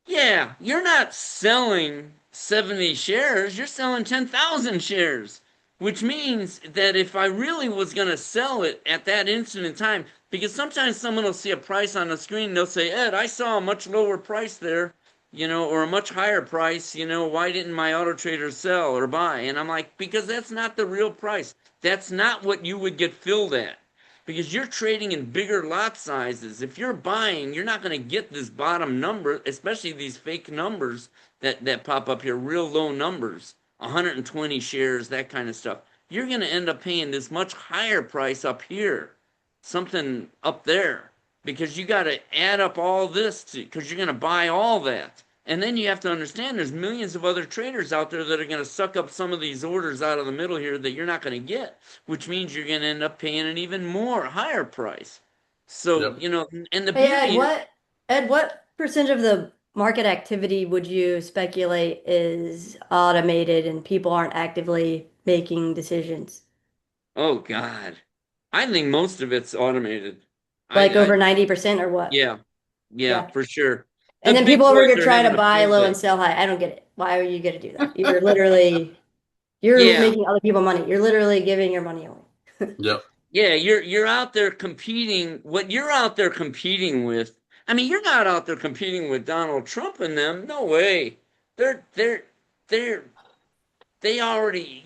Yeah, you're not selling 70 shares, you're selling 10,000 shares, which means that if I really was going to sell it at that instant in time, because sometimes someone will see a price on the screen and they'll say, Ed, I saw a much lower price there, or a much higher price, why didn't my auto trader sell or buy? And I'm like, because that's not the real price. That's not what you would get filled at because you're trading in bigger lot sizes. If you're buying, you're not going to get this bottom number, especially these fake numbers that pop up here, real low numbers, 120 shares, that kind of stuff. You're going to end up paying this much higher price up here, something up there, because you got to add up all this because you're going to buy all that. And then you have to understand there's millions of other traders out there that are going to suck up some of these orders out of the middle here that you're not going to get, which means you're going to end up paying an even more higher price. So, Yep. and the Hey, Ed, beauty is, what percent of the market activity would you speculate is automated and people aren't actively making decisions? oh God, I think most of it's automated. Like I over 90% or what? yeah, yeah, Yeah. for sure. And The then big people over boys here are try to having a buy field low and day. sell high. I don't get it. Why are you going to do that? You're Yeah, making other people money. You're literally giving your money away. Yep. yeah, you're out there competing. What you're out there competing with, I mean, you're not out there competing with Donald Trump and them. No way. They're they're they're they already,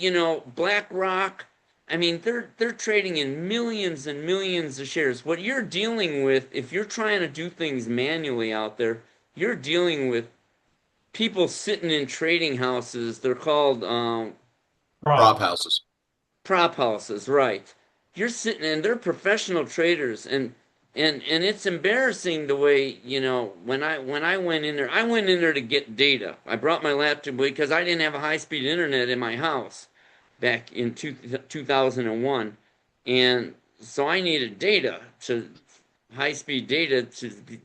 BlackRock. I mean, they're trading in millions and millions of shares. What you're dealing with, if you're trying to do things manually out there, you're dealing with people sitting in trading houses. They're called Prop Prop. houses. prop houses, right? You're sitting and they're professional traders and it's embarrassing the way, when I went in there, I went in there to get data. I brought my laptop because I didn't have a high-speed internet in my house back in 2001. And so I needed data to high-speed data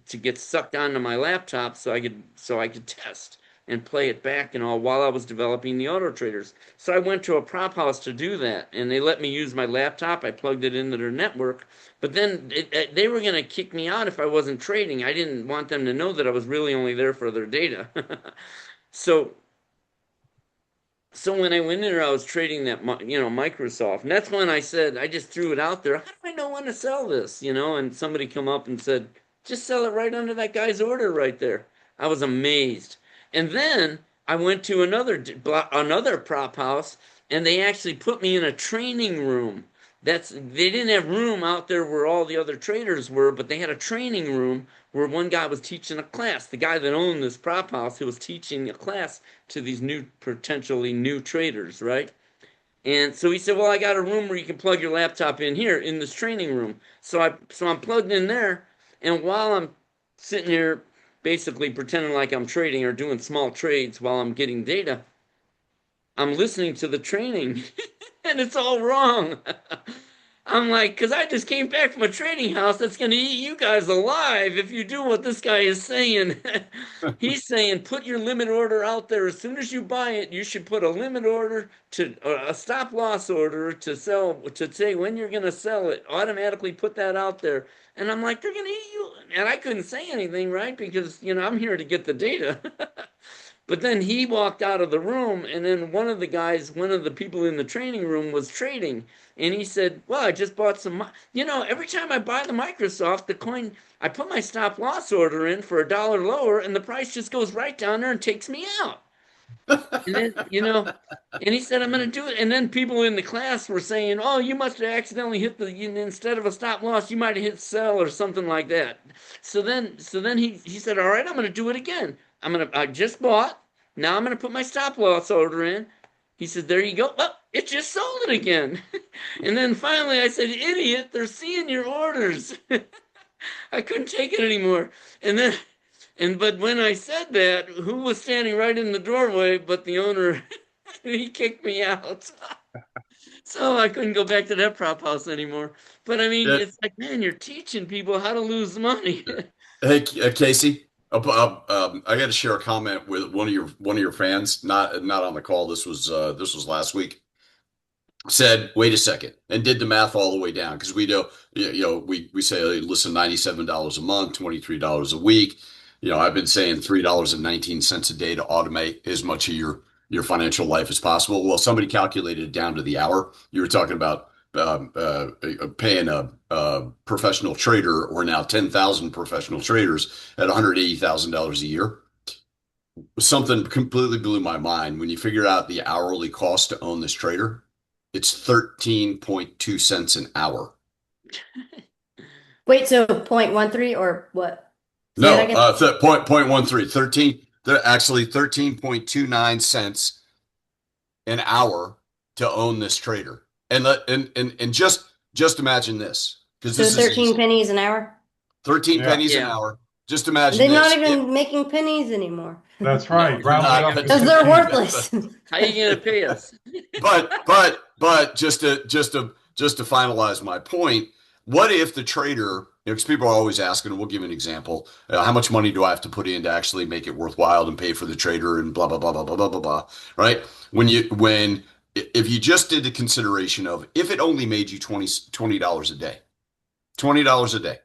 to get sucked onto my laptop so I could test and play it back and all while I was developing the auto traders. So I went to a prop house to do that, and they let me use my laptop. I plugged it into their network, but then they were going to kick me out if I wasn't trading. I didn't want them to know that I was really only there for their data. so so when I went in there, I was trading that, Microsoft, and that's when I said, I just threw it out there. How do I know when to sell this? And somebody come up and said, just sell it right under that guy's order right there. I was amazed. And then I went to another prop house, and they actually put me in a training room. They didn't have room out there where all the other traders were, but they had a training room where one guy was teaching a class. The guy that owned this prop house, who was teaching a class to these potentially new traders, right? And so he said, "Well, I got a room where you can plug your laptop in here in this training room." So I'm plugged in there, and while I'm sitting here basically pretending like I'm trading or doing small trades while I'm getting data, I'm listening to the training, and it's all wrong. I'm like, because I just came back from a trading house that's going to eat you guys alive if you do what this guy is saying. He's saying put your limit order out there as soon as you buy it. You should put a limit order to a stop loss order to sell to say when you're going to sell it. Automatically put that out there. And I'm like, they're going to eat you. And I couldn't say anything, right? Because I'm here to get the data. But then he walked out of the room, and then one of the people in the training room was trading. And he said, well, I just bought some. Every time I buy the Microsoft, the coin, I put my stop loss order in for $1 lower, and the price just goes right down there and takes me out. And then, and he said, I'm going to do it. And then people in the class were saying, oh, you must have accidentally hit instead of a stop loss, you might have hit sell or something like that. So then he said, all right, I'm going to do it again. I just bought. Now I'm going to put my stop loss order in. He said, there you go. Oh, it just sold it again. And then finally I said, idiot, they're seeing your orders. I couldn't take it anymore. But when I said that, who was standing right in the doorway but the owner? He kicked me out. So I couldn't go back to that prop house anymore. But I mean, Yeah. it's like, man, you're teaching people how to lose money. Hey, Casey, I got to share a comment with one of your fans, not on the call. This was last week. Said, wait a second, and did the math all the way down because we do, we say, hey, listen, $97 a month, $23 a week. I've been saying $3.19 a day to automate as much of your financial life as possible. Well, somebody calculated it down to the hour. You were talking about paying a professional trader, or now 10,000 professional traders at $180,000 a year. Something completely blew my mind when you figure out the hourly cost to own this trader. It's 13.2 cents an hour. Wait, so 0.13 or what? Say No, that again. point 13. 13, they're actually 13.29 cents an hour to own this trader. And just imagine this, because So this is 13 easy. pennies an hour? 13 Yeah. pennies an Yeah. hour. Just imagine They're not this. even making pennies anymore. That's right. No, Round it not. up to Because they're 15. worthless. How are you going to pay us? But just to finalize my point, what if the trader, because people are always asking, and we'll give an example, how much money do I have to put in to actually make it worthwhile and pay for the trader and blah blah blah blah blah blah blah blah, right? If you just did the consideration of if it only made you $20 a day, $20 a day,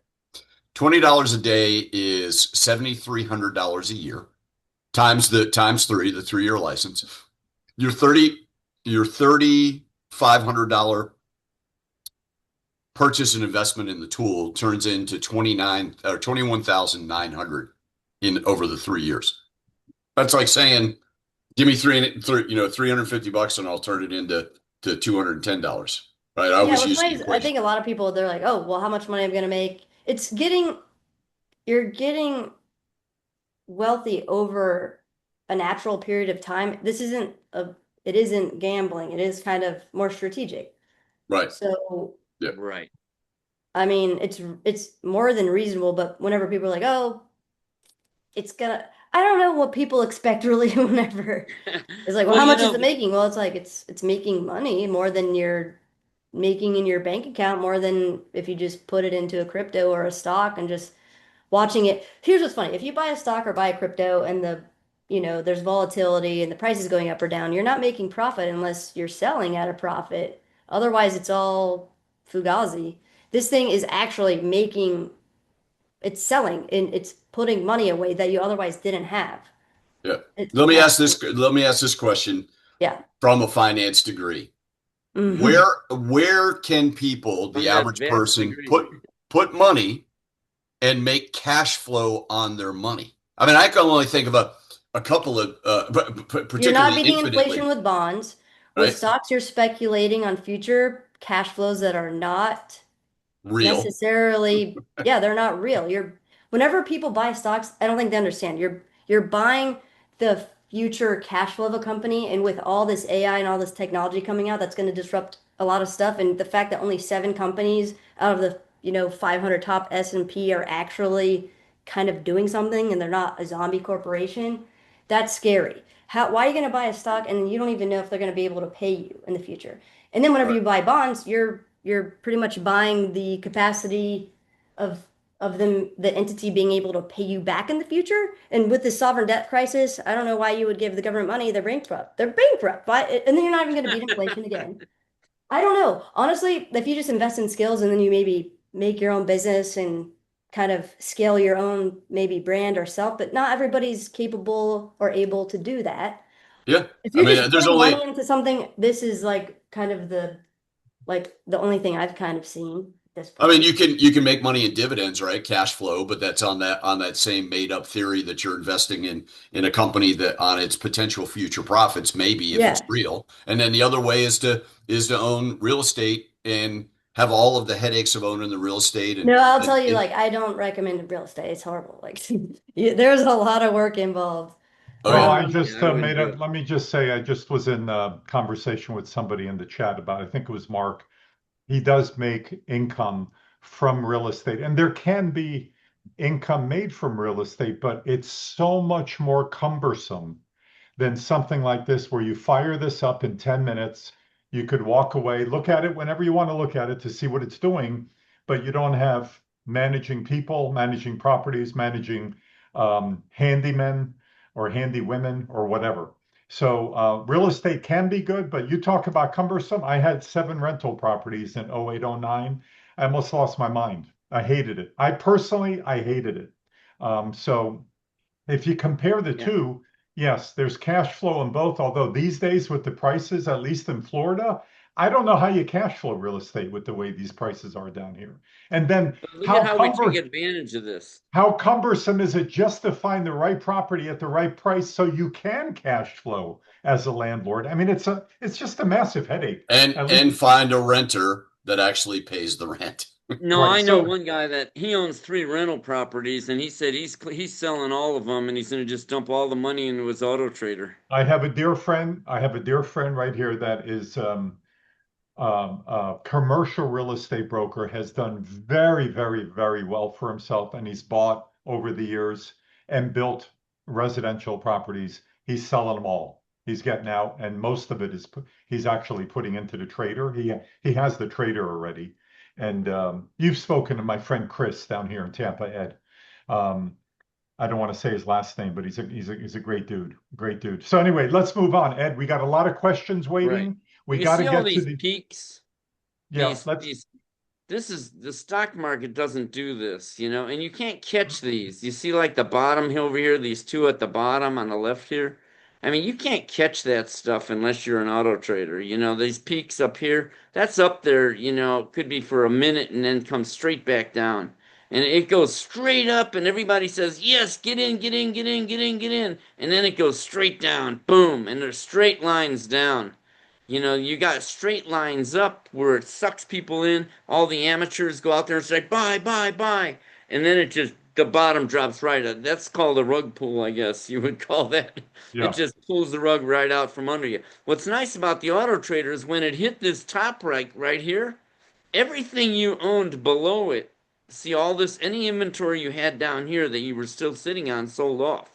$20 a day is $7,300 a year times three, the 3-year license. Your $3,500 purchase and investment in the tool turns into 21,900 in over the 3 years. That's like saying, give me $350 and I'll turn it into $210. Right? I Yeah, always what's use the funny is I equation. think a lot of people, they're like, oh, well, how much money I'm going to make? You're getting wealthy over a natural period of time. It isn't gambling. It is kind of more strategic. Right. So, Yeah. Right. I mean, it's more than reasonable, but whenever people are like, oh, I don't know what people expect really whenever it's like, well, how much is it making? Well, it's like it's making money more than you're making in your bank account, more than if you just put it into a crypto or a stock and just watching it. Here's what's funny. If you buy a stock or buy a crypto and there's volatility and the price is going up or down, you're not making profit unless you're selling at a profit. Otherwise, it's all fugazi. This thing is actually it's selling and it's putting money away that you otherwise didn't have. Yeah. It's Let me ask absolutely- this question Yeah. from a finance degree. Mhm. Where can people, From the that average vast person, degree. put money and make cash flow on their money? I mean, I can only think of a couple of, You're not particularly beating infinitely, inflation with bonds. With right? stocks, you're speculating on future cash flows that are not Real. necessarily, yeah, they're not real. Whenever people buy stocks, I don't think they understand. You're buying the future cash flow of a company, and with all this AI and all this technology coming out, that's going to disrupt a lot of stuff. And the fact that only 7 companies out of the 500 top S&P are actually kind of doing something, and they're not a zombie corporation, that's scary. Why are you going to buy a stock and you don't even know if they're going to be able to pay you in the future? And then whenever Right. you buy bonds, you're you're pretty much buying the capacity of them, the entity being able to pay you back in the future. And with this sovereign debt crisis, I don't know why you would give the government money. They're bankrupt. They're bankrupt. Why? And then you're not even going to beat inflation again. I don't know. Honestly, if you just invest in skills and then you maybe make your own business and kind of scale your own maybe brand or self, but not everybody's capable or able to do that. Yeah. If I you're mean, just there's putting only, money into something, this is like kind of the only thing I've kind of seen at this I mean, point. you can make money in dividends, right? Cash flow, but that's on that same made up theory that you're investing in a company that on its potential future profits, maybe if it's Yeah. real. And then the other way is to own real estate and have all of the headaches of owning the real estate No, I'll tell you, and like, I don't recommend real estate. It's horrible. Like, there's a lot of work involved. oh Well, yeah. I Yeah, just I wouldn't made do a, it. let me just say, I just was in a conversation with somebody in the chat about, I think it was Mark. He does make income from real estate, and there can be income made from real estate, but it's so much more cumbersome than something like this where you fire this up in 10 minutes. You could walk away, look at it whenever you want to look at it to see what it's doing, but you don't have managing people, managing properties, managing handymen or handy women or whatever. So real estate can be good, but you talk about cumbersome. I had 7 rental properties in 08, 09. I almost lost my mind. I hated it. I hated it. So if you compare the Yeah. two, yes, there's cash flow in both. Although these days with the prices, at least in Florida, I don't know how you cash flow real estate with the way these prices are down here. And then But look at how we take advantage of this. how cumbersome is it just to find the right property at the right price so you can cash flow as a landlord? I mean, it's just a massive headache. At least and find a renter that actually pays the rent. No, right. I know So one guy that he owns 3 rental properties, and he said he's selling all of them, and he's going to just dump all the money into his auto trader. I have a dear friend. I have a dear friend right here that is a commercial real estate broker, has done very, very, very well for himself, and he's bought over the years and built residential properties. He's selling them all. He's getting out, and most of it is he's actually putting into the trader. He has the trader already, and you've spoken to my friend Chris down here in Tampa, Ed. Um, I don't want to say his last name, but he's a great dude, great dude. So anyway, let's move on. Ed, we got a lot of questions Right. waiting. Well, We you got to see all get to these the peaks, yeah. Let's these this is the stock market doesn't do this, and you can't catch these. You see like the bottom over here, these two at the bottom on the left here. I mean, you can't catch that stuff unless you're an auto trader. These peaks up here, that's up there, could be for a minute and then come straight back down. And it goes straight up and everybody says, "Yes, get in, get in, get in, get in, get in." And then it goes straight down, boom, and there's straight lines down. You got straight lines up where it sucks people in. All the amateurs go out there and say, buy, buy, buy. And then the bottom drops right up. That's called a rug pull, I guess you would call that. It yeah. just pulls the rug right out from under you. What's nice about the auto trader is when it hit this top right here, everything you owned below it, see all this, any inventory you had down here that you were still sitting on sold off.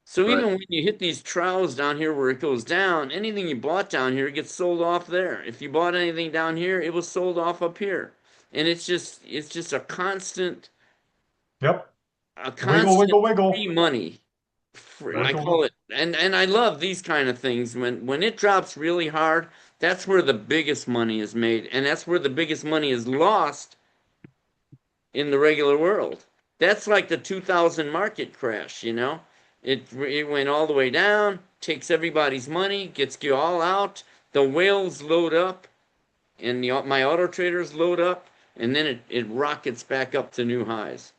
So Right. even when you hit these troughs down here where it goes down, anything you bought down here gets sold off there. If you bought anything down here, it was sold off up here. And it's just Yep. a Wiggle, constant wiggle, free wiggle. money. I Wiggle, call wiggle. it, and I love these kind of things. When it drops really hard, that's where the biggest money is made, and that's where the biggest money is lost in the regular world. That's like the 2000 market crash. It went all the way down, takes everybody's money, gets you all out. The whales load up, and my auto traders load up, and then it rockets back up to new highs.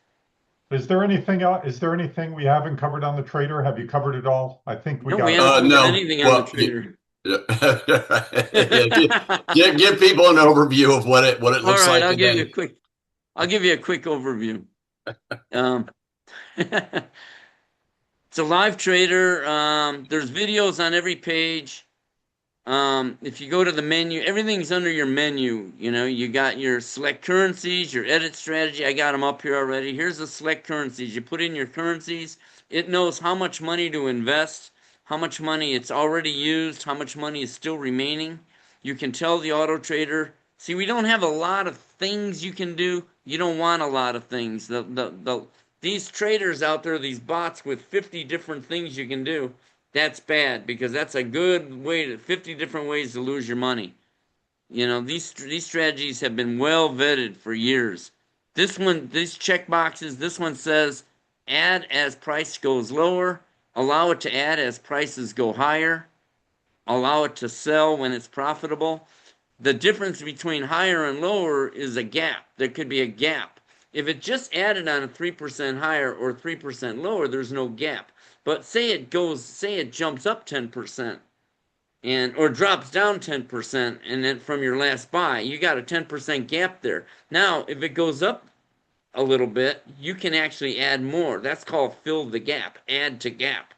Is there anything else? Is there anything we haven't covered on the trader? Have you covered it all? I think we No, we got haven't covered No. anything on the Well, trader. yeah. Yeah, give people an overview of what it All looks right, like, and then I'll give you a quick overview. Um, it's a live trader. There's videos on every page. If you go to the menu, everything's under your menu. You got your select currencies, your edit strategy. I got them up here already. Here's the select currencies. You put in your currencies. It knows how much money to invest, how much money it's already used, how much money is still remaining. You can tell the auto trader See, we don't have a lot of things you can do. You don't want a lot of things. These traders out there, these bots with 50 different things you can do, that's bad because that's a good way to 50 different ways to lose your money. You know, these strategies have been well vetted for years. This one, these check boxes, this one says add as price goes lower, allow it to add as prices go higher, allow it to sell when it's profitable. The difference between higher and lower is a gap. There could be a gap. If it just added on a 3% higher or 3% lower, there's no gap. But say it jumps up 10% or drops down 10% and then from your last buy, you got a 10% gap there. Now, if it goes up a little bit, you can actually add more. That's called fill the gap, add to gap.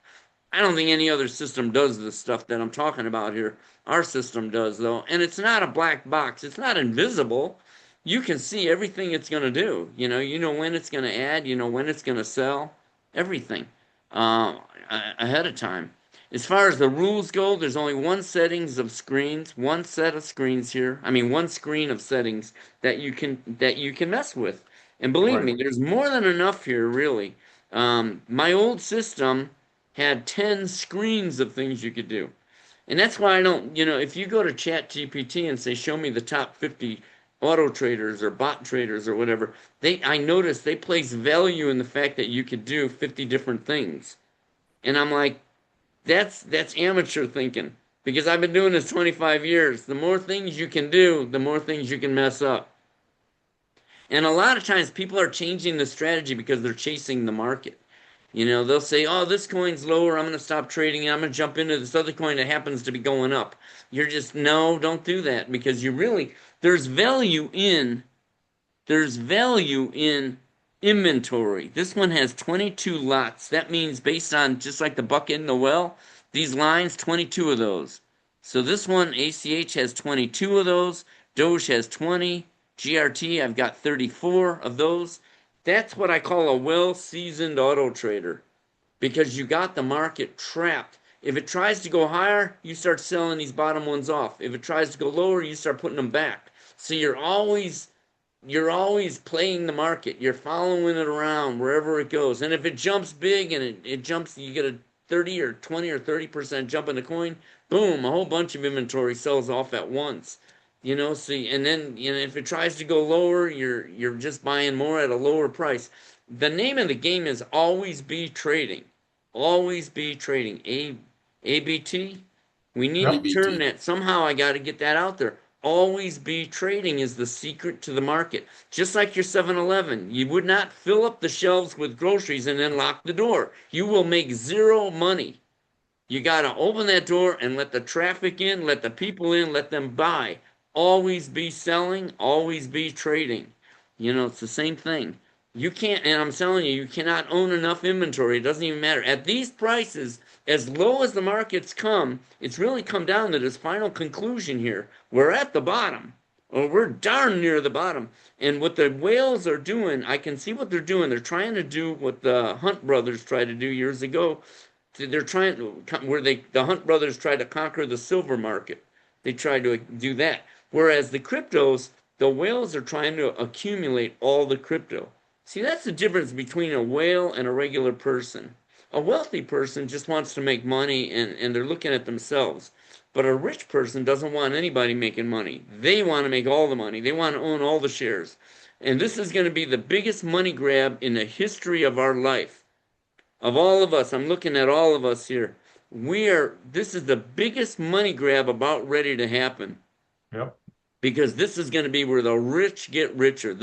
I don't think any other system does this stuff that I'm talking about here. Our system does, though. And it's not a black box. It's not invisible. You can see everything it's going to do. You know when it's going to add, you know when it's going to sell, everything ahead of time. As far as the rules go, there's only one set of screens here. I mean, one screen of settings that you can mess with. And believe me, there's more than enough here, really. My old system had 10 screens of things you could do. And that's why I don't, if you go to ChatGPT and say, show me the top 50 auto traders or bot traders or whatever, I noticed they place value in the fact that you could do 50 different things. And I'm like, that's amateur thinking, because I've been doing this 25 years. The more things you can do, the more things you can mess up. And a lot of times people are changing the strategy because they're chasing the market. They'll say, oh, this coin's lower, I'm going to stop trading it, I'm going to jump into this other coin that happens to be going up. No, don't do that, because there's value in inventory. This one has 22 lots. That means based on, just like the bucket in the well, these lines, 22 of those. So this one, ACH, has 22 of those, Doge has 20, GRT, I've got 34 of those. That's what I call a well-seasoned auto trader, because you got the market trapped. If it tries to go higher, you start selling these bottom ones off. If it tries to go lower, you start putting them back. So you're always playing the market. You're following it around wherever it goes. And if it jumps big and it jumps, you get a 30 or 20 or 30% jump in the coin, boom, a whole bunch of inventory sells off at once. And then, if it tries to go lower, you're just buying more at a lower price. The name of the game is always be trading. Always be trading. ABT? We need to term that. Somehow I got to get that out there. Always be trading is the secret to the market. Just like your 7-Eleven. You would not fill up the shelves with groceries and then lock the door. You will make zero money. You got to open that door and let the traffic in, let the people in, let them buy. Always be selling, always be trading. It's the same thing. You can't, and I'm telling you, you cannot own enough inventory. It doesn't even matter. At these prices, as low as the markets come, it's really come down to this final conclusion here. We're at the bottom, or we're darn near the bottom. And what the whales are doing, I can see what they're doing. They're trying to do what the Hunt brothers tried to do years ago. They're trying to, the Hunt brothers tried to conquer the silver market. They tried to do that. Whereas the cryptos, the whales are trying to accumulate all the crypto. See, that's the difference between a whale and a regular person. A wealthy person just wants to make money and they're looking at themselves. But a rich person doesn't want anybody making money. They want to make all the money. They want to own all the shares. And this is going to be the biggest money grab in the history of our life. Of all of us, I'm looking at all of us here. This is the biggest money grab about ready to happen. Yep. Because this is going to be where the rich get richer.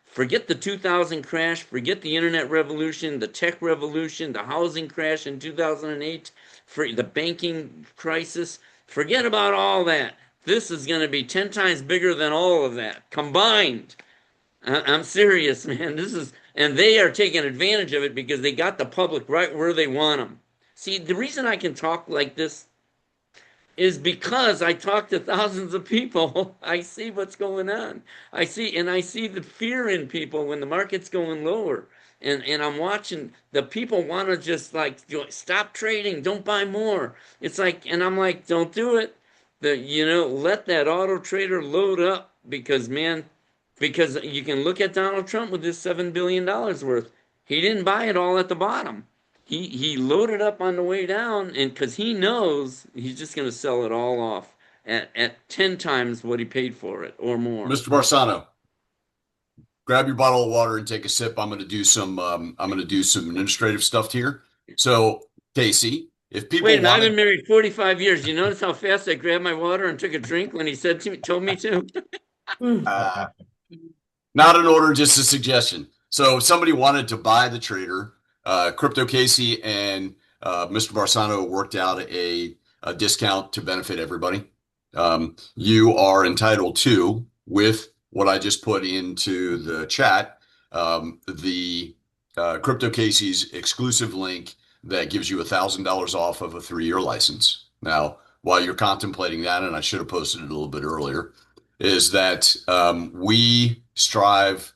Forget the 2000 crash, forget the internet revolution, the tech revolution, the housing crash in 2008, for the banking crisis. Forget about all that. This is going to be 10 times bigger than all of that combined. I'm serious, man. And they are taking advantage of it because they got the public right where they want them. See, the reason I can talk like this is because I talk to thousands of people. I see what's going on. I see the fear in people when the market's going lower. And I'm watching the people want to just stop trading, don't buy more. It's like, and I'm like, don't do it. let that auto trader load up because you can look at Donald Trump with his $7 billion worth. He didn't buy it all at the bottom. He loaded up on the way down, and because he knows he's just going to sell it all off at 10 times what he paid for it or more. Mr. Barsano, grab your bottle of water and take a sip. I'm going to do some administrative stuff here. So, Casey, if people Wait a minute, I've been married 45 years. You notice how fast I grabbed my water and took a drink when he told me to? Not an order, just a suggestion. So if somebody wanted to buy the trader, Crypto Casey and Mr. Barsano worked out a discount to benefit everybody. You are entitled to, with what I just put into the chat, the Crypto Casey's exclusive link that gives you $1,000 off of a 3-year license. Now, while you're contemplating that, and I should have posted it a little bit earlier, is that we strive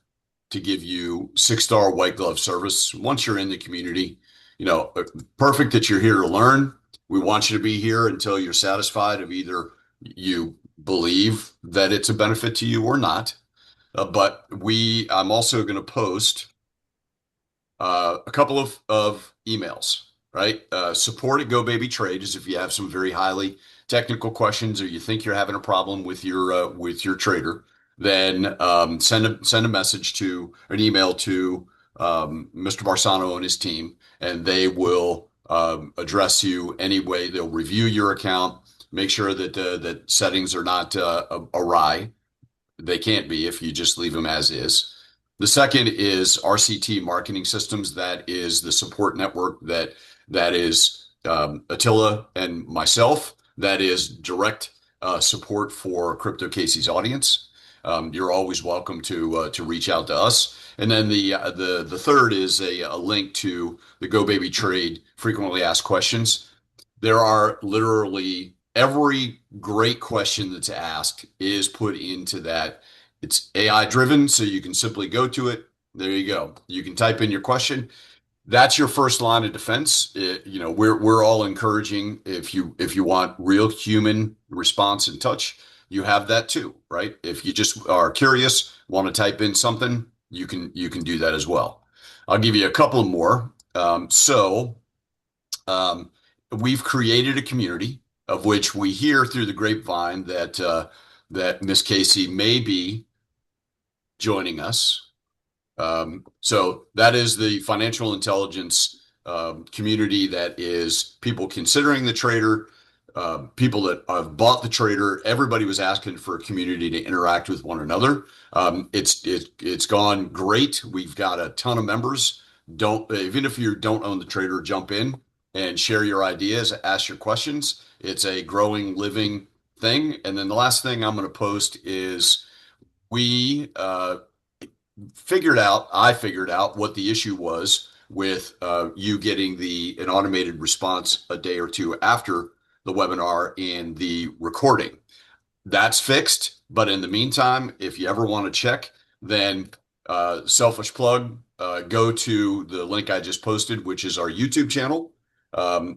to give you 6-star white glove service once you're in the community. Perfect that you're here to learn. We want you to be here until you're satisfied of either you believe that it's a benefit to you or not. But I'm also going to post a couple of emails, right? Support at GoBabyTrade is if you have some very highly technical questions or you think you're having a problem with your trader, then send a message to an email to Mr. Barsano and his team, and they will address you anyway. They'll review your account, make sure that settings are not awry. They can't be if you just leave them as is. The second is RCT Marketing Systems. That is the support network that is Attila and myself. That is direct support for Crypto Casey's audience. You're always welcome to reach out to us. And then the third is a link to the GoBabyTrade frequently asked questions. There are literally every great question that's asked is put into that. It's AI driven, so you can simply go to it. There you go. You can type in your question. That's your first line of defense. We're all encouraging if you want real human response and touch, you have that too, right? If you just are curious, want to type in something, you can do that as well. I'll give you a couple more. We've created a community of which we hear through the grapevine that Miss Casey may be joining us. So that is the financial intelligence community that is people considering the trader, people that have bought the trader. Everybody was asking for a community to interact with one another. It's gone great. We've got a ton of members. Even if you don't own the trader, jump in and share your ideas, ask your questions. It's a growing, living thing. And then the last thing I'm going to post is I figured out what the issue was with you getting an automated response a day or two after the webinar and the recording. That's fixed. But in the meantime, if you ever want to check, then selfish plug, go to the link I just posted, which is our YouTube channel.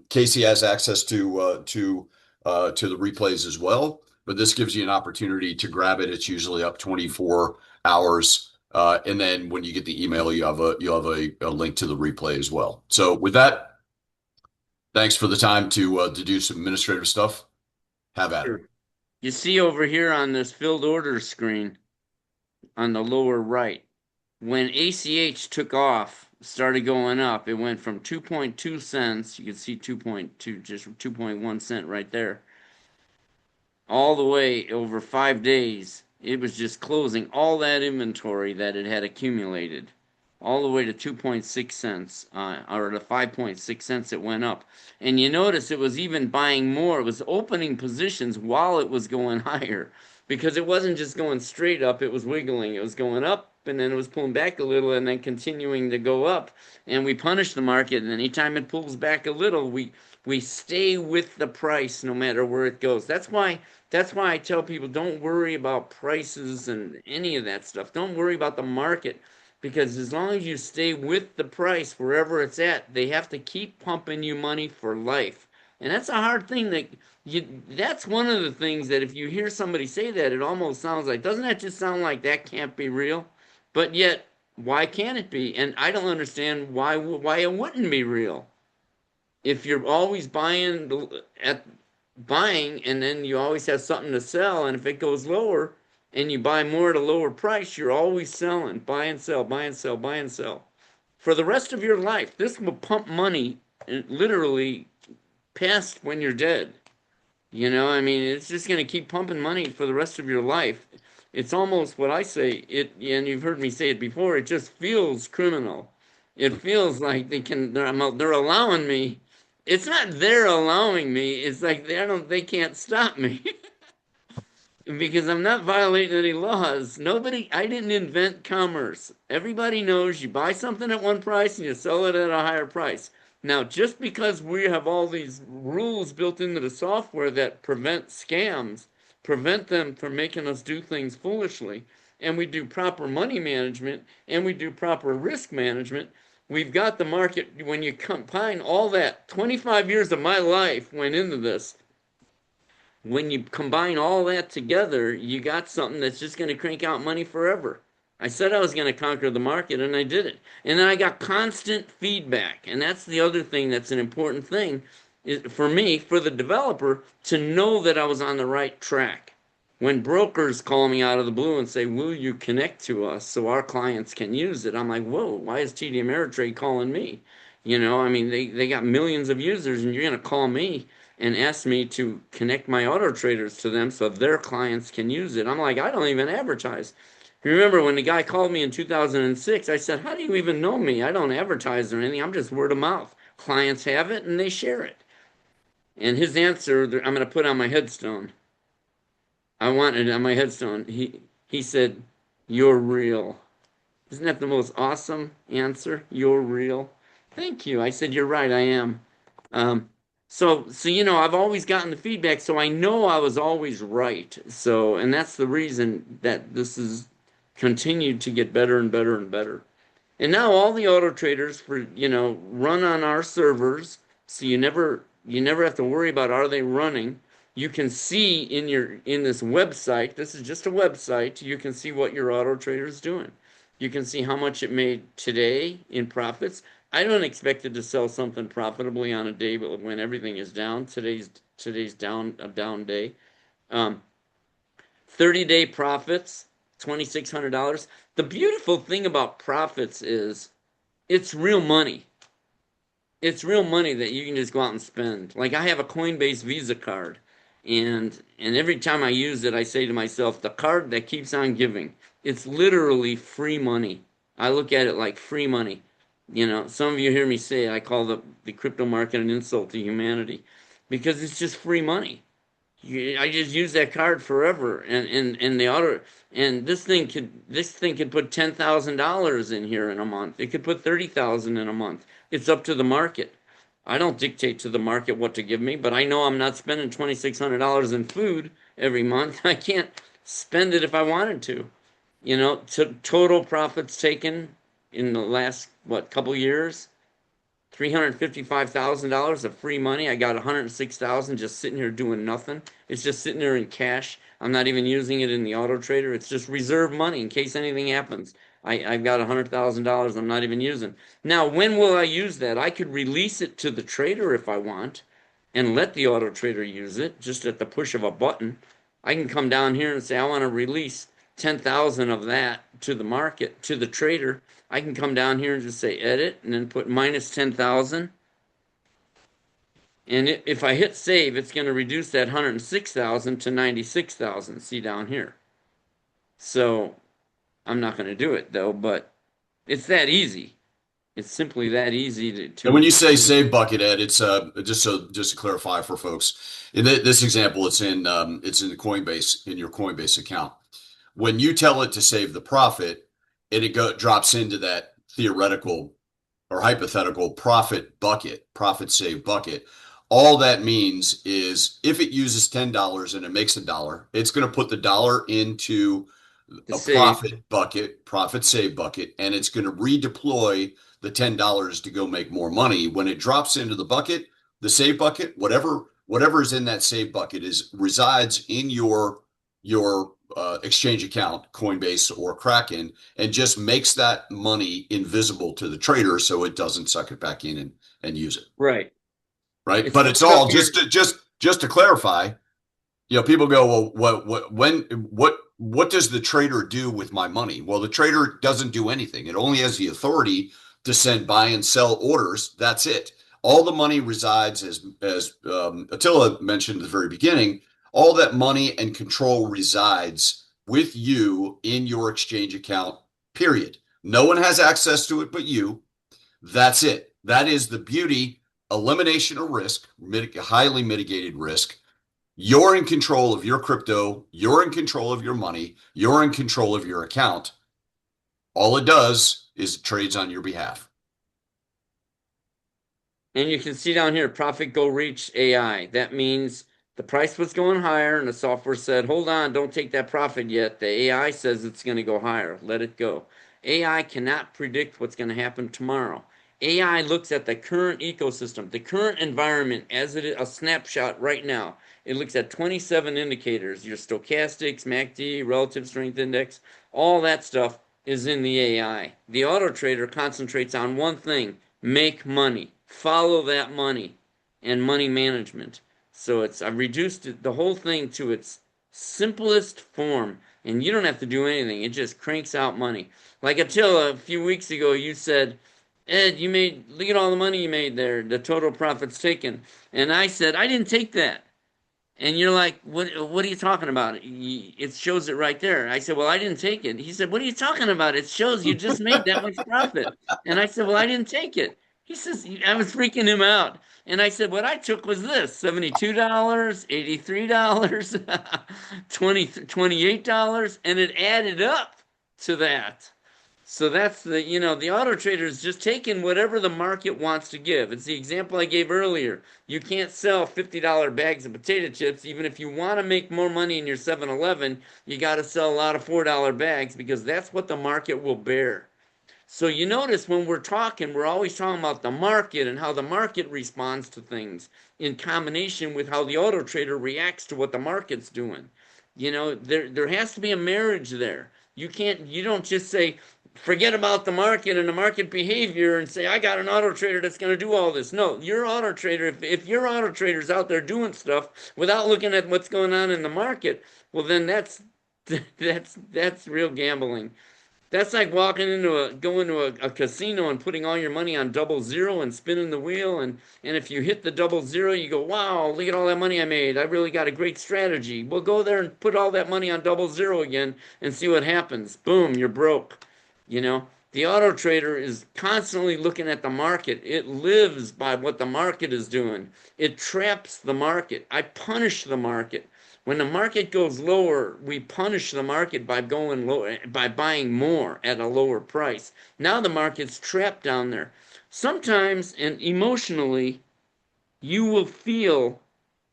Casey has access to the replays as well, but this gives you an opportunity to grab it. It's usually up 24 hours. And then when you get the email, you'll have a link to the replay as well. So with that, thanks for the time to do some administrative stuff. Have at it. You see over here on this filled orders screen on the lower right, when ACH took off, started going up, it went from 2.2 cents. You can see 2.2, just 2.1 cent right there, all the way over 5 days. It was just closing all that inventory that it had accumulated, all the way to 2.6 cents, or to 5.6 cents it went up. And you notice it was even buying more. It was opening positions while it was going higher, because it wasn't just going straight up, it was wiggling. It was going up, and then it was pulling back a little, and then continuing to go up. And we punish the market, and anytime it pulls back a little, we stay with the price no matter where it goes. That's why I tell people, don't worry about prices and any of that stuff. Don't worry about the market, because as long as you stay with the price wherever it's at, they have to keep pumping you money for life. And that's a hard thing that That's one of the things that if you hear somebody say that, it almost sounds like, doesn't that just sound like that can't be real? But yet, why can't it be? And I don't understand why it wouldn't be real. If you're always buying and then you always have something to sell, and if it goes lower and you buy more at a lower price, you're always selling, buy and sell, buy and sell, buy and sell. For the rest of your life, this will pump money literally past when you're dead. I mean, it's just going to keep pumping money for the rest of your life. It's almost what I say, and you've heard me say it before, it just feels criminal. It feels like they're allowing me. It's not they're allowing me, it's like they can't stop me. Because I'm not violating any laws. I didn't invent commerce. Everybody knows you buy something at one price and you sell it at a higher price. Now, just because we have all these rules built into the software that prevent scams, prevent them from making us do things foolishly, and we do proper money management, and we do proper risk management, we've got the market. When you combine all that, 25 years of my life went into this. When you combine all that together, you got something that's just going to crank out money forever. I said I was going to conquer the market, and I did it. And then I got constant feedback. And that's the other thing that's an important thing for me, for the developer, to know that I was on the right track. When brokers call me out of the blue and say, will you connect to us so our clients can use it? I'm like, whoa, why is TD Ameritrade calling me? I mean, they got millions of users, and you're going to call me and ask me to connect my auto traders to them so their clients can use it. I'm like, I don't even advertise. Remember when the guy called me in 2006, I said, how do you even know me? I don't advertise or anything. I'm just word of mouth. Clients have it and they share it. And his answer, I'm going to put on my headstone. I want it on my headstone. He said, you're real. Isn't that the most awesome answer? You're real. Thank you. I said, you're right, I am. So I've always gotten the feedback, so I know I was always right. And that's the reason that this has continued to get better and better and better. And now all the auto traders run on our servers, so you never have to worry about are they running. You can see in this website, this is just a website, you can see what your auto trader is doing. You can see how much it made today in profits. I don't expect it to sell something profitably on a day, but when everything is down, today's down, a down day. 30-day profits, $2,600. The beautiful thing about profits is it's real money. It's real money that you can just go out and spend. Like I have a Coinbase Visa card, and every time I use it, I say to myself, the card that keeps on giving. It's literally free money. I look at it like free money. Some of you hear me say I call the crypto market an insult to humanity because it's just free money. I just use that card forever, and this thing could put $10,000 in here in a month. It could put $30,000 in a month. It's up to the market. I don't dictate to the market what to give me, but I know I'm not spending $2,600 in food every month. I can't spend it if I wanted to. Total profits taken in the last couple years, $355,000 of free money. I got $106,000 just sitting here doing nothing. It's just sitting there in cash. I'm not even using it in the auto trader. It's just reserve money in case anything happens. I've got $100,000 I'm not even using. Now, when will I use that? I could release it to the trader if I want and let the auto trader use it just at the push of a button. I can come down here and say I want to release 10,000 of that to the market, to the trader. I can come down here and just say edit and then put minus 10,000. And if I hit save, it's going to reduce that 106,000 to 96,000. See down here. So I'm not going to do it though, but it's that easy. It's simply that easy to And when you say save bucket, Ed, it's just to clarify for folks. In this example, it's in the Coinbase, in your Coinbase account. When you tell it to save the profit, it drops into that theoretical or hypothetical profit save bucket. All that means is if it uses $10 and it makes $1, it's going to put the dollar into a profit save bucket, and it's going to redeploy the $10 to go make more money. When it drops into the bucket, the save bucket, whatever whatever is in that save bucket resides in your exchange account, Coinbase or Kraken, and just makes that money invisible to the trader so it doesn't suck it back in and use it. Right. Right. But it's all just to clarify, people go, well, what does the trader do with my money? Well, the trader doesn't do anything. It only has the authority to send buy and sell orders. That's it. All the money resides, as Attila mentioned at the very beginning, all that money and control resides with you in your exchange account, period. No one has access to it but you. That's it. That is the beauty, elimination of risk, highly mitigated risk. You're in control of your crypto. You're in control of your money. You're in control of your account. All it does is it trades on your behalf. And you can see down here, profit go reach AI. That means the price was going higher and the software said, hold on, don't take that profit yet. The AI says it's going to go higher. Let it go. AI cannot predict what's going to happen tomorrow. AI looks at the current ecosystem, the current environment as it is, a snapshot right now. It looks at 27 indicators, your stochastics, MACD, relative strength index, all that stuff is in the AI. The auto trader concentrates on one thing, make money, follow that money, and money management. So I've reduced the whole thing to its simplest form, and you don't have to do anything. It just cranks out money. Like Attila, a few weeks ago, you said, Ed, look at all the money you made there, the total profits taken. And I said, I didn't take that. And you're like, what are you talking about? It shows it right there. I said, well, I didn't take it. He said, what are you talking about? It shows you just made that much profit. And I said, well, I didn't take it. He says, I was freaking him out. And I said, what I took was this, $72, $83, $28, and it added up to that. So that's the auto trader is just taking whatever the market wants to give. It's the example I gave earlier. You can't sell $50 bags of potato chips. Even if you want to make more money in your 7-Eleven, you got to sell a lot of $4 bags because that's what the market will bear. So you notice when we're talking, we're always talking about the market and how the market responds to things in combination with how the auto trader reacts to what the market's doing. There has to be a marriage there. You don't just say, forget about the market and the market behavior and say, I got an auto trader that's going to do all this. No, your auto trader, if your auto trader's out there doing stuff without looking at what's going on in the market, well, then that's real gambling. That's like going to a casino and putting all your money on 00 and spinning the wheel. And if you hit the 00, you go, wow, look at all that money I made. I really got a great strategy. Well, go there and put all that money on 00 again and see what happens. Boom, you're broke. The auto trader is constantly looking at the market. It lives by what the market is doing. It traps the market. I punish the market. When the market goes lower, we punish the market by going lower, by buying more at a lower price. Now the market's trapped down there. Sometimes, and emotionally, you will feel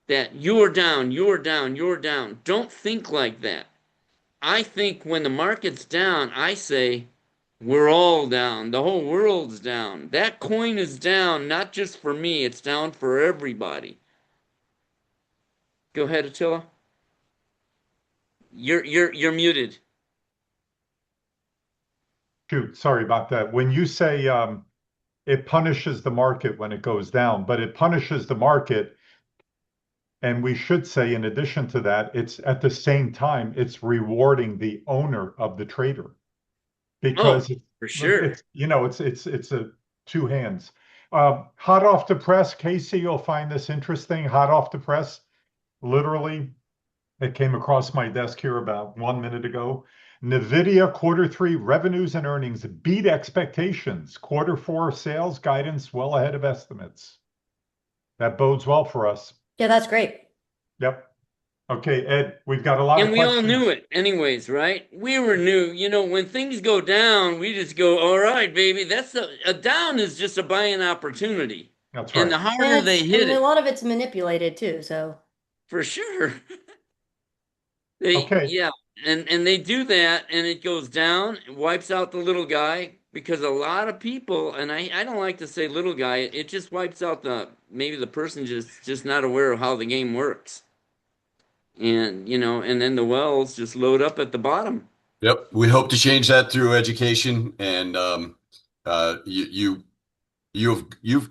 that you're down, you're down, you're down. Don't think like that. I think when the market's down, I say, we're all down. The whole world's down. That coin is down, not just for me. It's down for everybody. Go ahead, Attila. You're muted. Shoot, sorry about that. When you say it punishes the market when it goes down, but it punishes the market, and we should say in addition to that, it's at the same time, it's rewarding the owner of the trader. Because for sure. It's a two hands. Hot off the press, Casey, you'll find this interesting. Hot off the press, literally, it came across my desk here about 1 minute ago. NVIDIA Q3 revenues and earnings beat expectations. Q4 sales guidance well ahead of estimates. That bodes well for us. Yeah, that's great. Yep. Okay, Ed, we've got a lot of questions. And we all knew it anyways, right? We were new. When things go down, we just go, all right, baby. A down is just a buying opportunity. That's right. And the harder they hit it. A lot of it's manipulated too, so. For sure. Okay. Yeah, and they do that, and it goes down, it wipes out the little guy, because a lot of people, and I don't like to say little guy, it just wipes out maybe the person just not aware of how the game works. And, and then the wells just load up at the bottom. Yep. We hope to change that through education, and you've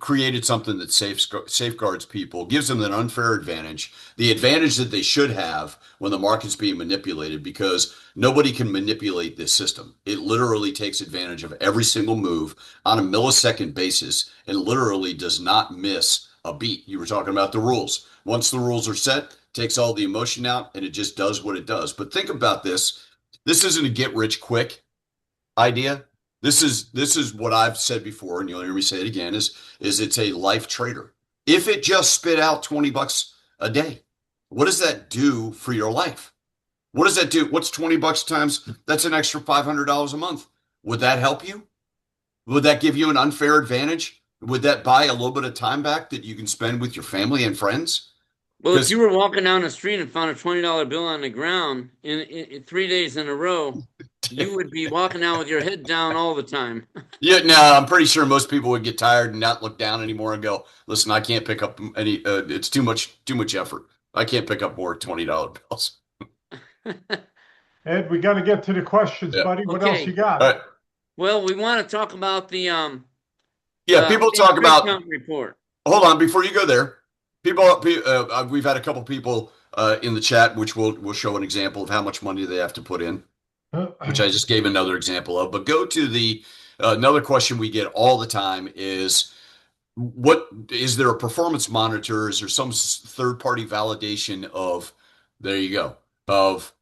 created something that safeguards people, gives them an unfair advantage, the advantage that they should have when the market's being manipulated, because nobody can manipulate this system. It literally takes advantage of every single move on a millisecond basis and literally does not miss a beat. You were talking about the rules. Once the rules are set, takes all the emotion out and it just does what it does. But think about this. This isn't a get rich quick idea. This is what I've said before, and you'll hear me say it again, is it's a life trader. If it just spit out $20 a day, what does that do for your life? What does that do? What's $20 times? That's an extra $500 a month. Would that help you? Would that give you an unfair advantage? Would that buy a little bit of time back that you can spend with your family and friends? Well, if you were walking down the street and found a $20 bill on the ground in 3 days in a row, you would be walking out with your head down all the time. Yeah, no, I'm pretty sure most people would get tired and not look down anymore and go, listen, I can't pick up any, it's too much effort. I can't pick up more $20 bills. Ed, we got to get to the questions, buddy. What else you got? All right. Well, we want to talk about the people talk about report. Hold on, before you go there, we've had a couple people in the chat, which will show an example of how much money they have to put in, which I just gave another example of. But go to the another question we get all the time is, what is there a performance monitor? Is there some third-party validation of, there you go, of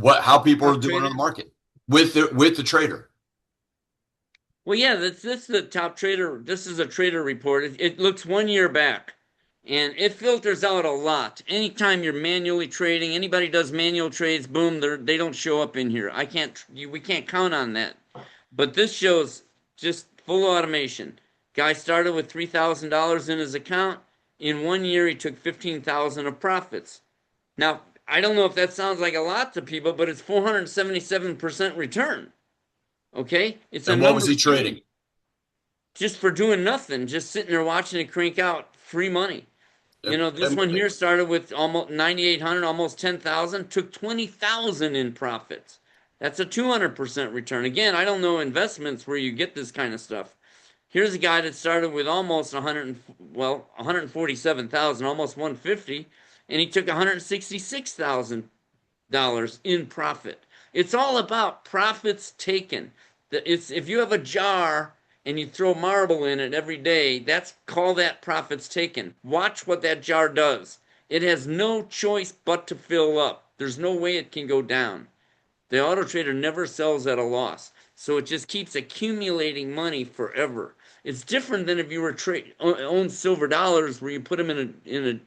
how people are doing on the market with the trader? Well, yeah, this is the top trader. This is a trader report. It looks 1 year back, and it filters out a lot. Anytime you're manually trading, anybody does manual trades, boom, they don't show up in here. We can't count on that. But this shows just full automation. Guy started with $3,000 in his account. In 1 year, he took $15,000 of profits. Now, I don't know if that sounds like a lot to people, but it's 477% return. Okay? And what was he trading? Just for doing nothing, just sitting there watching it crank out free money. This one here started with almost 9,800, almost 10,000, took 20,000 in profits. That's a 200% return. Again, I don't know investments where you get this kind of stuff. Here's a guy that started with almost 147,000, almost 150, and he took $166,000 in profit. It's all about profits taken. If you have a jar and you throw marble in it every day, call that profits taken. Watch what that jar does. It has no choice but to fill up. There's no way it can go down. The auto trader never sells at a loss, so it just keeps accumulating money forever. It's different than if you were own silver dollars, where you put them in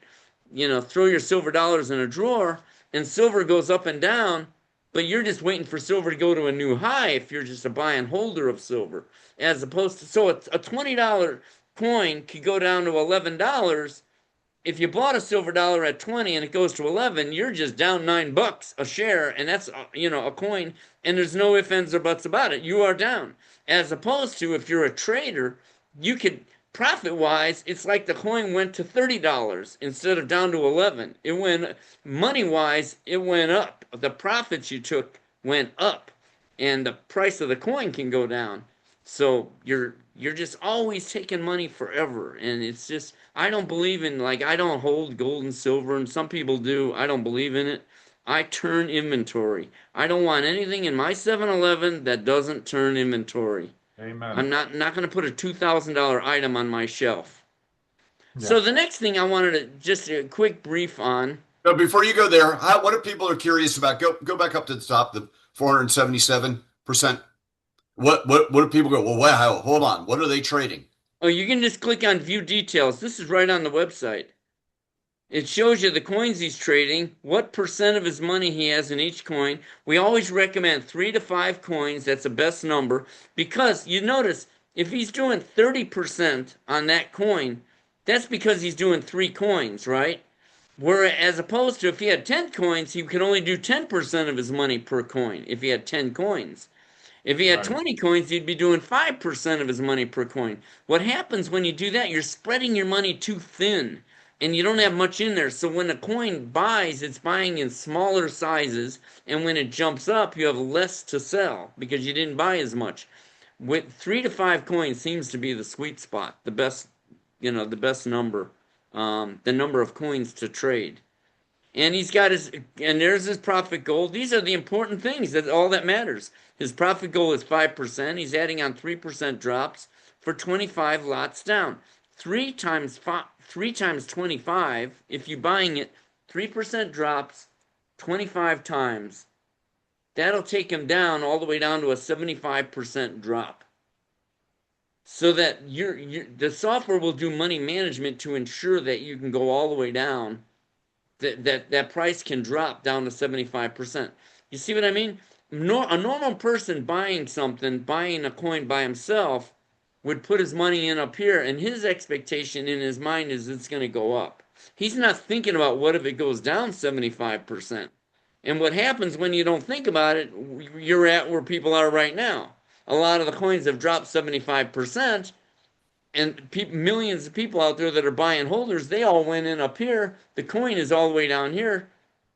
a throw your silver dollars in a drawer, and silver goes up and down. But you're just waiting for silver to go to a new high if you're just a buy and holder of silver. As opposed to, so a $20 coin could go down to $11. If you bought a silver dollar at 20 and it goes to 11, you're just down $9 a share, and that's a coin, and there's no ifs, ands, or buts about it. You are down. As opposed to, if you're a trader, you could, profit-wise, it's like the coin went to $30 instead of down to 11. It went, money-wise, it went up. The profits you took went up, and the price of the coin can go down. So you're just always taking money forever, and it's just, I don't believe in, I don't hold gold and silver, and some people do. I don't believe in it. I turn inventory. I don't want anything in my 7-Eleven that doesn't turn inventory. Amen. I'm not going to put a $2,000 item on my shelf. Yeah. So the next thing I wanted to just a quick brief on. But before you go there, what if people are curious about? Go back up to the top, the 477%. What do people go? Well, wow, hold on. What are they trading? Oh, you can just click on View Details. This is right on the website. It shows you the coins he's trading, what percent of his money he has in each coin. We always recommend 3 to 5 coins. That's the best number, because you notice if he's doing 30% on that coin, that's because he's doing 3 coins, right? Whereas as opposed to if he had 10 coins, he could only do 10% of his money per coin if he had 10 coins. If he had Right. 20 coins, he'd be doing 5% of his money per coin. What happens when you do that? You're spreading your money too thin and you don't have much in there. So when a coin buys, it's buying in smaller sizes. And when it jumps up, you have less to sell because you didn't buy as much. With 3 to 5 coins seems to be the sweet spot, the best, the best number, the number of coins to trade. And there's his profit goal. These are the important things. That's all that matters. His profit goal is 5%. He's adding on 3% drops for 25 lots down. 3 times 25, if you're buying it, 3% drops 25 times. That'll take him down all the way down to a 75% drop. So that the software will do money management to ensure that you can go all the way down. That price can drop down to 75%. You see what I mean? A normal person buying a coin by himself, would put his money in up here, and his expectation in his mind is it's going to go up. He's not thinking about what if it goes down 75%. And what happens when you don't think about it, you're at where people are right now. A lot of the coins have dropped 75%, and millions of people out there that are buying holders, they all went in up here. The coin is all the way down here.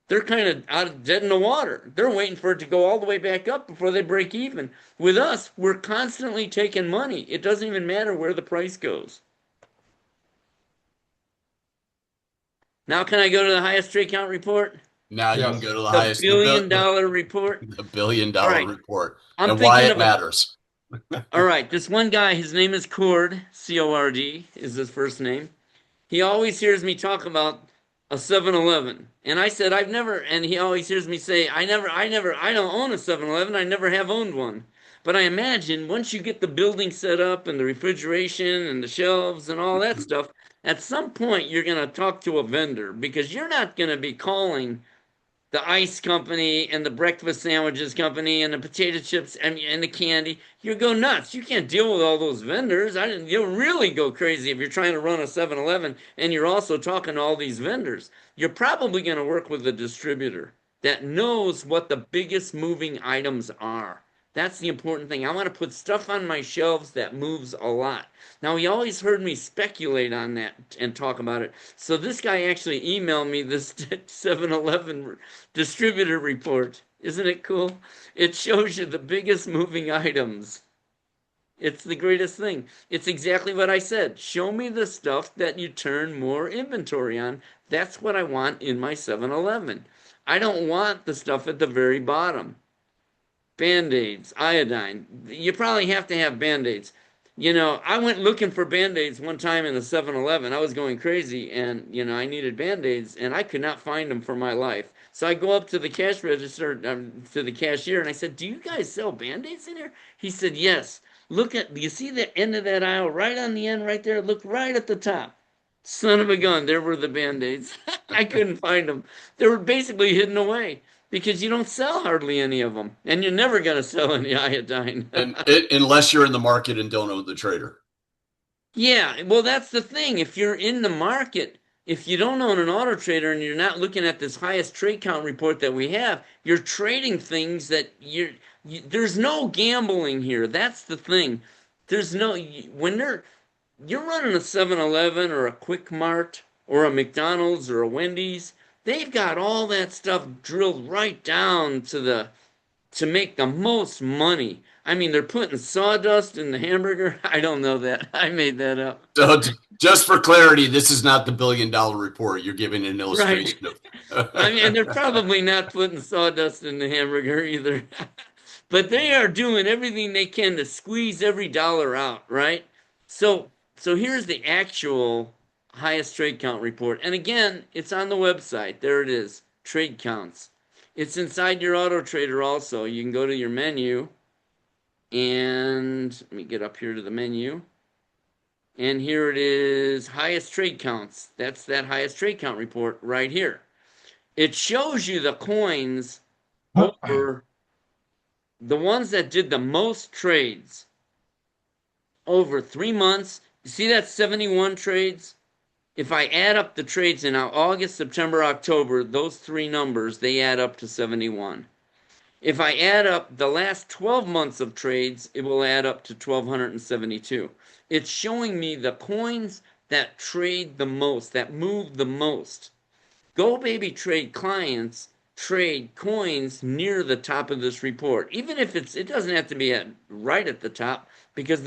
They're kind of dead in the water. They're waiting for it to go all the way back up before they break even. With us, we're constantly taking money. It doesn't even matter where the price goes. Now can I go to the highest trade count report? Now you Yes. can go to the The highest billion-dollar report. the billion-dollar All right. report, I'm and why thinking it of matters. All right, this one guy, his name is Cord, C-O-R-D is his first name. He always hears me talk about a 7-Eleven. And I said, and he always hears me say, I don't own a 7-Eleven. I never have owned one. But I imagine once you get the building set up and the refrigeration and the shelves and all that stuff, at some point you're going to talk to a vendor because you're not going to be calling the ice company and the breakfast sandwiches company and the potato chips and the candy. You go nuts. You can't deal with all those vendors. You'll really go crazy if you're trying to run a 7-Eleven and you're also talking to all these vendors. You're probably going to work with a distributor that knows what the biggest moving items are. That's the important thing. I want to put stuff on my shelves that moves a lot. Now, he always heard me speculate on that and talk about it. So this guy actually emailed me this 7-Eleven distributor report. Isn't it cool? It shows you the biggest moving items. It's the greatest thing. It's exactly what I said. Show me the stuff that you turn more inventory on. That's what I want in my 7-Eleven. I don't want the stuff at the very bottom. Band-Aids, iodine. You probably have to have Band-Aids. I went looking for Band-Aids one time in the 7-Eleven. I was going crazy, and, I needed Band-Aids, and I could not find them for my life. So I go up to the cash register, to the cashier, and I said, do you guys sell Band-Aids in here? He said, yes. Do you see the end of that aisle right on the end right there? Look right at the top. Son of a gun, there were the Band-Aids. I couldn't find them. They were basically hidden away. Because you don't sell hardly any of them, and you're never going to sell any iodine. Unless you're in the market and don't own the trader. Yeah, well, that's the thing. If you're in the market, if you don't own an auto trader and you're not looking at this highest trade count report that we have, you're trading things that there's no gambling here. That's the thing. When you're running a 7-Eleven or a Quick Mart or a McDonald's or a Wendy's, they've got all that stuff drilled right down to make the most money. I mean, they're putting sawdust in the hamburger. I don't know that. I made that up. So just for clarity, this is not the billion-dollar report. You're giving an illustration of. I mean, they're probably not putting sawdust in the hamburger either. But they are doing everything they can to squeeze every dollar out, right? So here's the actual highest trade count report. And again, it's on the website. There it is, trade counts. It's inside your auto trader also. You can go to your menu and let me get up here to the menu. And here it is, highest trade counts. That's that highest trade count report right here. It shows you the coins over the ones that did the most trades over 3 months. You see that 71 trades? If I add up the trades in August, September, October, those three numbers, they add up to 71. If I add up the last 12 months of trades, it will add up to 1,272. It's showing me the coins that trade the most, that move the most. GoBabyTrade clients trade coins near the top of this report, even if it doesn't have to be right at the top, because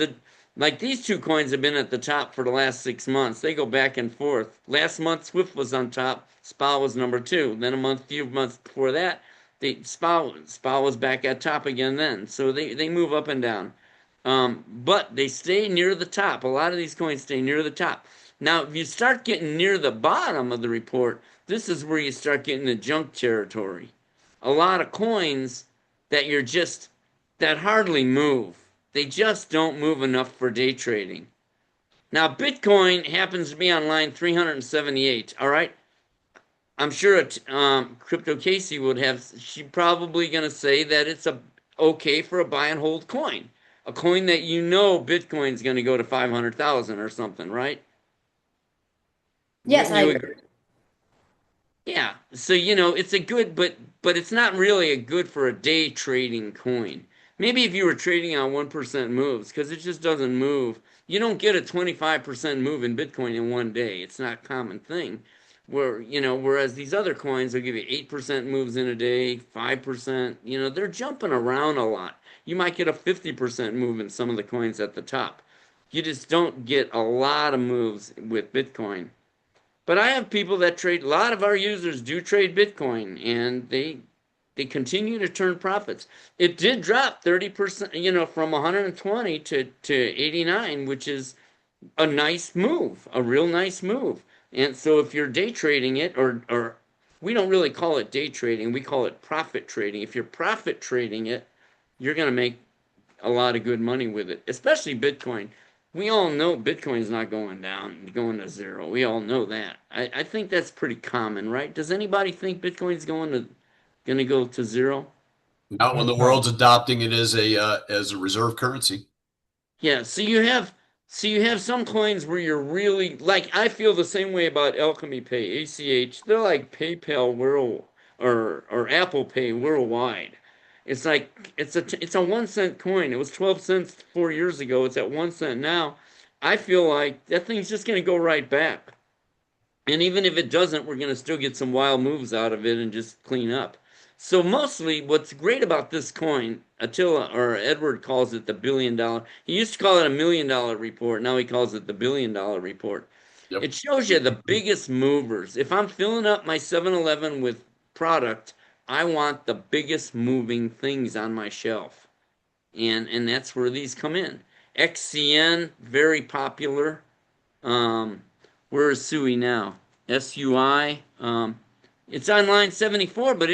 like these two coins have been at the top for the last 6 months. They go back and forth. Last month, Swift was on top. SPA was number 2. Then a few months before that, the SPA was back at top again then. So they move up and down. But they stay near the top. A lot of these coins stay near the top. Now, if you start getting near the bottom of the report, this is where you start getting the junk territory. A lot of coins that that hardly move. They just don't move enough for day trading. Now, Bitcoin happens to be on line 378, all right? I'm sure Crypto Casey she's probably going to say that it's okay for a buy and hold coin. A coin that Bitcoin's going to go to 500,000 or something, right? Yes, I agree. Yeah, so it's a good, but it's not really a good for a day trading coin. Maybe if you were trading on 1% moves, because it just doesn't move. You don't get a 25% move in Bitcoin in one day. It's not a common thing. Whereas these other coins will give you 8% moves in a day, 5%. They're jumping around a lot. You might get a 50% move in some of the coins at the top. You just don't get a lot of moves with Bitcoin. But I have people that trade. A lot of our users do trade Bitcoin, and they continue to turn profits. It did drop 30%, from 120 to 89, which is a nice move, a real nice move. And so if you're day trading it, or we don't really call it day trading, we call it profit trading. If you're profit trading it, you're going to make a lot of good money with it, especially Bitcoin. We all know Bitcoin's not going down, going to zero. We all know that. I think that's pretty common, right? Does anybody think Bitcoin's going to go to zero? Not when the world's adopting it as a reserve currency. Yeah, so you have some coins where you're really like, I feel the same way about Alchemy Pay, ACH. They're like PayPal world or Apple Pay worldwide. It's like it's a 1 cent coin. It was 12 cents 4 years ago. It's at 1 cent now. I feel like that thing's just going to go right back. And even if it doesn't, we're going to still get some wild moves out of it and just clean up. So mostly what's great about this coin, Attila or Edward calls it the $1 billion. He used to call it a $1 million report. Now he calls it the $1 billion report. Yep. It shows you the biggest movers. If I'm filling up my 7-Eleven with product, I want the biggest moving things on my shelf. And that's where these come in. XCN, very popular. Where is SUI now? SUI. It's on line 74, but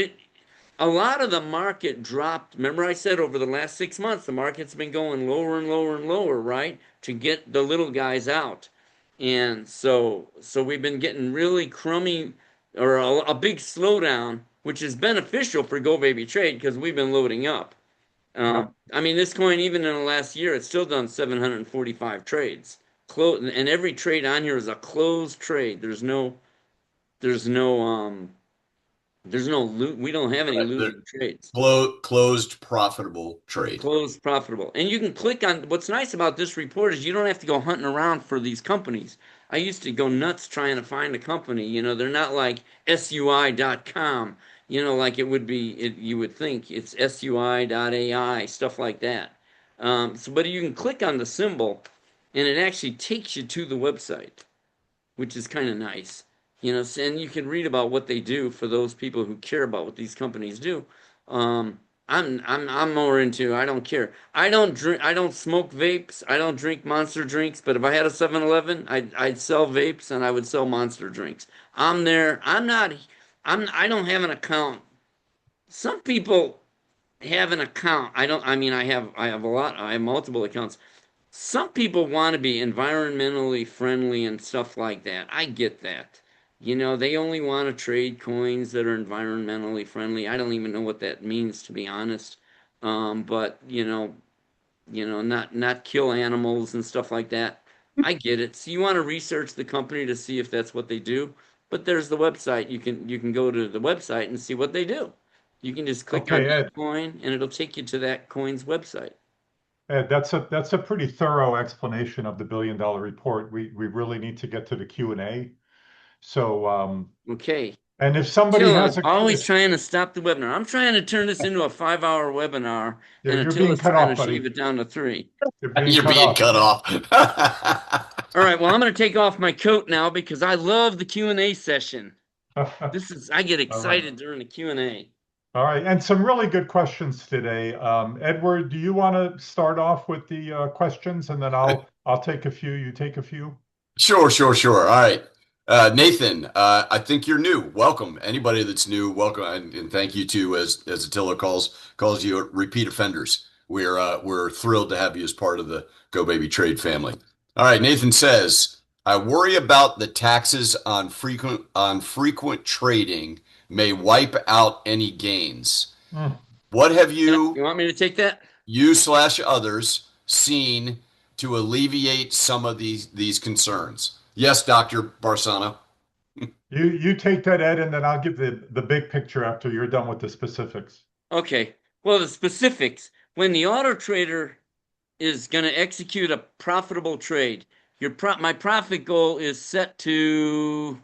a lot of the market dropped. Remember I said over the last 6 months, the market's been going lower and lower and lower, right? To get the little guys out. And so we've been getting really crummy, or a big slowdown, which is beneficial for GoBabyTrade because we've been loading up. I mean, this coin, even in the last year, it's still done 745 trades. And every trade on here is a closed trade. There's no loot. We don't have any losing trades. Closed profitable trade. Closed profitable. And you can click on, what's nice about this report is you don't have to go hunting around for these companies. I used to go nuts trying to find a company. They're not like SUI.com, like it would be, you would think it's SUI.ai, stuff like that. But you can click on the symbol and it actually takes you to the website, which is kind of nice. And you can read about what they do for those people who care about what these companies do. I'm more into, I don't care. I don't smoke vapes. I don't drink monster drinks, but if I had a 7-Eleven, I'd sell vapes and I would sell monster drinks. I'm there. I don't have an account. Some people have an account. I have a lot. I have multiple accounts. Some people want to be environmentally friendly and stuff like that. I get that. They only want to trade coins that are environmentally friendly. I don't even know what that means, to be honest. But not kill animals and stuff like that. I get it. So you want to research the company to see if that's what they do. But there's the website. You can go to the website and see what they do. You can just click on Okay, Ed. each coin, and it'll take you to that coin's website. Ed, that's a pretty thorough explanation of the $1 billion report. We really need to get to the Q&A. So, Okay. and if somebody Attila is has a, always if, trying to stop the webinar. I'm trying to turn this into a 5-hour webinar, yeah, and you're being Attila's cut trying to off, shave buddy. it down to 3. You're being You're cut being off. cut off. All right, well, I'm going to take off my coat now because I love the Q&A session. I get excited during the Q&A. All right, and some really good questions today. Edward, do you want to start off with the questions, and then I'll take a few. You take a few. Sure. All right. Nathan, I think you're new. Welcome. Anybody that's new, welcome, and thank you too, as Attila calls you repeat offenders. We're thrilled to have you as part of the GoBabyTrade family. All right. Nathan says, I worry about the taxes on frequent trading may wipe out any gains. What have You want me to take that? you/others seen to alleviate some of these concerns? Yes, Dr. Barsano. You take that, Ed, and then I'll give the big picture after you're done with the specifics. Okay. Well, the specifics. When the auto trader is going to execute a profitable trade, my profit goal is set to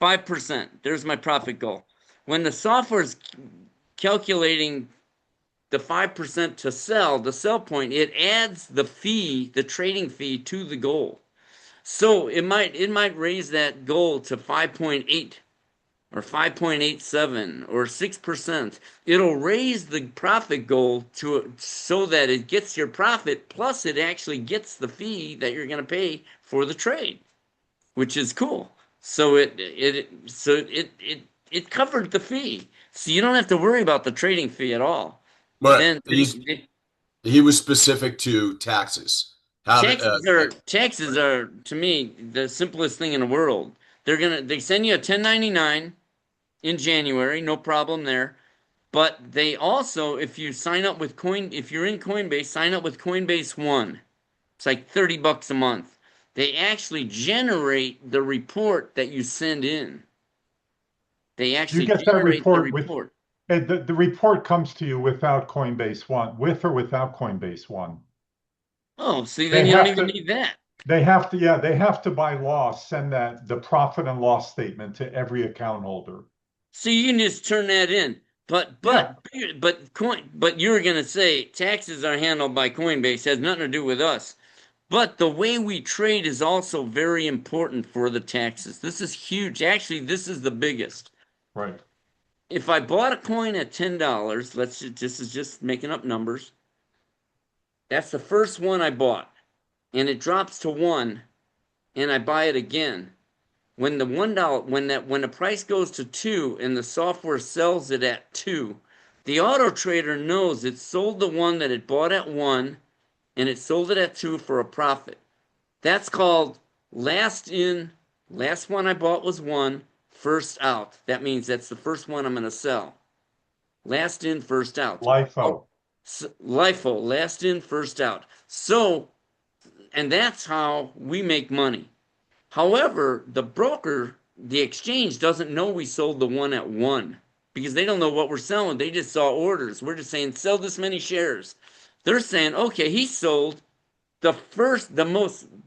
5%. There's my profit goal. When the software is calculating the 5% to sell, the sell point, it adds the fee, the trading fee, to the goal. So it might raise that goal to 5.8 or 5.87 or 6%. It'll raise the profit goal so that it gets your profit, plus it actually gets the fee that you're going to pay for the trade, which is cool. So it covered the fee, so you don't have to worry about the trading fee at all. But he was specific to taxes. Taxes are to me the simplest thing in the world. They send you a 1099 in January, no problem there. But they also, if you sign up with if you're in Coinbase, sign up with Coinbase One. It's like $30 a month. They actually generate the report that you send in. They actually You get generate that the report report. the report comes to you without Coinbase One, with or without Coinbase One. Oh, see, then you don't even need that. They have to by law send the profit and loss statement to every account holder. So you can just turn that in. But you're gonna say taxes are handled by Coinbase, has nothing to do with us. But the way we trade is also very important for the taxes. This is huge. Actually, this is the biggest. Right. If I bought a coin at $10, this is just making up numbers. That's the first one I bought, and it drops to 1, and I buy it again. When the $1 when the price goes to 2 and the software sells it at 2, the auto trader knows it sold the one that it bought at 1 and it sold it at 2 for a profit. That's called last in. Last one I bought was 1, first out. That means that's the first one I'm going to sell. Last in, first out. LIFO. LIFO, last in, first out. So, and that's how we make money. However, the broker, the exchange, doesn't know we sold the one at 1 because they don't know what we're selling. They just saw orders. We're just saying, sell this many shares. They're saying, okay, he sold the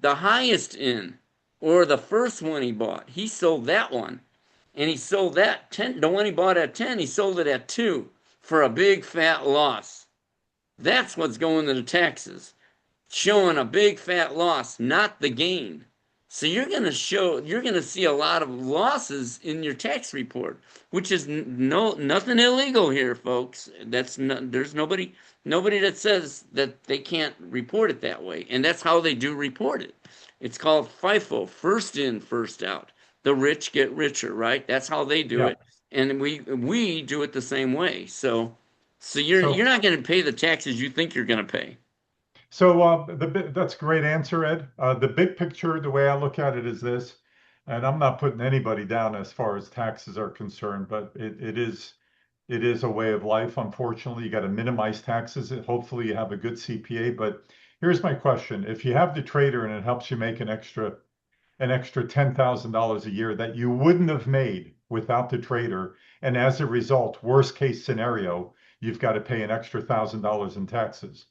highest in, or the first one he bought. He sold that one. And he sold that 10, the one he bought at 10, he sold it at 2 for a big fat loss. That's what's going to the taxes. Showing a big fat loss, not the gain. So you're going to see a lot of losses in your tax report, which is nothing illegal here, folks. There's nobody that says that they can't report it that way, and that's how they do report it. It's called FIFO, first in, first out. The rich get richer, right? That's how they do it, and we do it the same way. So you're not going to pay the taxes you think you're going to pay. So that's a great answer, Ed. The big picture, the way I look at it is this, and I'm not putting anybody down as far as taxes are concerned, but it is a way of life. Unfortunately, you got to minimize taxes. Hopefully, you have a good CPA. But here's my question: if you have the trader and it helps you make an extra $10,000 a year that you wouldn't have made without the trader. And as a result, worst case scenario, you've got to pay an extra $1,000 in taxes.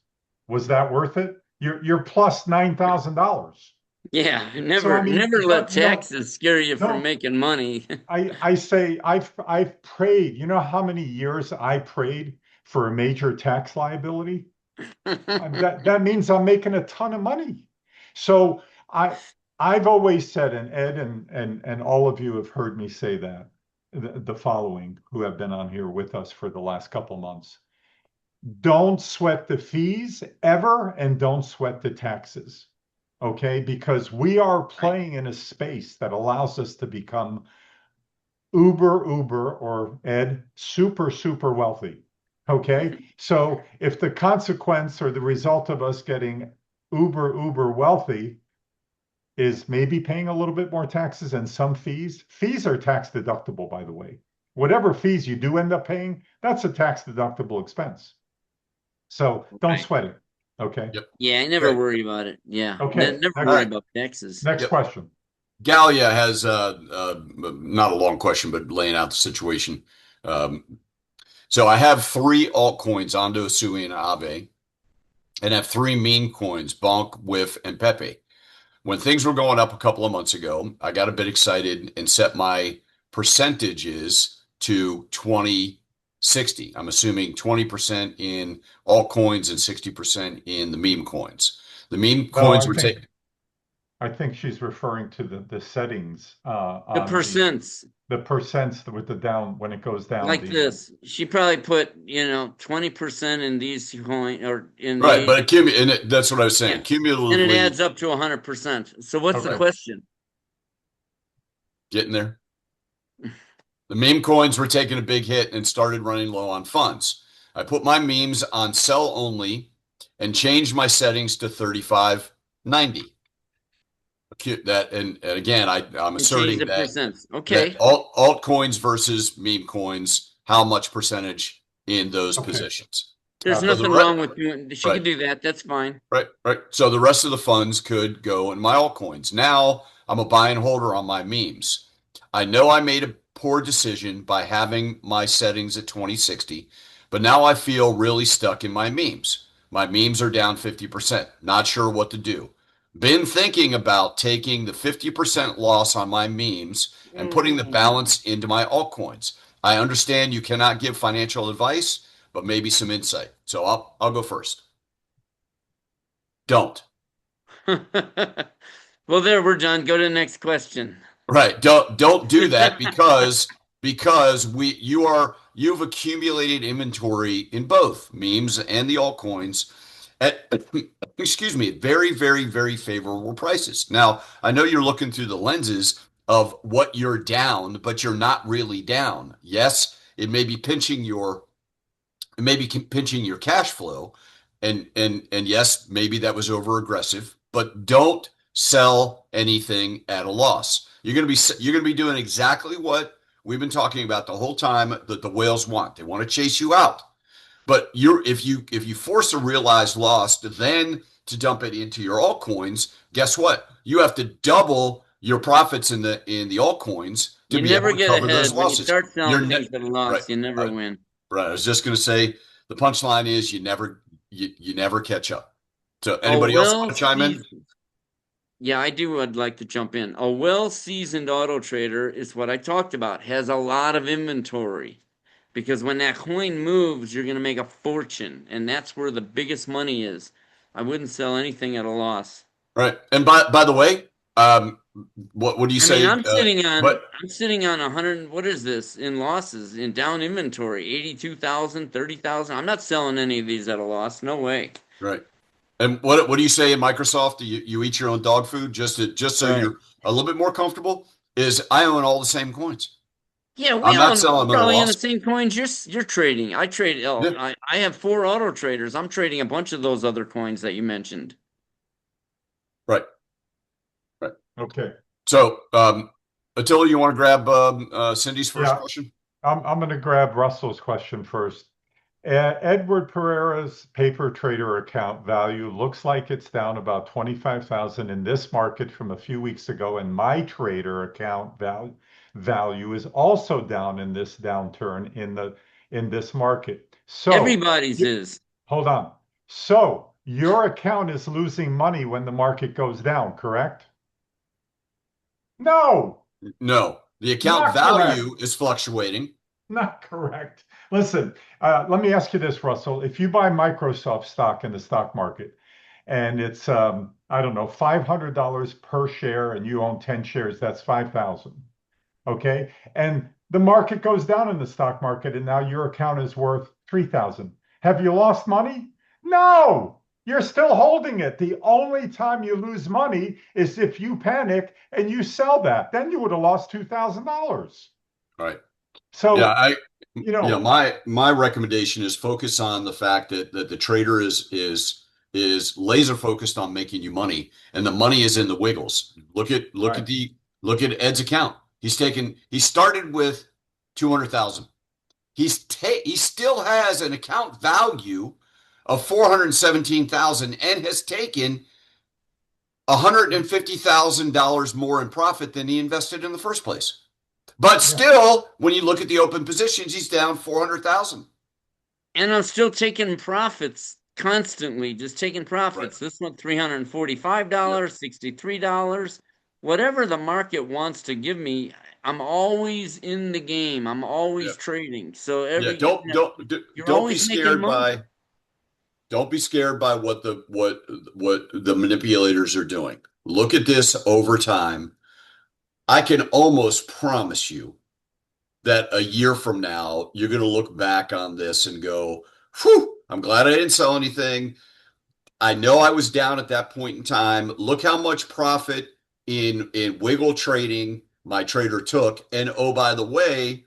Was that worth it? You're plus $9,000. Yeah, So I mean, never let but no, taxes scare you from no. making money. I say I've prayed. You know how many years I prayed for a major tax liability? That means I'm making a ton of money. So I've always said, and Ed and all of you have heard me say that, the following, who have been on here with us for the last couple months. Don't sweat the fees ever, and don't sweat the taxes. Okay, because we are playing in a space that allows us to become uber, or Ed, super wealthy. Okay. So if the consequence or the result of us getting uber wealthy is maybe paying a little bit more taxes and some fees are tax deductible, by the way. Whatever fees you do end up paying, that's a tax deductible expense. So don't sweat it. Okay. Yep. Yeah, I never worry about it. Yeah. Okay. Never worry about taxes. Next question. Galia has not a long question, but laying out the situation. So I have 3 altcoins, Ondo, Sui, and Aave, and have 3 meme coins, Bonk, Whiff, and Pepe. When things were going up a couple of months ago, I got a bit excited and set my percentages to 20-60. I'm assuming 20% in altcoins and 60% in the meme coins. The meme coins were taken. I think she's referring to the settings The on percents. the percents with the down when it goes down. Like this. She probably put, 20% in these coins or in Right, these. but that's what I was saying. Yeah. Cumulatively, And it adds up to 100%. So what's the question? Getting there. The meme coins were taking a big hit and started running low on funds. I put my memes on sell only and changed my settings to 35.90. That and again, I'm asserting that percents. Okay. that altcoins versus meme coins, how much percentage in those positions? There's nothing wrong with doing. She can do that. That's fine. Right. So the rest of the funds could go in my altcoins. Now I'm a buy and holder on my memes. I know I made a poor decision by having my settings at 2060, but now I feel really stuck in my memes. My memes are down 50%. Not sure what to do. Been thinking about taking the 50% loss on my memes and putting the balance into my altcoins. I understand you cannot give financial advice, but maybe some insight. So I'll go first. Don't. Well, there, we're done. Go to the next question. Right. Don't do that because you've accumulated inventory in both memes and the altcoins at excuse me, very favorable prices. Now, I know you're looking through the lenses of what you're down, but you're not really down. Yes, it may be pinching your cash flow, and yes, maybe that was over aggressive, but don't sell anything at a loss. You're going to be doing exactly what we've been talking about the whole time that the whales want. They want to chase you out. But if you force a realized loss then to dump it into your altcoins, guess what? You have to double your profits in the altcoins to be able to cover those losses. When you start selling things at a loss, you never win. Right. I was just going to say the punchline is you never catch up. So anybody else want to chime in? Yeah, I do. I'd like to jump in. A well-seasoned auto trader is what I talked about. Has a lot of inventory. Because when that coin moves, you're going to make a fortune. And that's where the biggest money is. I wouldn't sell anything at a loss. Right. And by the way, what do you say? I'm sitting on 100, what is this, in losses, in down inventory, 82,000, 30,000. I'm not selling any of these at a loss. No way. Right. And what do you say in Microsoft? You eat your own dog food just so you're a little bit more comfortable? Is I own all the same coins. Yeah, I'm not selling probably in the same coins you're trading. I trade. Yeah. I have 4 auto traders. I'm trading a bunch of those other coins that you mentioned. Right. Okay. So, Attila, you want to grab Cindy's first question? I'm going to grab Russell's question first. Edward Pereira's paper trader account value looks like it's down about 25,000 in this market from a few weeks ago, and my trader account value is also down in this downturn in this market. So Everybody's is. hold on. So your account is losing money when the market goes down, correct? No, No, the account not correct. value is fluctuating. Not correct. Listen, let me ask you this, Russell. If you buy Microsoft stock in the stock market and it's, I don't know, $500 per share and you own 10 shares, that's 5,000. Okay. And the market goes down in the stock market and now your account is worth 3,000. Have you lost money? No, you're still holding it. The only time you lose money is if you panic and you sell that. Then you would have lost $2,000. Right. So, Yeah, you know, my recommendation is focus on the fact that the trader is laser focused on making you money, and the money is in the wiggles. Look at Ed's account. He started with 200,000. He still has an account value of 417,000 and has taken $150,000 more in profit than he invested in the first place. But still, when you look at the open positions, he's down 400,000. And I'm still taking profits constantly, just taking profits. Right. This one, $345, $63, whatever the market wants to give me. I'm always in the game. I'm always trading. So don't be scared by what the manipulators are doing. Look at this over time. I can almost promise you that a year from now, you're going to look back on this and go, whew, I'm glad I didn't sell anything. I know I was down at that point in time. Look how much profit in wiggle trading my trader took. And oh, by the way,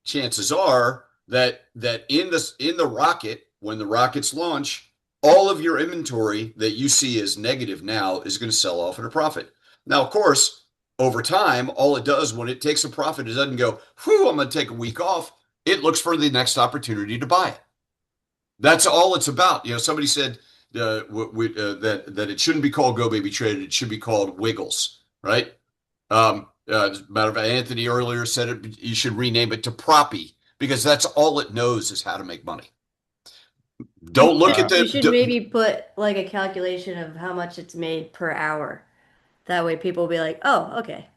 chances are that in the rocket, when the rockets launch, all of your inventory that you see as negative now is going to sell off at a profit. Now, of course, over time, all it does when it takes a profit, it doesn't go, whew, I'm going to take a week off. It looks for the next opportunity to buy it. That's all it's about. Somebody said that it shouldn't be called GoBabyTrade. It should be called Wiggles, right? As a matter of fact, Anthony earlier said it. You should rename it to Proppy because that's all it knows is how to make money. Don't look at the. You should maybe put like a calculation of how much it's made per hour. That way people will be like, oh, okay.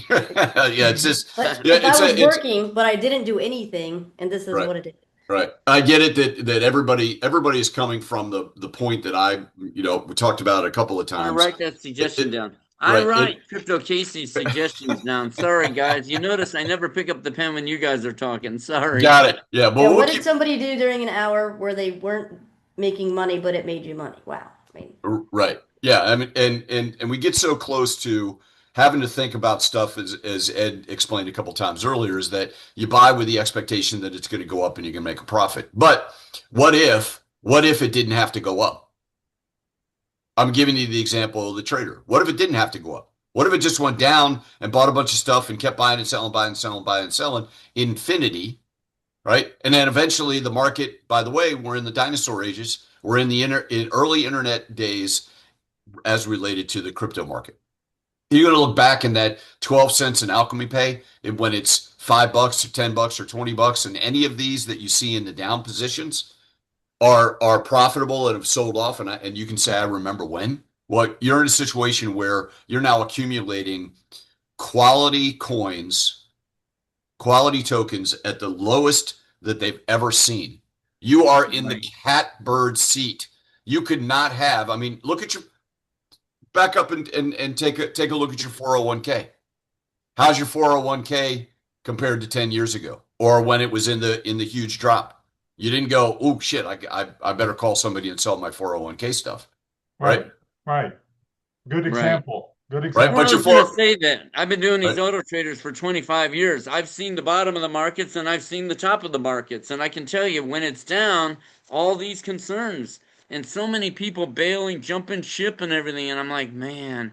Yeah, it's just. But if I was working, but I didn't do anything, and this is what it did. Right. I get it that everybody is coming from the point that we talked about a couple of times. I write that suggestion down. I write Crypto Casey's suggestions down. Sorry, guys. You notice I never pick up the pen when you guys are talking. Sorry. Got it. Yeah. But what did somebody do during an hour where they weren't making money, but it made you money? Wow. Right. Yeah. I mean, and we get so close to having to think about stuff as Ed explained a couple times earlier, is that you buy with the expectation that it's going to go up and you can make a profit. But what if it didn't have to go up? I'm giving you the example of the trader. What if it didn't have to go up? What if it just went down and bought a bunch of stuff and kept buying and selling, buying and selling, buying and selling infinity, right? And then eventually the market, by the way, we're in the dinosaur ages. We're in the in early internet days as related to the crypto market. You're going to look back in that 12 cents in Alchemy Pay when it's $5 or $10 or $20, and any of these that you see in the down positions are profitable and have sold off, and you can say, I remember when. Well, you're in a situation where you're now accumulating quality coins, quality tokens at the lowest that they've ever seen. You are in the catbird seat. You could not have, look at your back up and take a look at your 401k. How's your 401k compared to 10 years ago or when it was in the huge drop? You didn't go, oh shit, I better call somebody and sell my 401k stuff. Right. Good example. Good example. Right, but I was going to say that I've been doing these auto traders for 25 years. I've seen the bottom of the markets and I've seen the top of the markets. And I can tell you when it's down, all these concerns and so many people bailing, jumping ship and everything. And I'm like, man,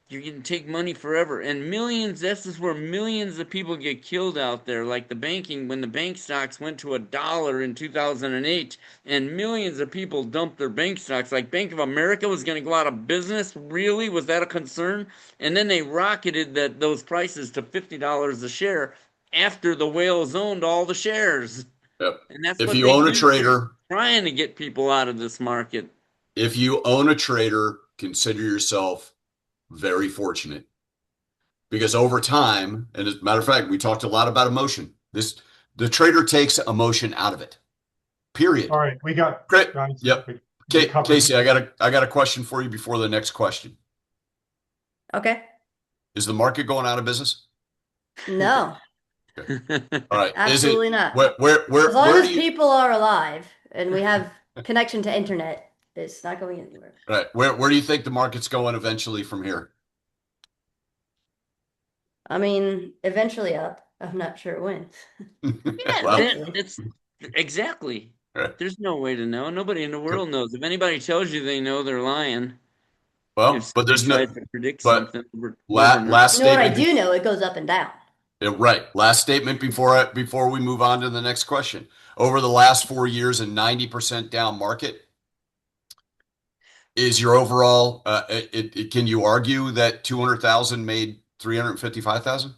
you can take money forever. And millions, this is where millions of people get killed out there. Like the banking, when the bank stocks went to $1 in 2008, and millions of people dumped their bank stocks. Like Bank of America was going to go out of business. Really? Was that a concern? And then they rocketed those prices to $50 a share after the whales owned all the shares. Yep. And that's If what you they own a do. trader, Trying to get people out of this market. if you own a trader, consider yourself very fortunate. Because over time, and as a matter of fact, we talked a lot about emotion. The trader takes emotion out of it. Period. All right, we got Great. guys. Yep. Casey, I got a question for you before the next question. Okay. Is the market going out of business? No. Okay. All right. Absolutely not. Where as long where as do you, people are alive and we have connection to internet, it's not going anywhere. right, where do you think the market's going eventually from here? I mean, eventually up. I'm not sure when. Yeah, Well, it's exactly. right. There's no way to know. Nobody in the world knows. If anybody tells you they know, they're lying. Well, If but they there's no, try to predict but something, last You know what I statement. do know? It goes up and down. Right. Last statement before we move on to the next question. Over the last 4 years, a 90% down market is your overall. Can you argue that 200,000 made 355,000?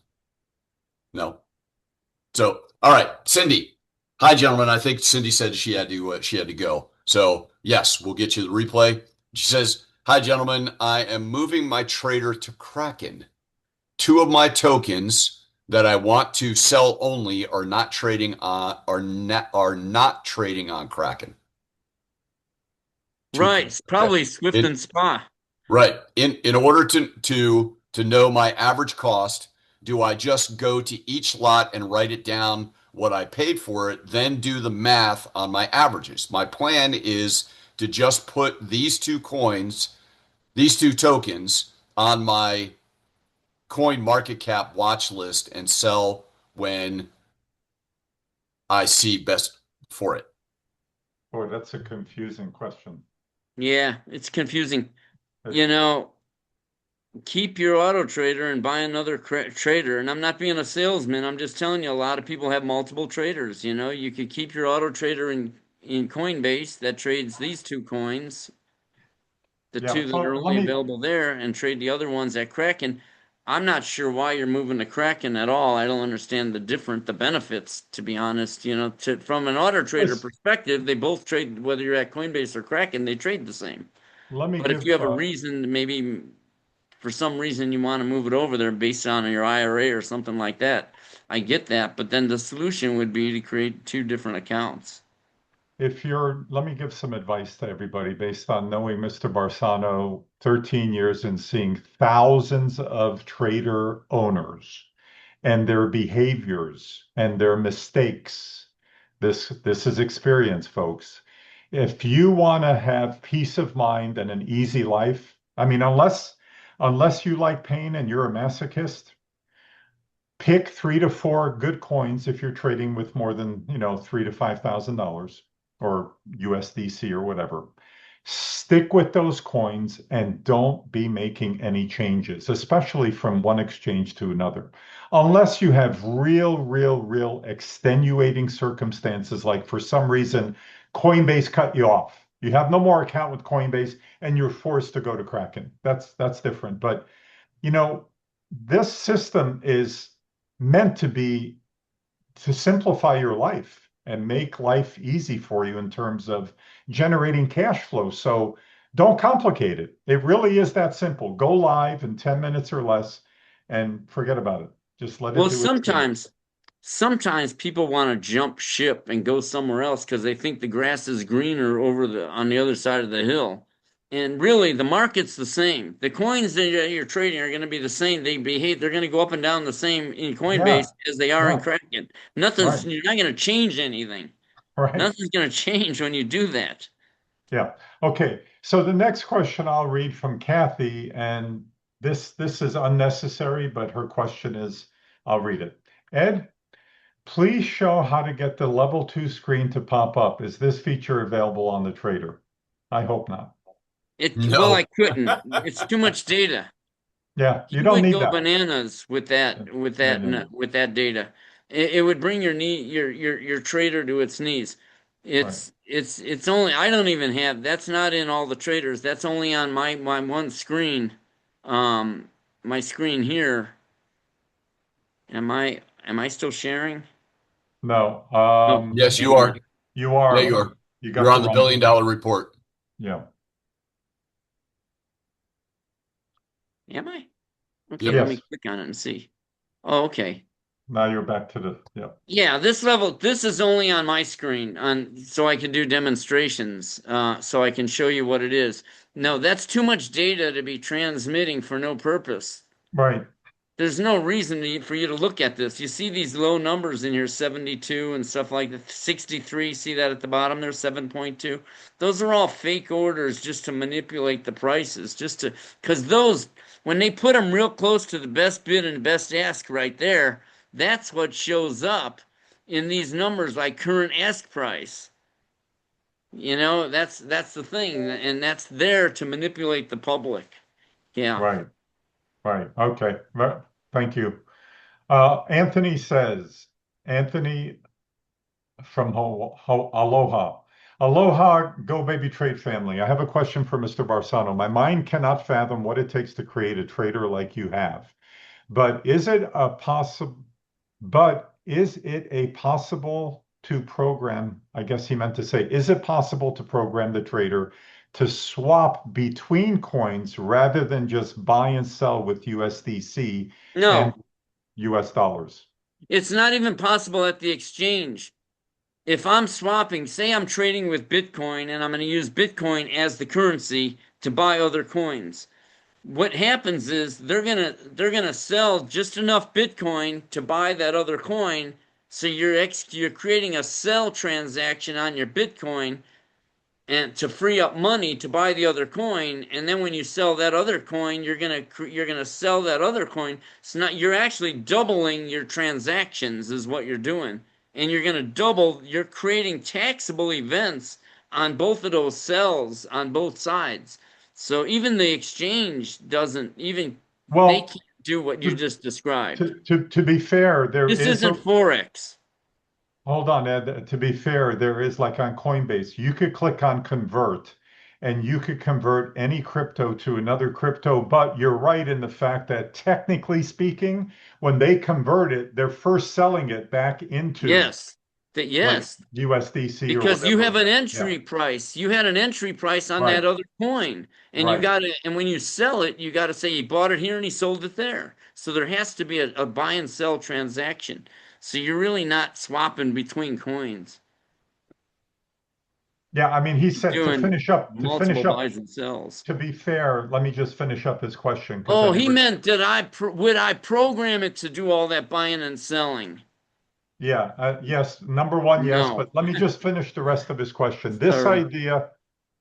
No. So, all right, Cindy. Hi, gentlemen. I think Cindy said she had to go. So, yes, we'll get you the replay. She says, "Hi, gentlemen. I am moving my trader to Kraken. Two of my tokens that I want to sell only are not trading on Kraken." right. It's probably Swift and Spa. Right. In order to know my average cost, do I just go to each lot and write it down what I paid for it, then do the math on my averages? My plan is to just put these two tokens on my coin market cap watch list and sell when I see best for it. Boy, that's a confusing question. Yeah, it's confusing. You know, keep your auto trader and buy another trader. And I'm not being a salesman. I'm just telling you, a lot of people have multiple traders. You know, you could keep your auto trader in Coinbase that trades these two coins, the two that are only available there, and trade the other ones at Kraken. I'm not sure why you're moving to Kraken at all. I don't understand the benefits, to be honest. You know, from an auto trader perspective, they both trade, whether you're at Coinbase or Kraken, they trade the same. But if you have a reason, maybe for some reason you want to move it over there based on your IRA or something like that, I get that. But then the solution would be to create two different accounts. Let me give some advice to everybody based on knowing Mr. Barsano 13 years and seeing thousands of trader owners and their behaviors and their mistakes. This is experience, folks. If you want to have peace of mind and an easy life, I mean, unless you like pain and you're a masochist, pick 3 to 4 good coins if you're trading with more than, $3,000 to $5,000 or USDC or whatever. Stick with those coins and don't be making any changes, especially from one exchange to another. Unless you have real extenuating circumstances, like for some reason, Coinbase cut you off. You have no more account with Coinbase and you're forced to go to Kraken. That's different. But, this system is meant to simplify your life and make life easy for you in terms of generating cash flow. So don't complicate it. It really is that simple. Go live in 10 minutes or less and forget about it. Just let it do its thing. Sometimes people want to jump ship and go somewhere else because they think the grass is greener on the other side of the hill. And really, the market's the same. The coins that you're trading are going to be the same. They're going to go up and down the same in Coinbase as they are in Kraken. You're not going to change anything. Right. Nothing's going to change when you do that. Yeah. Okay. So the next question I'll read from Kathy, and this is unnecessary, but her question is, I'll read it. Ed, please show how to get the level 2 screen to pop up. Is this feature available on the trader? I hope not. Well, I couldn't. It's too much data. Yeah, you He don't would need go that. bananas with that Yeah, with yeah, that yeah, yeah. with that data. It would bring your trader to its knees. Right. It's only, I don't even have, that's not in all the traders. That's only on my one screen. Um, my screen here. Am I still sharing? No. Oh, Yes, you never are. mind. You Yeah, are, you but are. you You're got the on the wrong. $1 billion report. Yeah. Am I? Okay, Yep. let me Yes. click on it and see. Oh, okay. Now you're back to the, yeah. Yeah, this is only on my screen on so I can do demonstrations, so I can show you what it is. No, that's too much data to be transmitting for no purpose. Right. There's no reason for you to look at this. You see these low numbers in here, 72 and stuff like that, 63, see that at the bottom there, 7.2. Those are all fake orders just to manipulate the prices, because those, when they put them real close to the best bid and best ask right there, that's what shows up in these numbers like current ask price. That's the thing, and that's there to manipulate the public. Yeah. Right. Right. Okay. Thank you. Anthony says, Anthony from Aloha. Aloha, Go Baby Trade family. I have a question for Mr. Barsano. My mind cannot fathom what it takes to create a trader like you have. But is it a possible, but is it a possible to program? I guess he meant to say, is it possible to program the trader to swap between coins rather than just buy and sell with USDC and No, US dollars? it's not even possible at the exchange. If I'm swapping, say I'm trading with Bitcoin and I'm going to use Bitcoin as the currency to buy other coins. What happens is they're gonna sell just enough Bitcoin to buy that other coin, so you're creating a sell transaction on your Bitcoin and to free up money to buy the other coin, and then when you sell that other coin, you're gonna sell that other coin. It's not, you're actually doubling your transactions is what you're doing, and you're creating taxable events on both of those sells on both sides. So even the exchange doesn't even, they Well, can't do what you to, just described. to be fair, there This is a, isn't Forex. hold on, Ed. To be fair, there is like on Coinbase, you could click on convert and you could convert any crypto to another crypto. But you're right in the fact that technically speaking, when they convert it, they're first selling it back into Yes. like Yes. USDC or Because you whatever. have an Yeah, entry price. You had an entry price on right, that other coin. And right. and when you sell it, you gotta say he bought it here and he sold it there. So there has to be a buy and sell transaction. So you're really not swapping between coins. Yeah, I mean, he You're said doing to finish multiple up, buys and sells. to be fair, let me just finish up his question because I Oh, he never. meant would I program it to do all that buying and selling? Yeah, yes, number one, yes, No. but let me just finish the rest of his question. Sorry.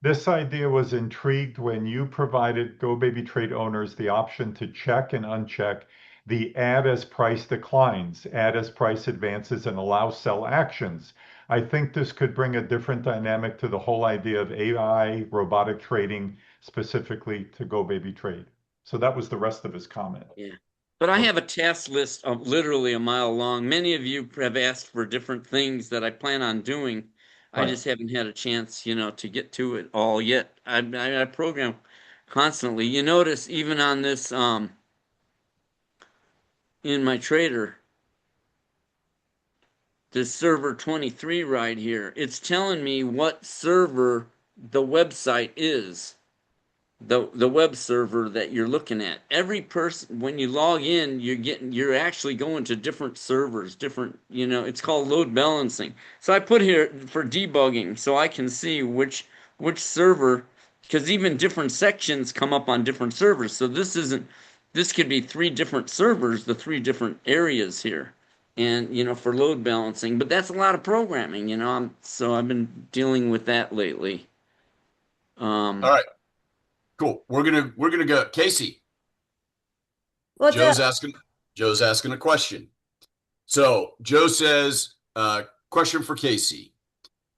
This idea was intrigued when you provided Go Baby Trade owners the option to check and uncheck the add as price declines, add as price advances, and allow sell actions. I think this could bring a different dynamic to the whole idea of AI, robotic trading, specifically to Go Baby Trade. So that was the rest of his comment. Yeah. But I have Okay, a task list of literally a mile long. Many of you have asked for different things that I plan on doing. I right. just haven't had a chance, to get to it all yet. I program constantly. You notice even on this in my trader, this server 23 right here, it's telling me what server the website is. The web server that you're looking at. Every person, when you log in, you're actually going to different servers, different, it's called load balancing. So I put here for debugging so I can see which server, because even different sections come up on different servers. So this could be three different servers, the three different areas here. And for load balancing, but that's a lot of programming, so I've been dealing with that lately. All right, cool. We're gonna go. Casey, What's Joe's up? asking Joe's asking a question. So Joe says, question for Casey.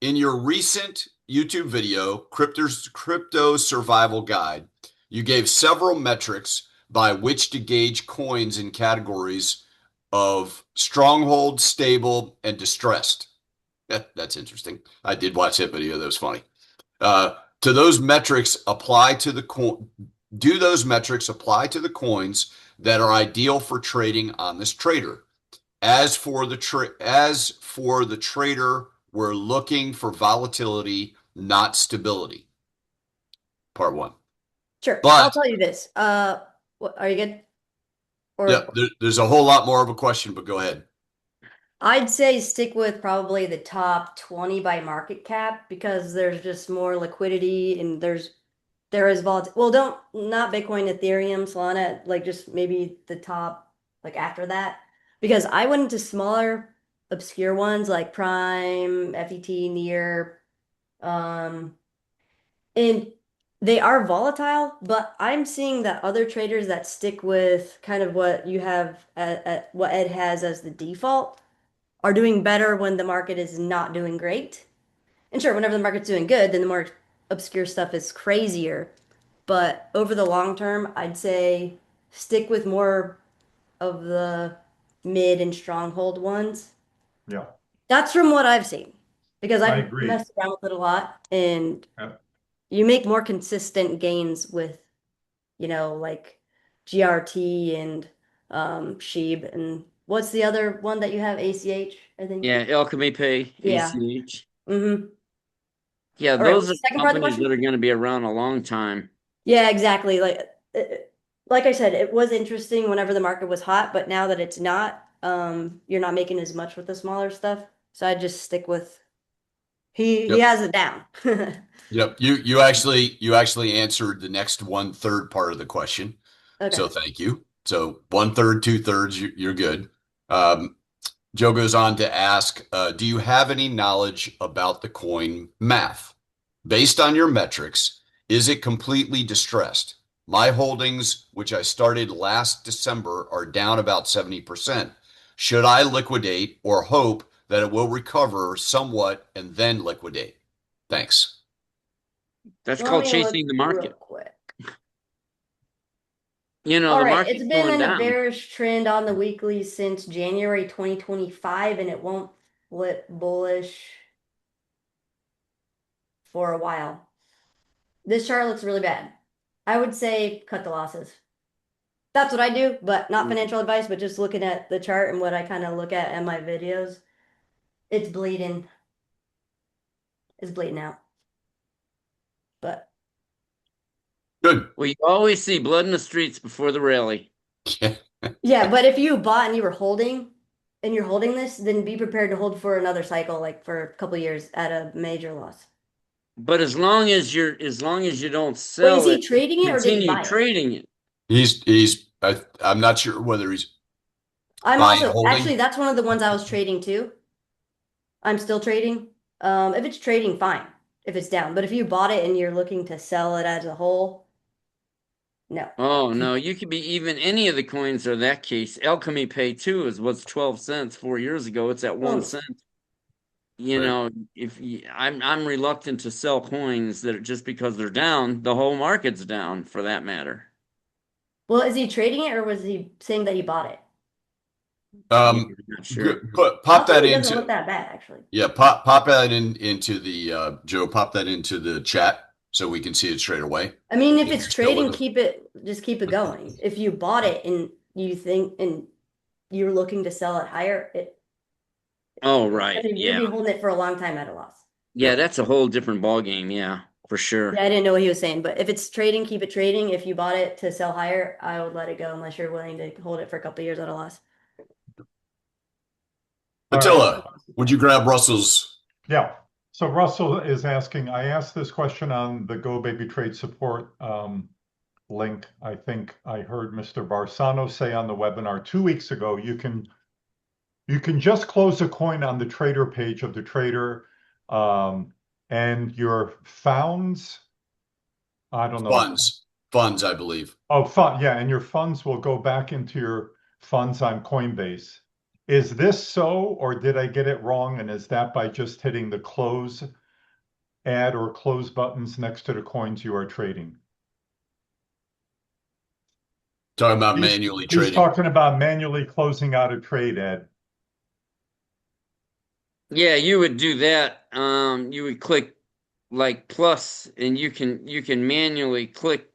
In your recent YouTube video, Crypto Survival Guide, you gave several metrics by which to gauge coins in categories of stronghold, stable, and distressed. That's interesting. I did watch that video. That was funny. Do those metrics apply to the coins that are ideal for trading on this trader? As for the trader, we're looking for volatility, not stability. Part one. Sure. But I'll tell you this. Are you good? Or yeah, there's a whole lot more of a question, but go ahead. I'd say stick with probably the top 20 by market cap because there's just more liquidity and there is volatility. Well, not Bitcoin, Ethereum, Solana, like just maybe the top like after that. Because I went into smaller, obscure ones like Prime, FET, Near, and they are volatile, but I'm seeing that other traders that stick with kind of what you have at what Ed has as the default are doing better when the market is not doing great. And sure, whenever the market's doing good, then the more obscure stuff is crazier. But over the long term, I'd say stick with more of the mid and stronghold ones. Yeah, That's from what I've seen because I I've agree. messed around with it a lot and Yeah. you make more consistent gains with, like GRT and Sheeb and what's the other one that you have? ACH, I think. Yeah, Alchemy Pay, Yeah. ACH. Mm-hmm. Yeah, All right, those what's are the second part of the companies that question? are going to be around a long time. Yeah, exactly. Like I said, it was interesting whenever the market was hot, but now that it's not, you're not making as much with the smaller stuff. So I just stick with he Yep. has it down. Yep. You actually answered the next 1/3 part of the question. Okay. So thank you. So 1/3, 2/3, you're good. Um, Joe goes on to ask, do you have any knowledge about the coin math? Based on your metrics, is it completely distressed? My holdings, which I started last December, are down about 70%. Should I liquidate or hope that it will recover somewhat and then liquidate? Thanks. That's Let called me look chasing the real market. quick. You know, All the right, it's market's been going in a down. bearish trend on the weekly since January 2025, and it won't flip bullish for a while. This chart looks really bad. I would say cut the losses. That's what I do, but not financial advice, but just looking at the chart and what I kind of look at in my videos. It's bleeding. It's bleeding out. But Good. Well, you always see blood in the streets before the rally. yeah, but if you bought and you were holding and you're holding this, then be prepared to hold for another cycle, like for a couple years at a major loss. But as long as you don't Wait, is sell he it, trading it or did he continue buy it? trading it. I'm not sure whether he's I'm buying and also holding. actually that's one of the ones I was trading too. I'm still trading. If it's trading, fine. If it's down, but if you bought it and you're looking to sell it as a whole, no. Oh no, you could be even any of the coins are that case. Alchemy Pay 2 is what's 12 cents 4 years ago. It's at 1 cent. You Right. know, I'm reluctant to sell coins that just because they're down, the whole market's down for that matter. Well, is he trading it or was he saying that he bought it? Yeah, I'm not sure. Pop that Alchemy doesn't look into that bad, actually. yeah, pop that into the Joe, pop that into the chat so we can see it straight away. I mean, if If it's you're still with trading, us. just keep it going. If you bought it and you think and you're looking to sell it higher, Oh, I right. mean, you'll Yeah. be holding it for a long time at a loss. Yeah, Yep. that's a whole different ball game. Yeah, for sure. Yeah, I didn't know what he was saying, but if it's trading, keep it trading. If you bought it to sell higher, I would let it go unless you're willing to hold it for a couple of years at a loss. All right. Attila, would you grab Russell's? Yeah. So Russell is asking, I asked this question on the GoBabyTrade support link. I think I heard Mr. Barsano say on the webinar 2 weeks ago, you can just close a coin on the trader page of the trader, and your founds, I don't know. Funds, I believe. Oh, fund, yeah, and your funds will go back into your funds on Coinbase. Is this so, or did I get it wrong? And is that by just hitting the close, add, or close buttons next to the coins you are trading? Talking about He's, manually he's trading. talking about manually closing out a trade, Ed. Yeah, you would do that. You would click like plus, and you can manually click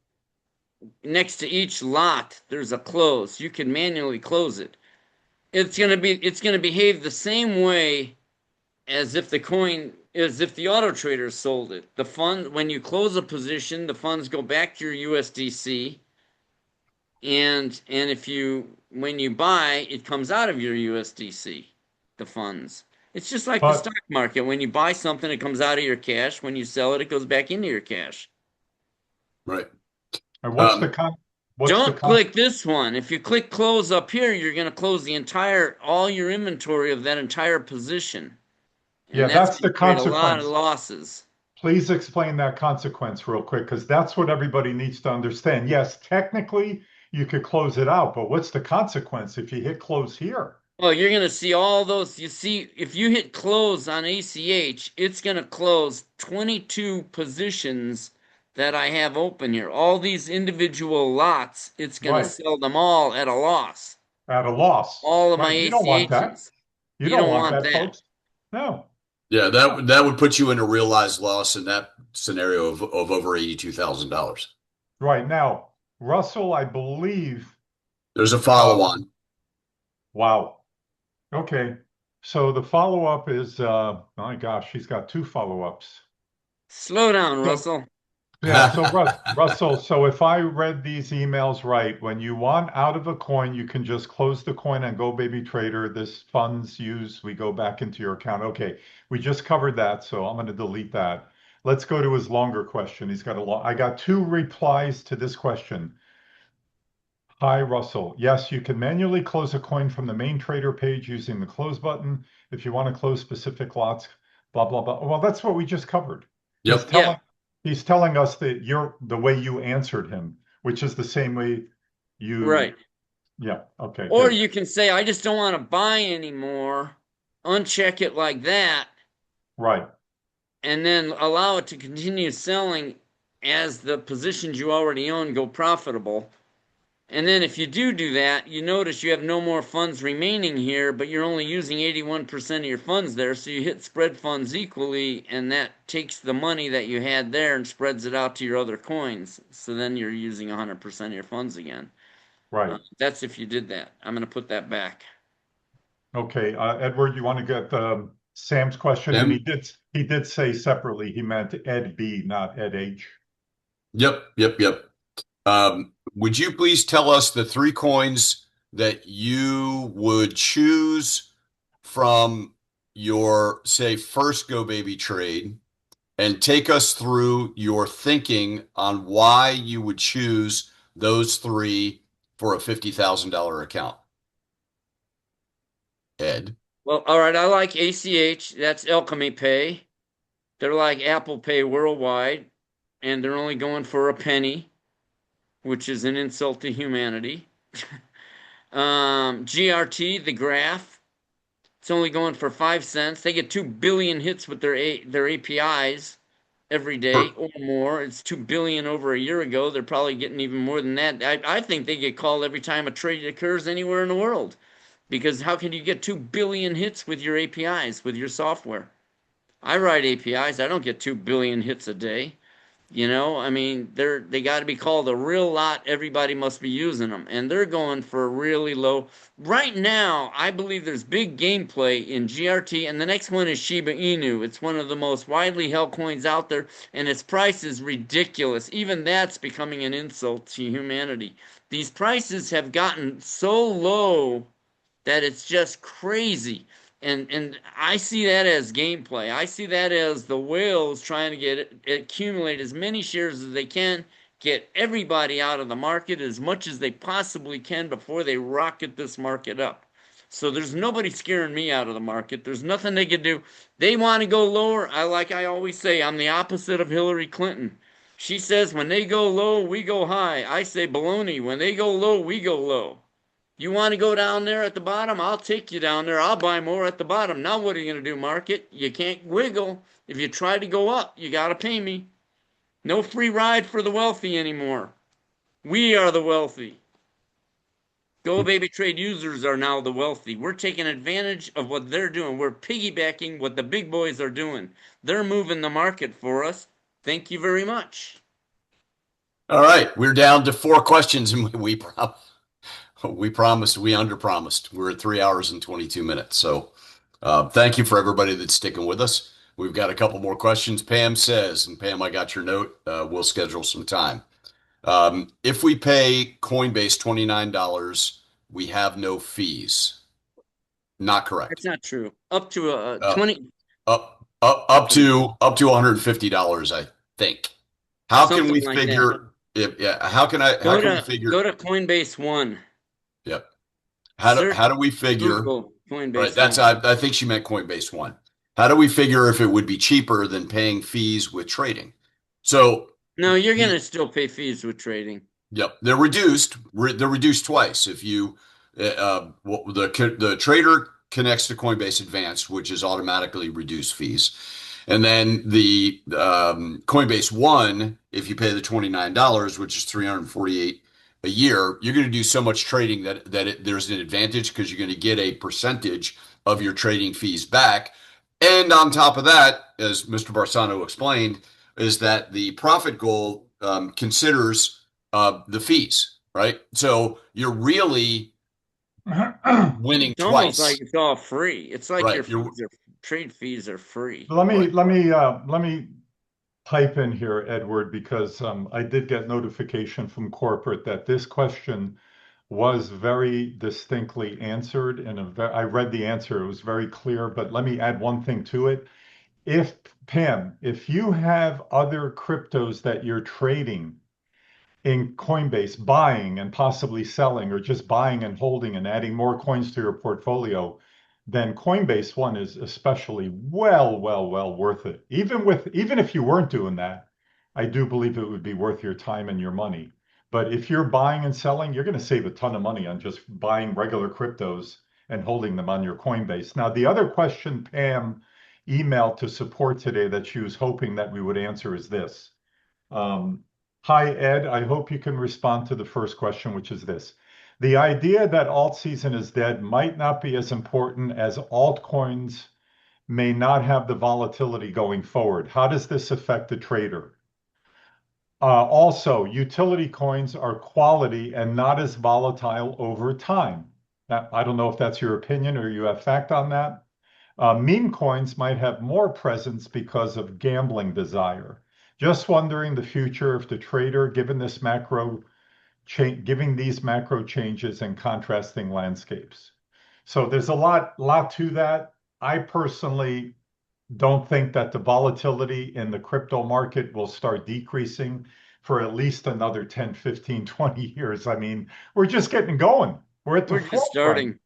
next to each lot. There's a close. You can manually close it. It's gonna behave the same way as if the auto trader sold it. The fund when you close a position, the funds go back to your USDC, and if you when you buy, it comes out of your USDC, the funds. It's just like the But stock market. When you buy something, it comes out of your cash. When you sell it, it goes back into your cash. Right. what's the Um, con? What's the Don't con? click this one. If you click close up here, you're going to close all your inventory of that entire position. Yeah, And that's that's going the to create a lot of consequence. losses. Please explain that consequence real quick, because that's what everybody needs to understand. Yes, technically you could close it out, but what's the consequence if you hit close here? Well, you're going to see all those. You see, if you hit close on ACH, it's going to close 22 positions that I have open here. All these individual lots, it's going to Right, sell them all at a loss. at a loss. All of my Right. You don't want that. ACHs. You You don't don't want want that, that. folks. No. yeah, that would put you in a realized loss in that scenario of over $82,000. Right now, Russell, I believe. There's a Uh, follow-on. wow. Okay. So the follow-up is, my gosh, she's got two follow-ups. Slow down, So Russell. yeah, so Russell, so if I read these emails right, when you want out of a coin, you can just close the coin on GoBabyTrader. This funds used, we go back into your account. Okay, we just covered that, so I'm going to delete that. Let's go to his longer question. He's got a long, I got two replies to this question. Hi, Russell. Yes, you can manually close a coin from the main trader page using the close button. If you want to close specific lots, blah, blah, blah. Well, that's what we just covered. He's Yep. telling Yeah, he's telling us that you're the way you answered him, which is the same way you, right. yeah, okay, Or good. you can say, I just don't want to buy anymore, uncheck it like that, Right, and then allow it to continue selling as the positions you already own go profitable. And then if you do that, you notice you have no more funds remaining here, but you're only using 81% of your funds there. So you hit spread funds equally, and that takes the money that you had there and spreads it out to your other coins. So then you're using 100% of your funds again. right. That's if you did that. I'm going to put that back. Okay, Edward, you want to get Sam's question? And Tim? he did say separately he meant Ed B, not Ed H. Yep, yep, yep. Would you please tell us the three coins that you would choose from your, say, first Go Baby trade and take us through your thinking on why you would choose those three for a $50,000 account? Ed? Well, all right. I like ACH. That's Alchemy Pay. They're like Apple Pay worldwide, and they're only going for a penny, which is an insult to humanity. GRT, the graph, it's only going for 5 cents. They get 2 billion hits with their APIs every day or more. It's 2 billion over a year ago. They're probably getting even more than that. I think they get called every time a trade occurs anywhere in the world. Because how can you get 2 billion hits with your APIs, with your software? I write APIs. I don't get 2 billion hits a day. I mean, they got to be called a real lot. Everybody must be using them, and they're going for really low. Right now, I believe there's big gameplay in GRT, and the next one is Shiba Inu. It's one of the most widely held coins out there, and its price is ridiculous. Even that's becoming an insult to humanity. These prices have gotten so low that it's just crazy. And I see that as gameplay. I see that as the whales trying to accumulate as many shares as they can, get everybody out of the market as much as they possibly can before they rocket this market up. So there's nobody scaring me out of the market. There's nothing they can do. They want to go lower. I always say, I'm the opposite of Hillary Clinton. She says when they go low, we go high. I say baloney. When they go low, we go low. You want to go down there at the bottom? I'll take you down there. I'll buy more at the bottom. Now what are you going to do, market? You can't wiggle. If you try to go up, you got to pay me. No free ride for the wealthy anymore. We are the wealthy. GoBabyTrade users are now the wealthy. We're taking advantage of what they're doing. We're piggybacking what the big boys are doing. They're moving the market for us. Thank you very much. All right, we're down to 4 questions, and we promised, we underpromised. We're at 3 hours and 22 minutes. So thank you for everybody that's sticking with us. We've got a couple more questions. Pam says, and Pam, I got your note. We'll schedule some time. If we pay Coinbase $29, we have no fees. Not correct. That's not true. Up to Uh, 20. up to $150, I think. How can Something we like figure? How can we figure? Go to Coinbase One. Yep. Search How do we figure? Google Coinbase Right. That's One. I think she meant Coinbase One. How do we figure if it would be cheaper than paying fees with trading? So No, you're gonna still pay fees with trading. yep, they're reduced. They're reduced twice. If you the trader connects to Coinbase Advanced, which is automatically reduced fees, and then the Coinbase One, if you pay the $29, which is $348 a year, you're going to do so much trading that there's an advantage because you're going to get a percentage of your trading fees back. And on top of that, as Mr. Barsano explained, is that the profit goal considers the fees, right? So you're really winning It's almost twice. like it's all free. It's like Right. your trade fees are free. Let me type in here, Edward, because I did get notification from corporate that this question was very distinctly answered, and I read the answer. It was very clear, but let me add one thing to it. If Pam, if you have other cryptos that you're trading in Coinbase, buying and possibly selling, or just buying and holding and adding more coins to your portfolio, then Coinbase One is especially well worth it. Even if you weren't doing that, I do believe it would be worth your time and your money. But if you're buying and selling, you're going to save a ton of money on just buying regular cryptos and holding them on your Coinbase. Now, the other question Pam emailed to support today that she was hoping that we would answer is this. Hi, Ed. I hope you can respond to the first question, which is this. The idea that alt season is dead might not be as important as altcoins may not have the volatility going forward. How does this affect the trader? Also, utility coins are quality and not as volatile over time. Now, I don't know if that's your opinion or you have fact on that. Meme coins might have more presence because of gambling desire. Just wondering the future of the trader given this giving these macro changes and contrasting landscapes. So there's a lot to that. I personally don't think that the volatility in the crypto market will start decreasing for at least another 10, 15, 20 years. I mean, we're just getting going. We're just starting.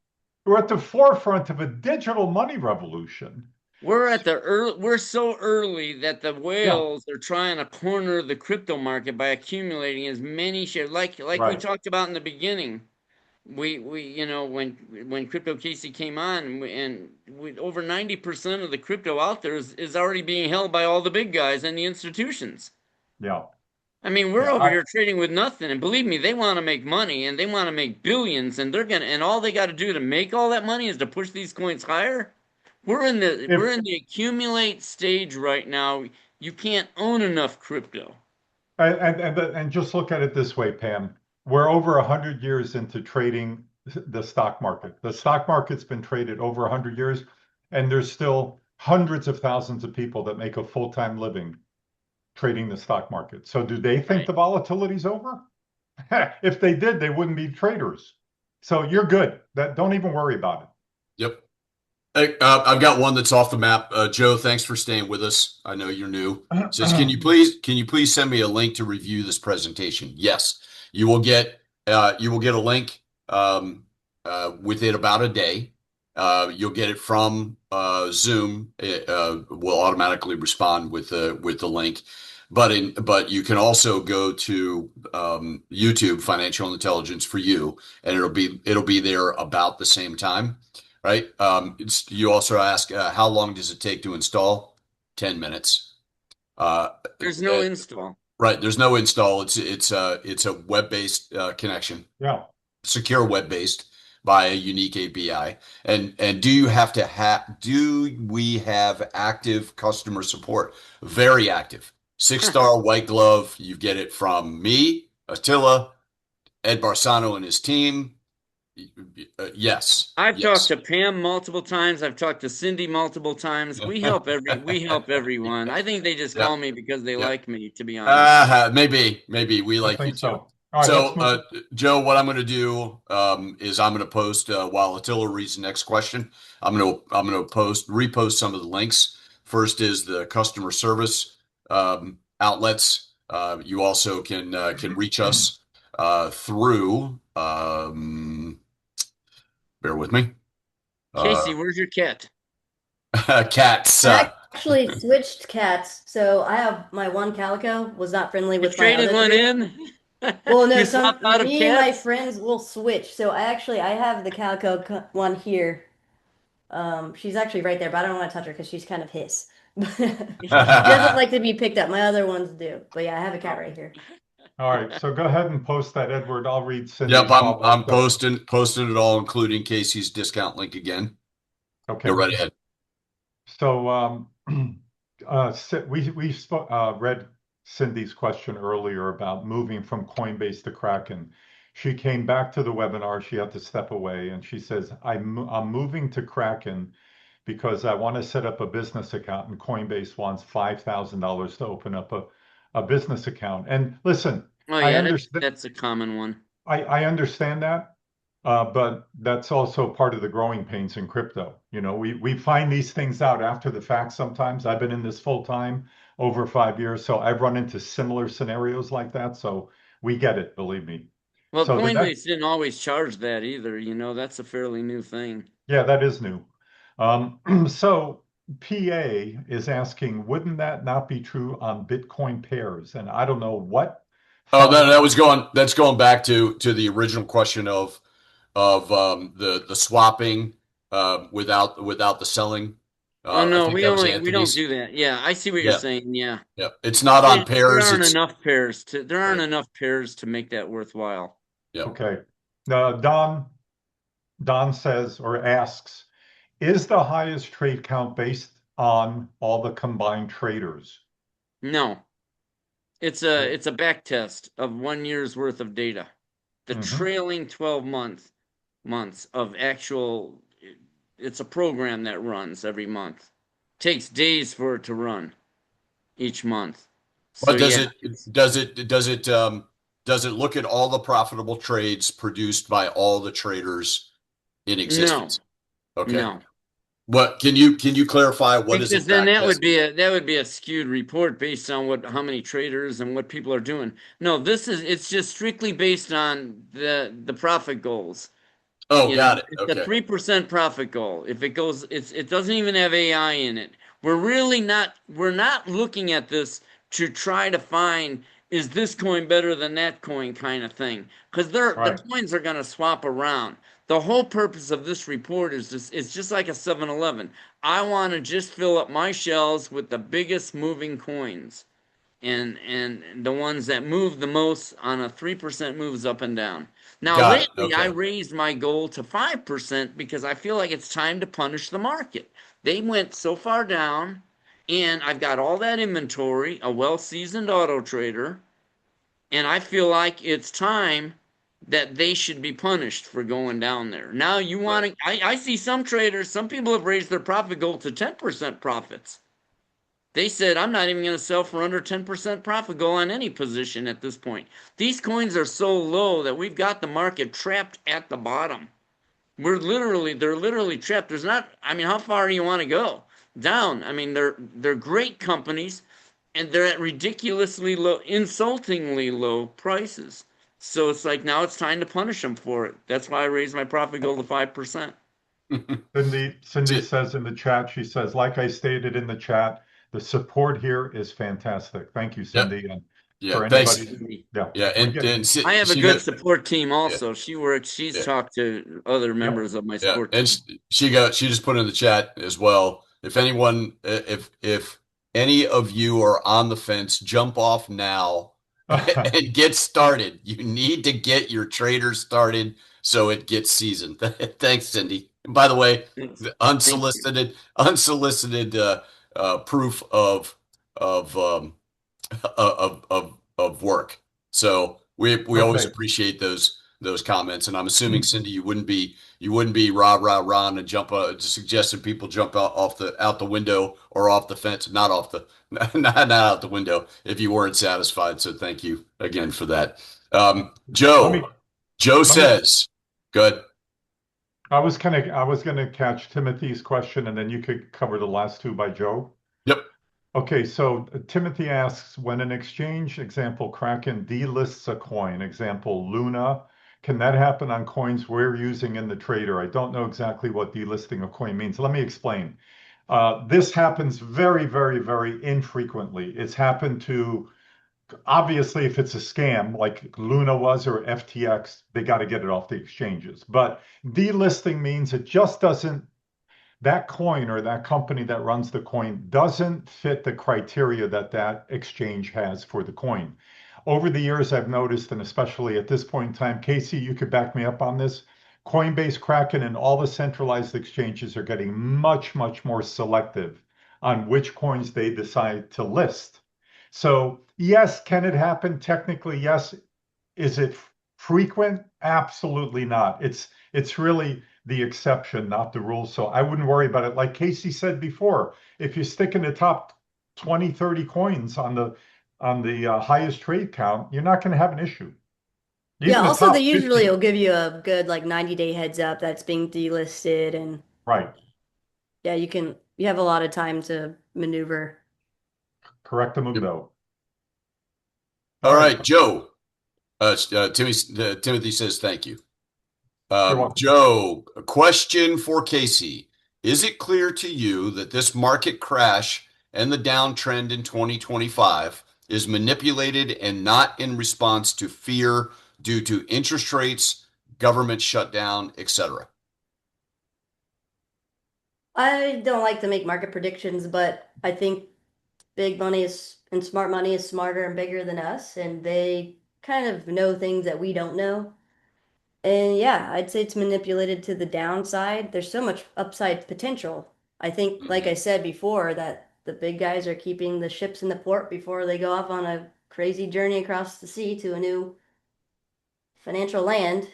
We're at the forefront of a digital money revolution. We're so early that the whales are trying to corner the crypto market by accumulating as many shares. Like we talked about in the beginning. We when Crypto Casey came on, and over 90% of the crypto out there is already being held by all the big guys and the institutions. Yeah. I mean, we're over here trading with nothing, and believe me, they want to make money and they want to make billions, and all they got to do to make all that money is to push these coins higher. We're in the accumulate stage right now. You can't own enough crypto. And just look at it this way, Pam. We're over 100 years into trading the stock market. The stock market's been traded over 100 years, and there's still hundreds of thousands of people that make a full-time living trading the stock market. So do they think the volatility's over? If they did, they wouldn't be traders. So you're good. Don't even worry about it. Yep. Hey, I've got one that's off the map. Joe, thanks for staying with us. I know you're new. It says, can you please send me a link to review this presentation? Yes, you will get a link within about a day. You'll get it from Zoom. It will automatically respond with the link. But you can also go to YouTube, Financial Intelligence for You, and it'll be there about the same time. Right. You also ask, how long does it take to install? 10 minutes. There's no install. Right. There's no install. It's a web-based connection. Yeah. secure web-based by a unique API. And do you have to do we have active customer support? Very active. 6-star white glove. You get it from me, Attila, Ed Barsano and his team. Yes. I've talked to Pam multiple times. I've talked to Cindy multiple times. We help everyone. I think they just call me because they like me, to be honest. Maybe we like you too. So. All right, so Joe, what I'm going to do is I'm going to post while Attila reads the next question. I'm going to repost some of the links. First is the customer service outlets. You also can reach us through. Bear with me. Casey, where's your cat? Cats. I actually switched cats, so I have my one calico was not friendly with my traded other one three. in. Well, no, me and my friends will switch. So I have the calico one here. She's actually right there, but I don't want to touch her because she's kind of hiss. She doesn't like to be picked up. My other ones do, but yeah, I have a cat right here. All right, so go ahead and post that, Edward. I'll read Cindy's. Yep, I'm posting it all, including Casey's discount link again. Okay, go right ahead. So we read Cindy's question earlier about moving from Coinbase to Kraken. She came back to the webinar. She had to step away, and she says, I'm moving to Kraken because I want to set up a business account, and Coinbase wants $5,000 to open up a business account. And listen, I understand that's a common one. I understand that, but that's also part of the growing pains in crypto. You know, we find these things out after the fact sometimes. I've been in this full time over 5 years, so I've run into similar scenarios like that. So we get it, believe me. Well, so Coinbase didn't always charge that either. You know, that's a fairly new thing. Yeah, that is new. So PA is asking, wouldn't that not be true on Bitcoin pairs? And I don't know what. Oh, that's going back to the original question of the swapping without the selling. Oh no, we don't do that. Yeah, I see what you're saying. Yeah. Yeah. It's not on pairs. There aren't enough pairs to make that worthwhile. Yeah. Okay. Don says or asks, is the highest trade count based on all the combined traders? No. It's a back test of 1 year's worth of data. The trailing 12 months of actual. It's a program that runs every month. Takes days for it to run each month. But does it look at all the profitable trades produced by all the traders in existence? No. Okay. No. What can you clarify what is it? Because then that would be a skewed report based on how many traders and what people are doing. No, it's just strictly based on the profit goals. Oh, got it. It's a 3% profit goal. If it goes, it doesn't even have AI in it. We're not looking at this to try to find, is this coin better than that coin kind of thing? Because the coins are going to swap around. The whole purpose of this report is it's just like a 7-Eleven. I want to just fill up my shelves with the biggest moving coins and the ones that move the most on a 3% moves up and down. Now, lately, I raised my goal to 5% because I feel like it's time to punish the market. They went so far down, and I've got all that inventory, a well-seasoned auto trader, and I feel like it's time that they should be punished for going down there. Now, I see some traders, some people have raised their profit goal to 10% profits. They said, I'm not even going to sell for under 10% profit goal on any position at this point. These coins are so low that we've got the market trapped at the bottom. They're literally trapped. How far do you want to go? Down. I mean, they're great companies, and they're at ridiculously low, insultingly low prices. So it's like, now it's time to punish them for it. That's why I raised my profit goal to 5%. Cindy says in the chat, she says, like I stated in the chat, the support here is fantastic. Thank you, Cindy. Yep. And for thanks. anybody, And I have a good support team also. She's talked to other members of my support team. And she just put in the chat as well. If any of you are on the fence, jump off now and get started. You need to get your traders started so it gets seasoned. Thanks, Cindy. And by the way, the unsolicited proof of of work. So we always Okay. appreciate those comments. And I'm assuming, Cindy, you wouldn't be rah rah rah and jump suggesting people jump out the window or off the fence, not off the not out the window if you weren't satisfied. So thank you again for that. Joe Let me says, good. I was gonna catch Timothy's question and then you could cover the last two by Joe. Yep. Okay, so Timothy asks, when an exchange, example Kraken, delists a coin, example Luna, can that happen on coins we're using in the trader? I don't know exactly what delisting a coin means. Let me explain. This happens very, very, very infrequently. It's happened to, obviously, if it's a scam like Luna was or FTX, they got to get it off the exchanges. But delisting means it just doesn't, that coin or that company that runs the coin doesn't fit the criteria that that exchange has for the coin. Over the years, I've noticed, and especially at this point in time, Casey, you could back me up on this. Coinbase, Kraken, and all the centralized exchanges are getting much, much more selective on which coins they decide to list. So, yes, can it happen? Technically, yes. Is it frequent? Absolutely not. It's really the exception, not the rule. So I wouldn't worry about it. Like Casey said before, if you stick in the top 20, 30 coins on the highest trade count, you're not going to have an issue. Yeah, Even the also they top usually 50. will give you a good like 90-day heads up that's being delisted and Right. yeah, you have a lot of time to maneuver. Correct the move Yep. though. All right, Joe. Timothy says thank you. You're welcome. Joe, a question for Casey. Is it clear to you that this market crash and the downtrend in 2025 is manipulated and not in response to fear due to interest rates, government shutdown, etc.? I don't like to make market predictions, but I think big money is and smart money is smarter and bigger than us, and they kind of know things that we don't know. And yeah, I'd say it's manipulated to the downside. There's so much upside potential. I think, like I Mhm. said before, that the big guys are keeping the ships in the port before they go off on a crazy journey across the sea to a new financial land.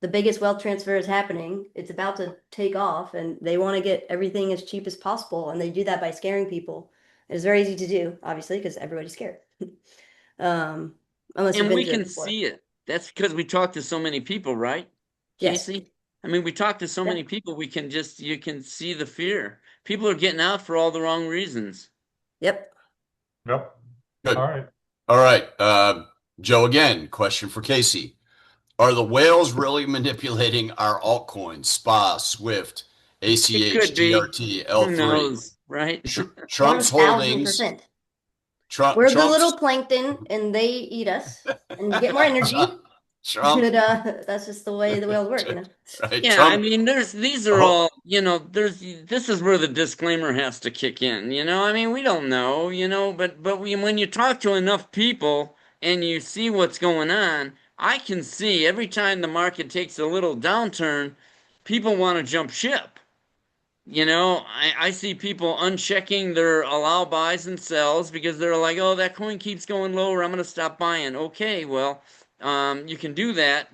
The biggest wealth transfer is happening. It's about to take off, and they want to get everything as cheap as possible. And they do that by scaring people. It's very easy to do, obviously, because everybody's scared. um, unless you've And been we through it can before. see it. That's because we talk to so many people, right, Yes. Casey? I mean, we talk to so Yeah. many people, you can see the fear. People are getting out for all the wrong reasons. Yep. Yep. All Good. right. All right. Joe, again, question for Casey. Are the whales really manipulating our altcoins, SPA, SWIFT, It ACH, could be. DRT, Who L3? knows, right? Trump's holdings, 1000%. We're the little Trump's plankton and they eat us and get more energy. Trump, And that's just the way the whales work, you know. right? Yeah, I Trump. mean, these are Oh, all, this is where the disclaimer has to kick in, I mean, we don't know, but when you talk to enough people and you see what's going on, I can see every time the market takes a little downturn, people want to jump ship. I see people unchecking their allow buys and sells because they're like, oh, that coin keeps going lower, I'm going to stop buying. Okay, well, you can do that,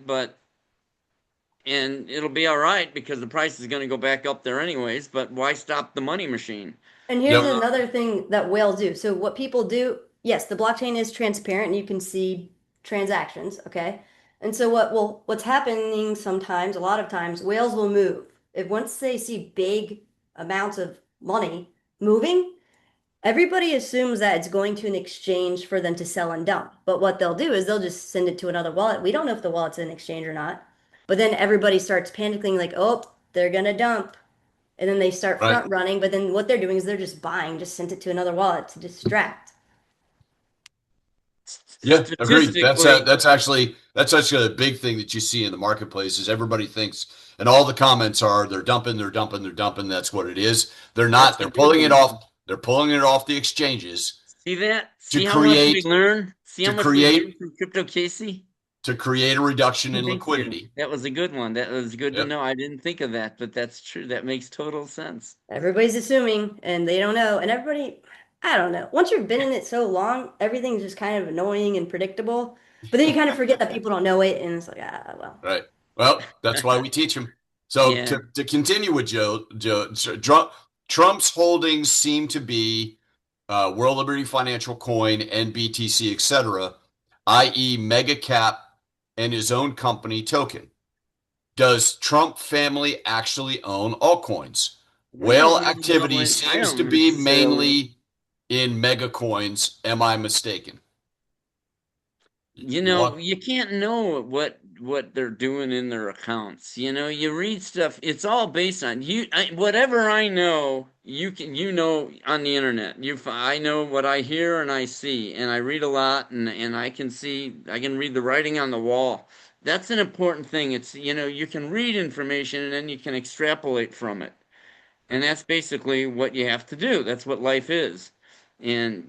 and it'll be all right because the price is going to go back up there anyways, but why stop the money machine? And here's yep, another thing that whales do. So what people do, yes, the blockchain is transparent and you can see transactions, okay? And so what's happening sometimes, a lot of times, whales will move. If once they see big amounts of money moving, everybody assumes that it's going to an exchange for them to sell and dump. But what they'll do is they'll just send it to another wallet. We don't know if the wallet's in exchange or not. But then everybody starts panicking like, "Oh, they're gonna dump." And then they start right. front running, but then what they're doing is they're just buying, just sent it to another wallet to distract. Yeah, agreed. Statistically, That's actually a big thing that you see in the marketplace is everybody thinks, and all the comments are they're dumping, they're dumping, they're dumping. That's what it is. They're that's not. They're what they're pulling it doing. off. They're pulling it off the exchanges See that? to See how much we create learn? See how to much we learn create from Crypto Casey? to create a reduction in Thank you. liquidity. That was a good one. That was good to Yep. know. I didn't think of that, but that's true. That makes total sense. Everybody's assuming and they don't know. And everybody, I don't know. Once you've been in it so long, everything's just kind of annoying and predictable. But then you kind of forget that people don't know it, and it's like, ah, well. Right. Well, that's why we teach them. So Yeah. to continue with Joe, Trump's holdings seem to be World Liberty Financial Coin, NBTC, etc., i.e. mega cap and his own company token. Does Trump family actually own altcoins? Whale activity seems to be mainly in mega coins. Am I mistaken? You know, you can't know what they're doing in their accounts. You know, you read stuff. It's all based on whatever I know. You know on the internet. I know what I hear and I see, and I read a lot, and I can read the writing on the wall. That's an important thing. It's you can read information and then you can extrapolate from it, and that's basically what you have to do. That's what life is, and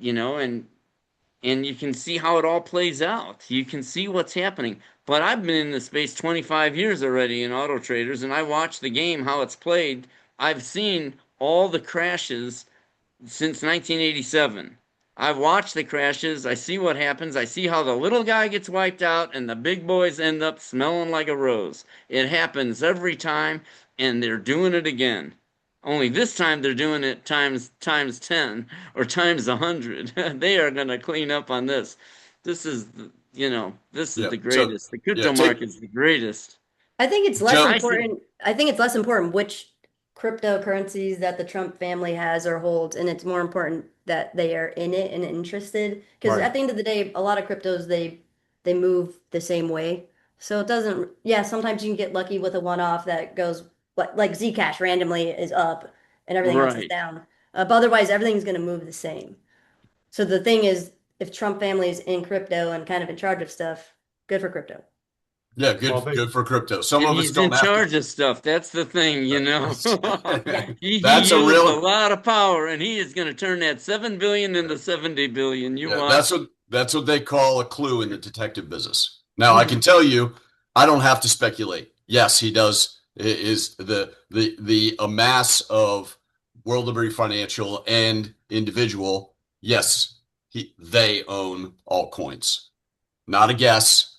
and you can see how it all plays out. You can see what's happening. But I've been in the space 25 years already in auto traders, and I watch the game, how it's played. I've seen all the crashes since 1987. I've watched the crashes. I see what happens. I see how the little guy gets wiped out and the big boys end up smelling like a rose. It happens every time, and they're doing it again. Only this time they're doing it times 10 or times 100. They are going to clean up on this. This is, this is the greatest. The crypto market's the greatest. I think it's less important. I think it's less important which cryptocurrencies that the Trump family has or holds, and it's more important that they are in it and interested. Because at the end of the day, a lot of cryptos they move the same way. So it doesn't. Yeah, sometimes you can get lucky with a one-off that goes like Zcash randomly is up and everything else is down. But otherwise, everything's going to move the same. So the thing is, if Trump family is in crypto and kind of in charge of stuff, good for crypto. Yeah, good for crypto. Some of us don't have. He's in charge of stuff. That's the thing, he That's a lot of power, and he is going to turn that 7 billion into 70 billion. That's what they call a clue in the detective business. Now, I can tell you, I don't have to speculate. Yes, he does. Is the amass of World Liberty Financial and individual? Yes, they own altcoins. Not a guess.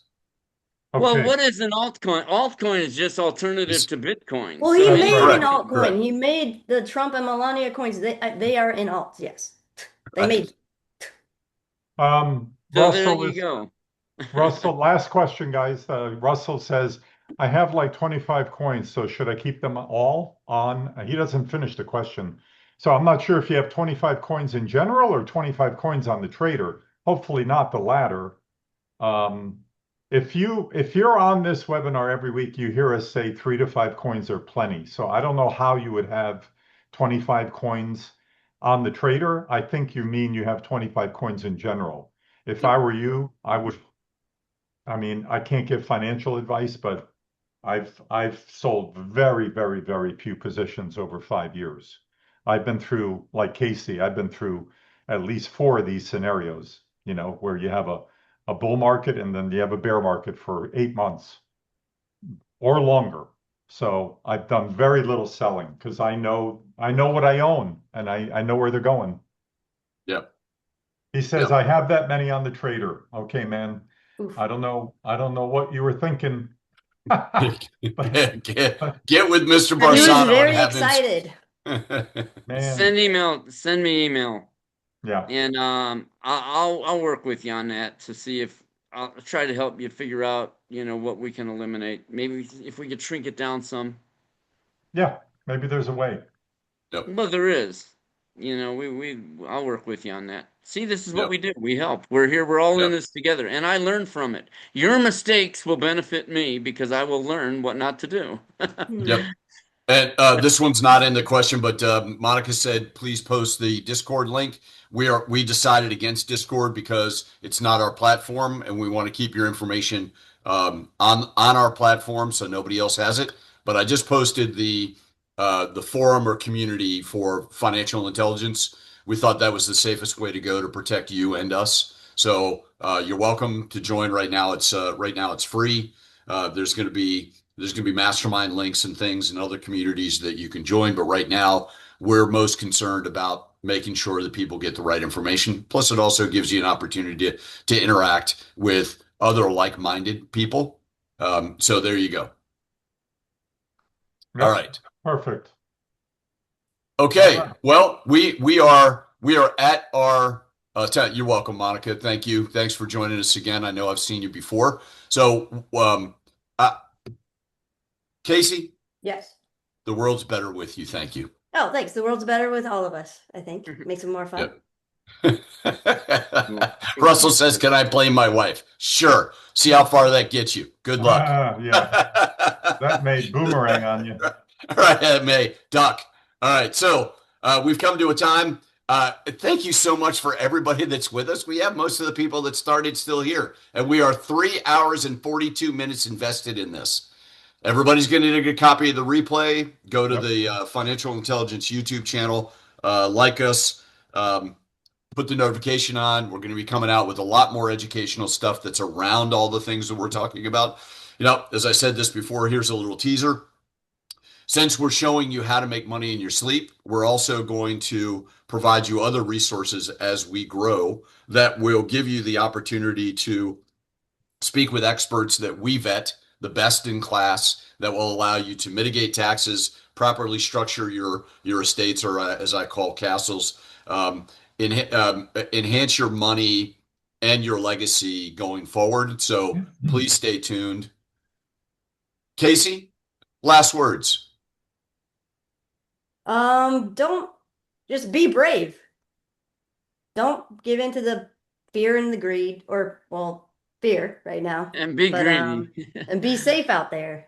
Okay. Well, what is an altcoin? Altcoin is just alternative to Bitcoin. Well, he made an altcoin. Correct. He made the Trump and Melania coins. They are in alts. Yes, they made. So there you go. Russell, last question, guys. Russell says, I have like 25 coins, so should I keep them all on? He doesn't finish the question. So I'm not sure if you have 25 coins in general or 25 coins on the trader. Hopefully not the latter. If you're on this webinar every week, you hear us say 3 to 5 coins are plenty. So I don't know how you would have 25 coins on the trader. I think you mean you have 25 coins in general. If I were you, I can't give financial advice, but I've sold very, very, very few positions over 5 years. I've been through, like Casey, I've been through at least 4 of these scenarios, where you have a bull market and then you have a bear market for 8 months or longer. So I've done very little selling because I know what I own and I know where they're going. Yep. He says, I have that many on the trader. Okay, man. Oof. I don't know what you were thinking. Get with Mr. Barsano. He was very excited. Send me email. Yeah. And I'll work with you on that to see if I'll try to help you figure out, what we can eliminate. Maybe if we could shrink it down some. Yeah, maybe there's a way. Yep. Well, there is. I'll work with you on that. See, this is what we do. We help. We're here. We're all in this together. And I learn from it. Your mistakes will benefit me because I will learn what not to do. Yep. And this one's not in the question, but Monica said, please post the Discord link. We decided against Discord because it's not our platform, and we want to keep your information on our platform so nobody else has it. But I just posted the forum or community for financial intelligence. We thought that was the safest way to go to protect you and us. So you're welcome to join right now. It's free. There's gonna be mastermind links and things in other communities that you can join. But right now, we're most concerned about making sure that people get the right information. Plus, it also gives you an opportunity to interact with other like-minded people. So there you go. Yep. All right. Perfect. Okay. All right. Well, we are at our you're welcome, Monica. Thank you. Thanks for joining us again. I know I've seen you before. So, Casey, Yes. the world's better with you. Thank you. Oh, thanks. The world's better with all of us, I think. Makes it more fun. Yep. Russell says, "Can I blame my wife?" Sure. See how far that gets you. Good luck. Yeah. That may boomerang on you. All right, that may duck. All right, so we've come to a time. Thank you so much for everybody that's with us. We have most of the people that started still here, and we are 3 hours and 42 minutes invested in this. Everybody's going to get a copy of the replay. Go to the Financial Intelligence YouTube channel, like us, put the notification on. We're going to be coming out with a lot more educational stuff that's around all the things that we're talking about. As I said this before, here's a little teaser. Since we're showing you how to make money in your sleep, we're also going to provide you other resources as we grow that will give you the opportunity to speak with experts that we vet, the best in class, that will allow you to mitigate taxes, properly structure your estates, or as I call castles, enhance your money and your legacy going forward. So please stay tuned. Casey, last words. Don't just be brave. Don't give in to the fear and the greed, or well, fear right now. And be greedy. And be safe out there.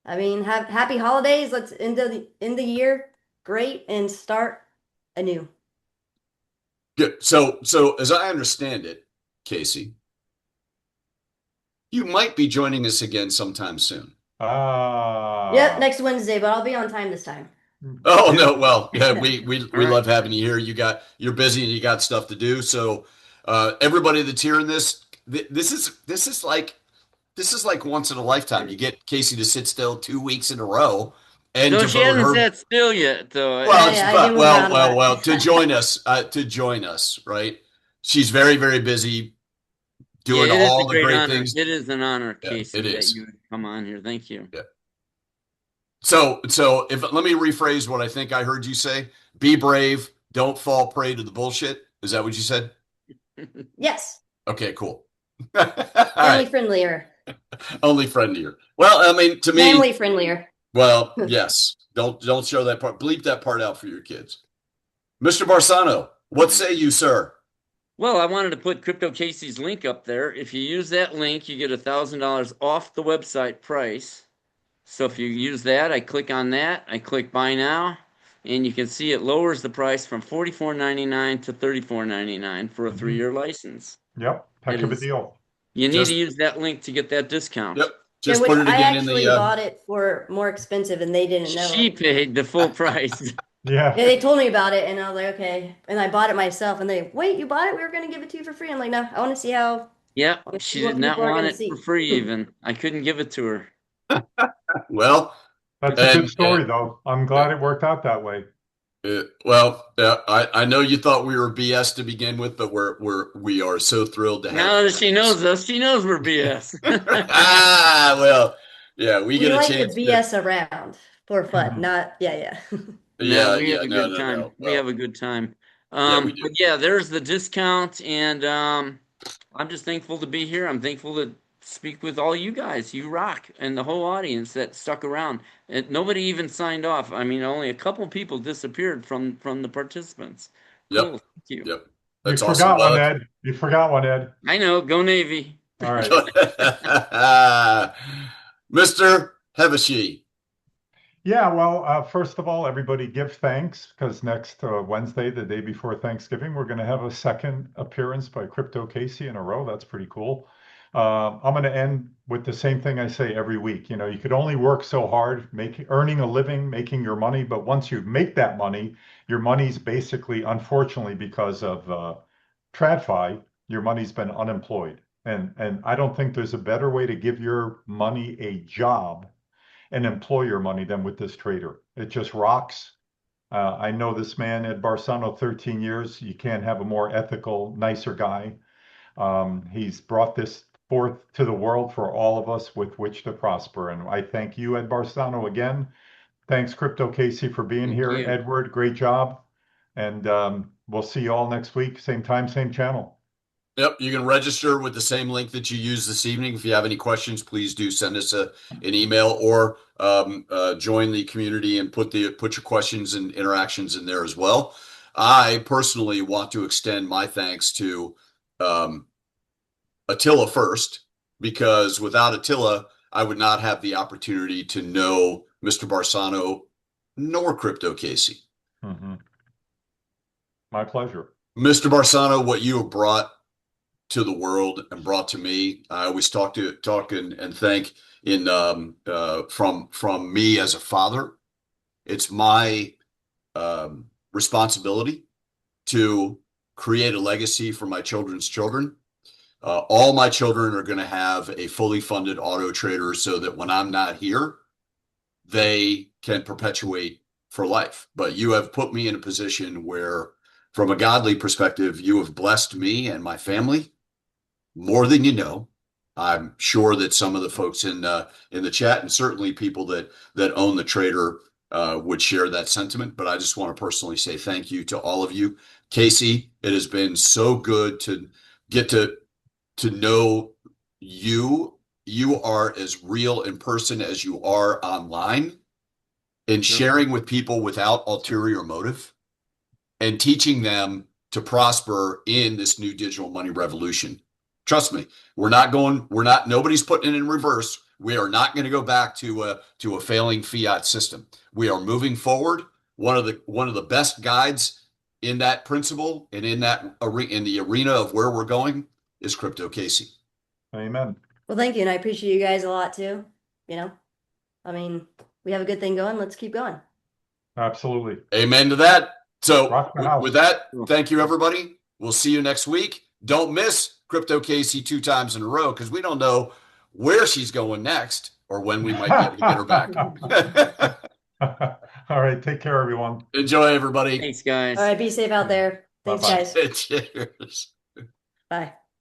I mean, have happy holidays. Let's end the year great and start anew. Good. So as I understand it, Casey, you might be joining us again sometime soon. Yep, next Wednesday, but I'll be on time this time. Oh no, well, yeah, we love having you here. You're busy and you got stuff to do. So everybody that's hearing this is like once in a lifetime. You get Casey to sit still 2 weeks in a row and No, she hasn't sat still yet, though. Well, to join us, right? She's very, very busy doing all the great things. It is an honor, Casey, that you would come on here. Thank you. Yeah. So let me rephrase what I think I heard you say. Be brave. Don't fall prey to the bullshit. Is that what you said? Yes. Okay, cool. Family friendlier. Only friendlier. Well, I mean, to me, family friendlier. Well, yes. Don't show that part. Bleep that part out for your kids. Mr. Barsano, what say you, sir? Well, I wanted to put Crypto Casey's link up there. If you use that link, you get $1,000 off the website price. So if you use that, I click on that, I click buy now, and you can see it lowers the price from $44.99 to $34.99 for a 3-year license. Yep, heck of a deal. You need to use that link to get that discount. Yep. Just put it again in the. I actually bought it for more expensive, and they didn't know. She paid the full price. Yeah. They told me about it, and I was like, okay. And I bought it myself, and they, wait, you bought it? We were going to give it to you for free. I'm like, no, I want to see how. Yep, she did not want it for free even. I couldn't give it to her. Well, that's a good story, though. I'm glad it worked out that way. I know you thought we were BS to begin with, but we are so thrilled to have. Now that she knows us, she knows we're BS. Well, yeah, we get a chance. We like the BS around for fun, not Yeah, we have a good time. Well, we have a good time. But yeah, there's the discount, and I'm just thankful to be here. I'm thankful to speak with all you guys. You rock, and the whole audience that stuck around. And nobody even signed off. I mean, only a couple people disappeared from the participants. Yep. Cool. Thank you. Yep. That's you forgot awesome. One, Ed. You forgot one, Ed. I know. Go Navy. All right. Mr. Hevesy. Yeah, well, first of all, everybody give thanks, because next Wednesday, the day before Thanksgiving, we're going to have a second appearance by Crypto Casey in a row. That's pretty cool. I'm going to end with the same thing I say every week. You know, you could only work so hard, earning a living, making your money. But once you make that money, your money's basically, unfortunately, because of TradFi, your money's been unemployed. And I don't think there's a better way to give your money a job and employ your money than with this trader. It just rocks. I know this man, Ed Barsano, 13 years. You can't have a more ethical, nicer guy. He's brought this forth to the world for all of us with which to prosper. And I thank you, Ed Barsano, again. Thanks, Crypto Casey, for being Thank here. you. Edward, great job. And we'll see you all next week, same time, same channel. Yep, you can register with the same link that you used this evening. If you have any questions, please do send us an email or join the community and put your questions and interactions in there as well. I personally want to extend my thanks to Attila first, because without Attila, I would not have the opportunity to know Mr. Barsano nor Crypto Casey. Mm-hmm. My pleasure. Mr. Barsano, what you have brought to the world and brought to me, I always talk and thank in from me as a father. It's my responsibility to create a legacy for my children's children. All my children are going to have a fully funded auto trader so that when I'm not here, they can perpetuate for life. But you have put me in a position where, from a godly perspective, you have blessed me and my family more than you know. I'm sure that some of the folks in the chat, and certainly people that own the trader, would share that sentiment. But I just want to personally say thank you to all of you. Casey, it has been so good to get to know you. You are as real in person as you are online, and sharing with people without ulterior motive and teaching them to prosper in this new digital money revolution. Trust me, nobody's putting it in reverse. We are not going to go back to a failing fiat system. We are moving forward. One of the best guides in that principle and in the arena of where we're going is Crypto Casey. Amen. Well, thank you. And I appreciate you guys a lot too. I mean, we have a good thing going. Let's keep going. Absolutely. Amen to that. So with that, Cool. thank you, everybody. We'll see you next week. Don't miss Crypto Casey 2 times in a row, because we don't know where she's going next or when we might be able to get her back. All right. Take care, everyone. Enjoy, everybody. Thanks, guys. All right. Be safe out there. Thanks, Bye-bye. guys. Cheers. Bye.